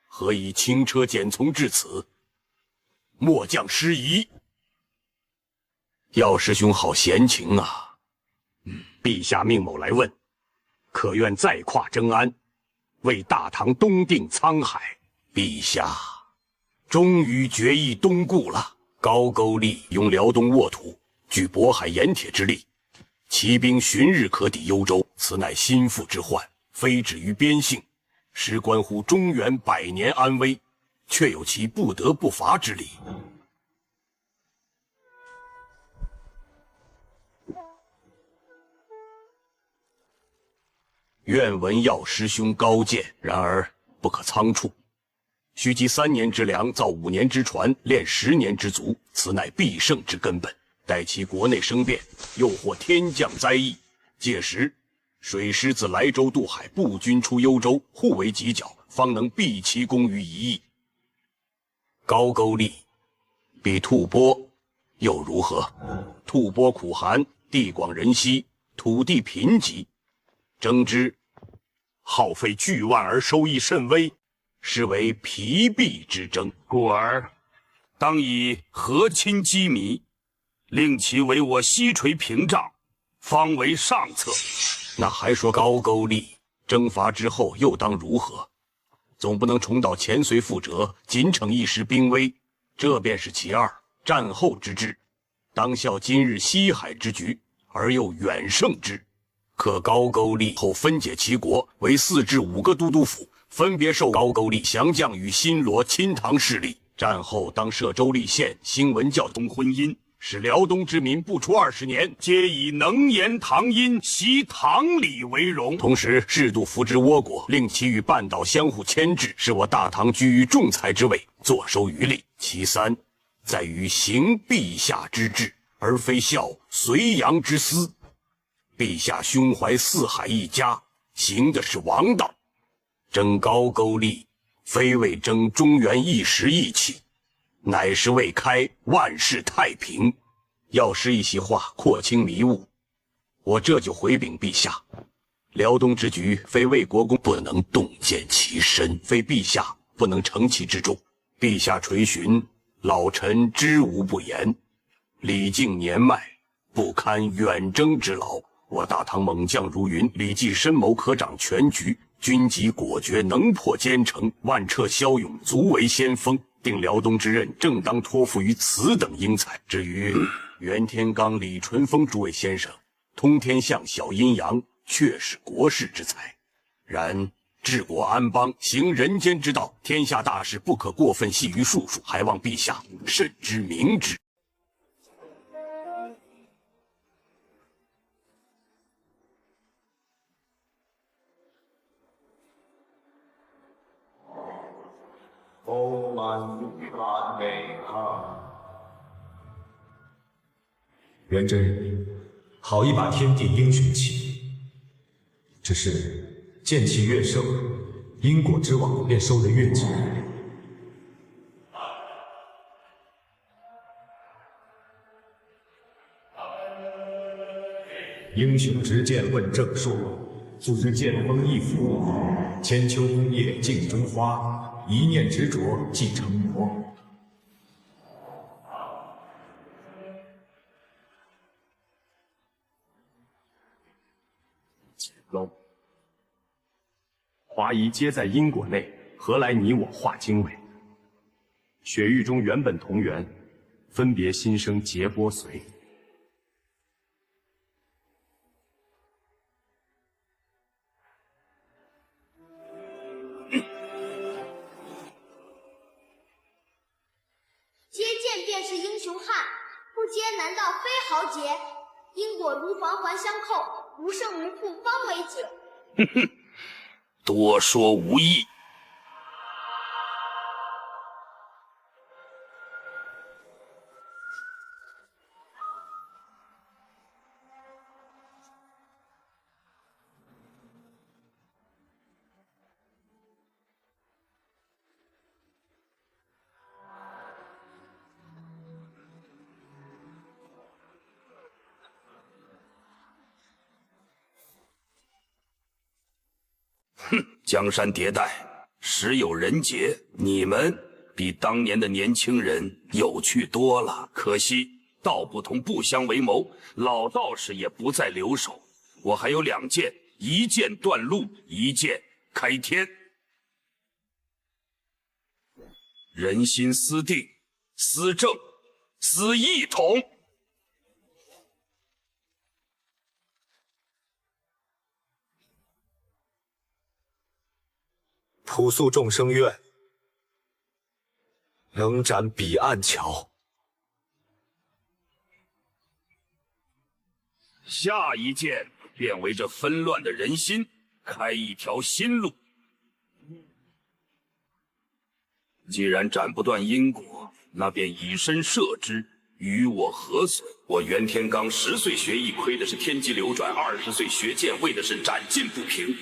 何以轻车简从至此？末将失仪。药师兄好闲情啊！陛下命某来问，可愿再跨征安，为大唐东定沧海？陛下终于决意东顾了。高句丽拥辽东沃土，据渤海盐铁之力，骑兵旬日可抵幽州，此乃心腹之患，非止于边幸。实关乎中原100年安危，却有其不得不伐之理。愿闻药师兄高见，然而不可仓促，须积3年之粮，造5年之船，练10年之卒，此乃必胜之根本。待其国内生变，又或天降灾异，届时水师自莱州渡海，步军出幽州，互为犄角，方能毕其功于一役。高句丽比吐蕃又如何？吐蕃苦寒，地广人稀，土地贫瘠，争之耗费巨万而收益甚微，是为疲弊之争。故而当以和亲机密，令其为我西陲屏障，方为上策。那还说高句丽征伐之后又当如何？总不能重蹈前隋覆辙，仅逞一时兵威，这便是其二。战后之志，当效今日西海之局，而又远胜之。可高句丽后分解其国为4至5个都督府，分别受高句丽降将与新罗、亲唐势力。战后当设州立县，兴文教通婚姻，使辽东之民不出20年，皆以能言唐音、习唐礼为荣。同时适度扶植倭国，令其与半岛相互牵制，使我大唐居于仲裁之位，坐收渔利。其三，在于行陛下之志，而非效隋炀之私。陛下胸怀四海一家，行的是王道。征高句丽，非为争中原一时义气，乃是为开万世太平。药师一席话，廓清迷雾。我这就回禀陛下，辽东之局，非魏国公不能洞见其深，非陛下不能承其之重。陛下垂询，老臣知无不言。李靖年迈，不堪远征之劳。我大唐猛将如云，李继深谋可掌全局，军纪果决，能破坚城，万彻骁勇，足为先锋。定辽东之任正当托付于此等英才。至于袁天罡、李淳风诸位先生，通天象、小阴阳，确是国士之才。然治国安邦，行人间之道，天下大事不可过分系于术数，还望陛下慎之明之。丰满玉满美哈。元真人，好一把天地英雄气，只是剑气越盛，因果之网便收得越紧。英雄执剑问正说，不知剑锋易腐，千秋功业镜中花，一念执着即成魔。龙，华夷皆在因果内，何来你我化经纬？雪域中原本同源，分别心生劫波随。接剑便是英雄汉，不接难道非豪杰？因果如环环相扣，无胜无负方为解。哼哼，多说无益。江山迭代，时有人杰，你们比当年的年轻人有趣多了。可惜道不同不相为谋，老道士也不再留守。我还有2剑，一剑断路，一剑开天。人心思定，思正，思一统。朴素众生愿，能斩彼岸桥。下一剑便为这纷乱的人心开一条新路。既然斩不断因果，那便以身摄之，与我何损？我袁天罡10岁学艺，亏的是天机流转；20岁学剑，为的是斩尽不平。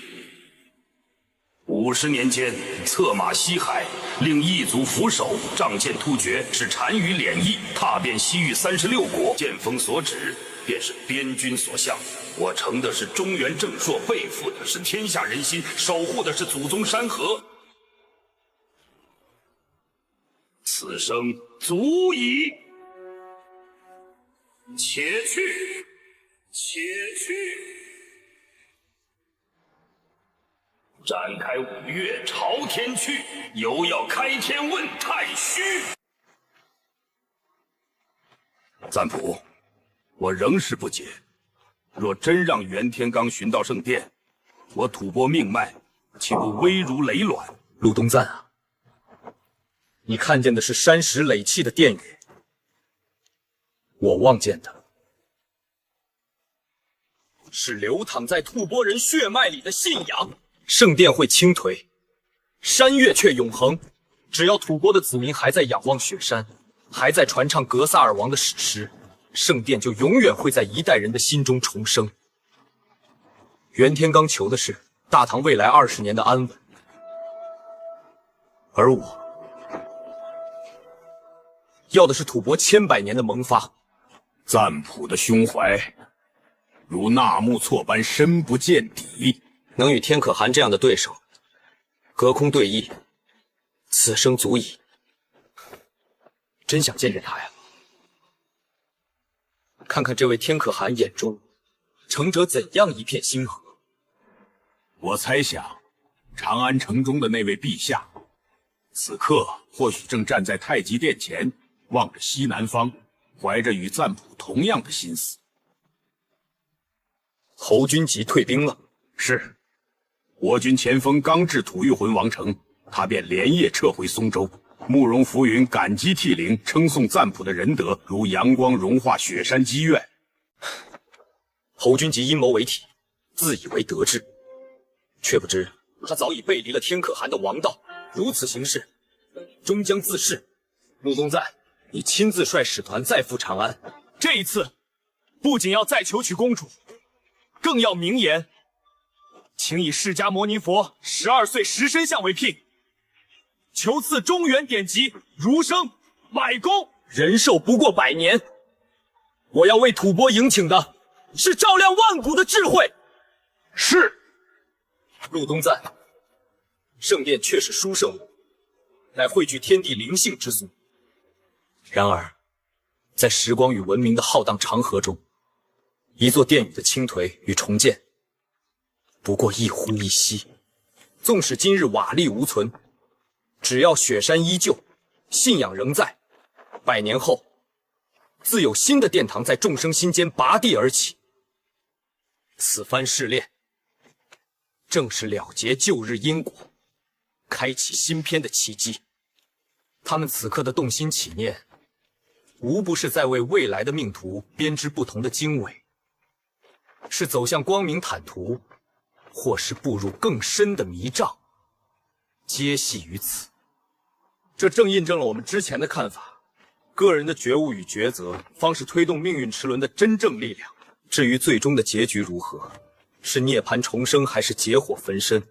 50年间，策马西海，令异族俯首，仗剑突厥，使单于敛逸，踏遍西域36国。剑锋所指，便是边军所向。我成的是中原正朔，背负的是天下人心，守护的是祖宗山河。此生足矣。且去，且去。展开5岳，朝天去，犹要开天问太虚。赞普，我仍是不解，若真让袁天罡寻到圣殿，我吐蕃命脉岂不危如累卵？陆东赞啊，你看见的是山石垒砌的殿宇，我望见的是流淌在吐蕃人血脉里的信仰。圣殿会倾颓，山岳却永恒。只要吐蕃的子民还在仰望雪山，还在传唱格萨尔王的史诗，圣殿就永远会在一代人的心中重生。袁天罡求的是大唐未来20年的安稳，而我要的是吐蕃千百年的萌发。赞普的胸怀如纳木错般深不见底。能与天可汗这样的对手隔空对弈，此生足矣。真想见见他呀，看看这位天可汗眼中盛着怎样一片星河。我猜想，长安城中的那位陛下，此刻或许正站在太极殿前，望着西南方，怀着与赞普同样的心思。侯君集退兵了。是，我军前锋刚至吐谷浑王城，他便连夜撤回松州。慕容浮云感激涕零，称颂赞普的仁德如阳光融化雪山积怨。侯君集阴谋为体，自以为得志，却不知他早已背离了天可汗的王道。如此行事，终将自噬。陆东赞，你亲自率使团再赴长安。这一次，不仅要再求取公主，更要明言，请以释迦牟尼佛12岁10身像为聘，求赐中原典籍儒生100功，人寿不过100年。我要为吐蕃迎请的是照亮万古的智慧。是。陆东赞，圣殿确是殊胜物，乃汇聚天地灵性之所。然而，在时光与文明的浩荡长河中，一座殿宇的倾颓与重建，不过一呼一吸。纵使今日瓦砾无存，只要雪山依旧，信仰仍在，100年后，自有新的殿堂在众生心间拔地而起。此番试炼，正是了结旧日因果，开启新篇的契机。他们此刻的动心起念，无不是在为未来的命途编织不同的经纬，是走向光明坦途，或是步入更深的迷障，皆系于此。这正印证了我们之前的看法，个人的觉悟与抉择，方是推动命运齿轮的真正力量。至于最终的结局如何，是涅槃重生，还是劫火焚身，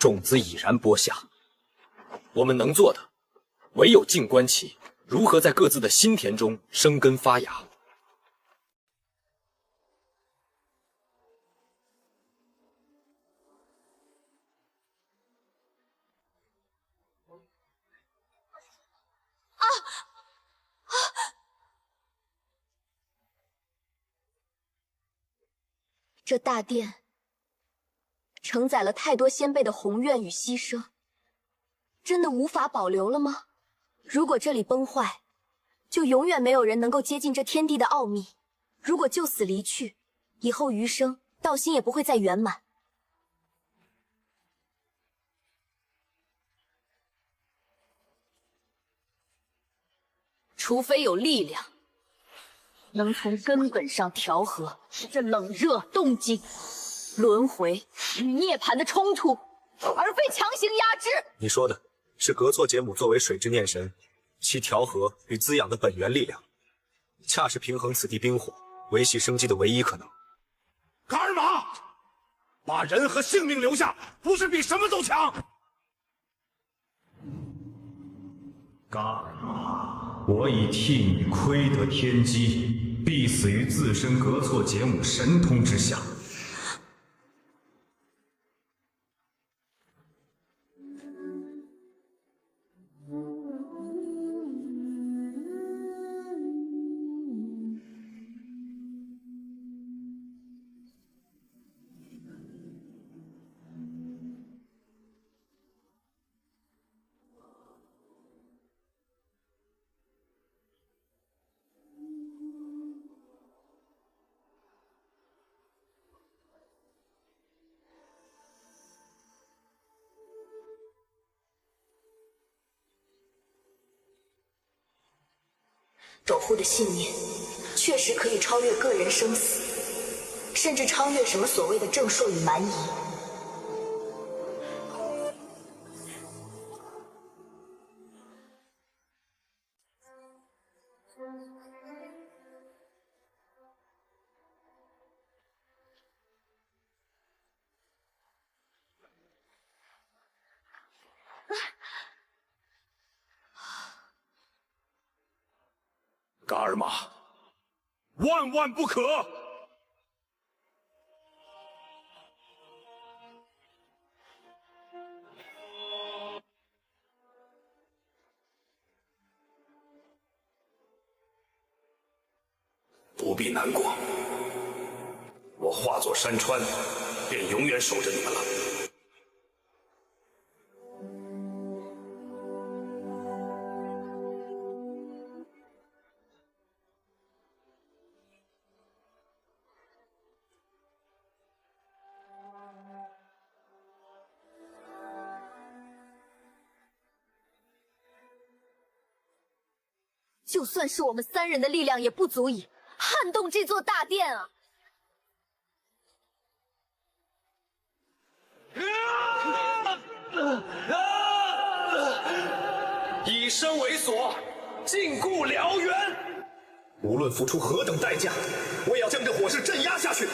种子已然播下。我们能做的，唯有静观其如何在各自的心田中生根发芽。这大殿承载了太多先辈的宏愿与牺牲，真的无法保留了吗？如果这里崩坏，就永远没有人能够接近这天地的奥秘。如果就此离去，以后余生道心也不会再圆满。除非有力量能从根本上调和这冷热动静、轮回与涅槃的冲突，而非强行压制。你说的是格措杰姆作为水之念神，其调和与滋养的本源力量，恰是平衡此地冰火、维系生机的唯一可能。卡尔玛，把人和性命留下，不是比什么都强。嘎尔玛，我已替你亏得天机，必死于自身格措杰姆神通之下。守护的信念确实可以超越个人生死，甚至超越什么所谓的正朔与蛮夷。嘎尔玛，万万不可！不必难过，我化作山川，便永远守着你们了。就算是我们3人的力量，也不足以撼动这座大殿啊！以身为锁，禁锢燎原。无论付出何等代价，我也要将这火势镇压下去。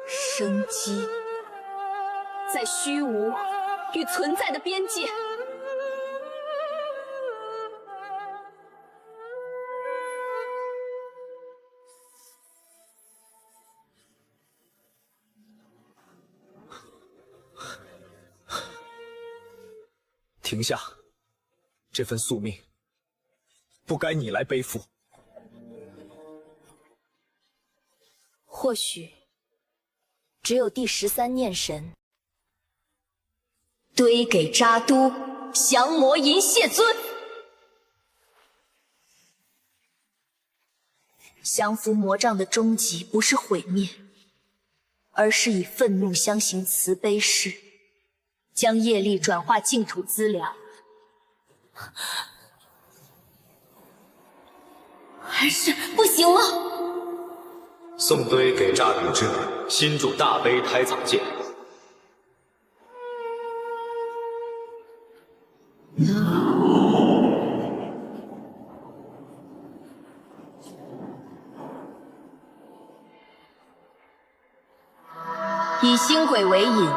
生机在虚无与存在的边界。停下，这份宿命不该你来背负。或许只有第13念神堆给扎都降魔银谢尊，降服魔障的终极不是毁灭，而是以愤怒相行慈悲式，将业力转化净土资粮。还是不行吗？送堆给乍比之心铸大悲胎藏剑。以星轨为引，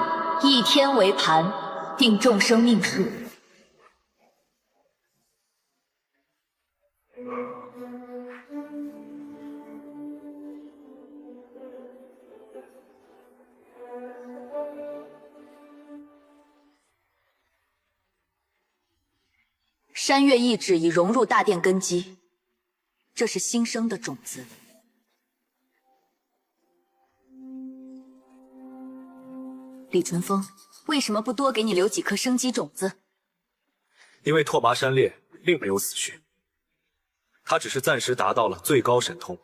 一天为盘，定众生命数。山岳意志已融入大殿根基，这是新生的种子。李淳风，为什么不多给你留几颗生机种子？因为拓跋山烈并没有死去，他只是暂时达到了最高神通，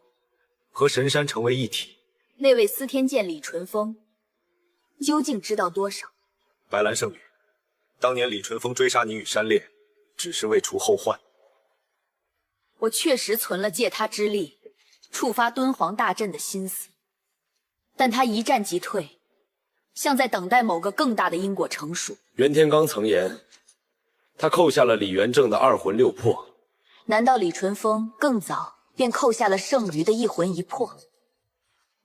和神山成为一体。那位司天剑李淳风究竟知道多少？白兰圣女，当年李淳风追杀你与山烈，只是为除后患。我确实存了借他之力，触发敦煌大阵的心思，但他一战即退，像在等待某个更大的因果成熟。袁天罡曾言，他扣下了李元正的2魂6魄。难道李淳风更早便扣下了剩余的1魂1魄？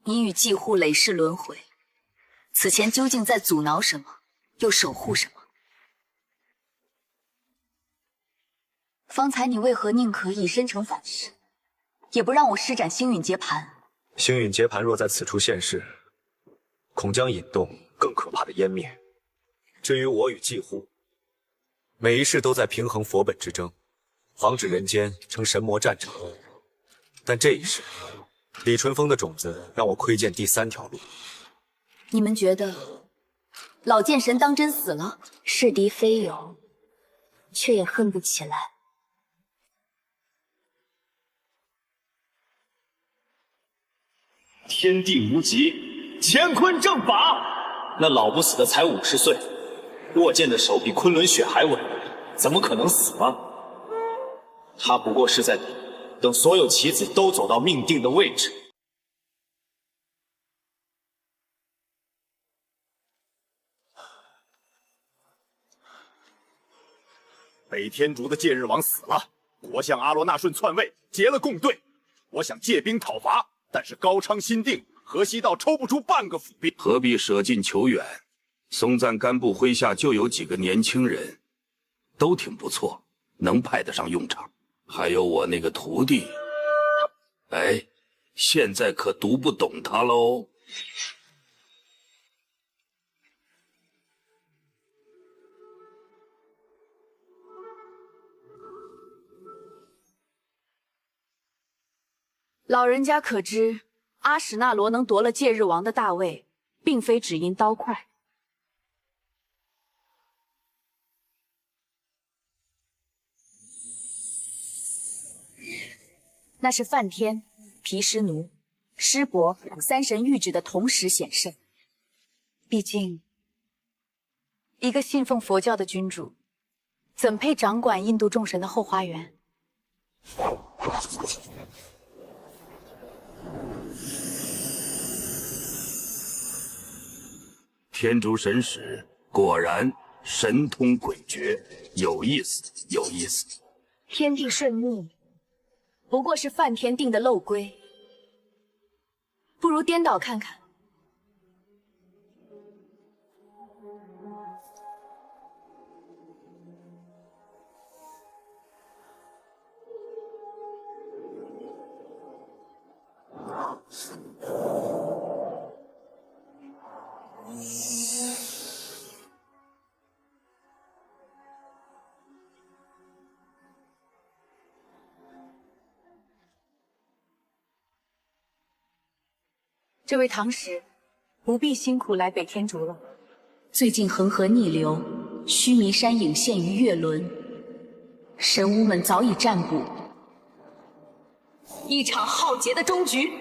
你与季护累世轮回，此前究竟在阻挠什么，又守护什么？方才你为何宁可以身成反噬，也不让我施展星陨劫盘？星陨劫盘若在此处现世，恐将引动更可怕的湮灭。至于我与季护，每一世都在平衡佛本之争，防止人间成神魔战场。但这一世，李淳风的种子让我窥见第3条路。你们觉得老剑神当真死了？是敌非友，却也恨不起来。天地无极，乾坤正法。那老不死的才50岁，握剑的手比昆仑雪还稳，怎么可能死吗？他不过是在等所有棋子都走到命定的位置。北天竺的戒日王死了，国相阿罗那顺篡位，结了共对。我想借兵讨伐，但是高昌新定，河西道抽不出半个府兵，何必舍近求远？松赞干部麾下就有几个年轻人，都挺不错，能派得上用场。还有我那个徒弟，哎，现在可读不懂他喽。老人家可知，阿史那罗能夺了戒日王的大位，并非只因刀快。那是梵天、毗湿奴、湿婆3神谕旨的同时显圣。毕竟，一个信奉佛教的君主，怎配掌管印度众神的后花园？天竺神使果然神通诡谲，有意思，有意思。天地顺逆，不过是梵天定的漏规，不如颠倒看看。这位唐使，不必辛苦来北天竺了。最近恒河逆流，须弥山隐现于月轮，神巫们早已占卜，一场浩劫的终局，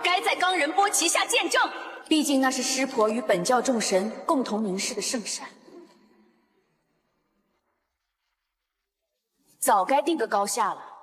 该在冈仁波齐下见证。毕竟那是湿婆与本教众神共同凝视的圣山，早该定个高下了。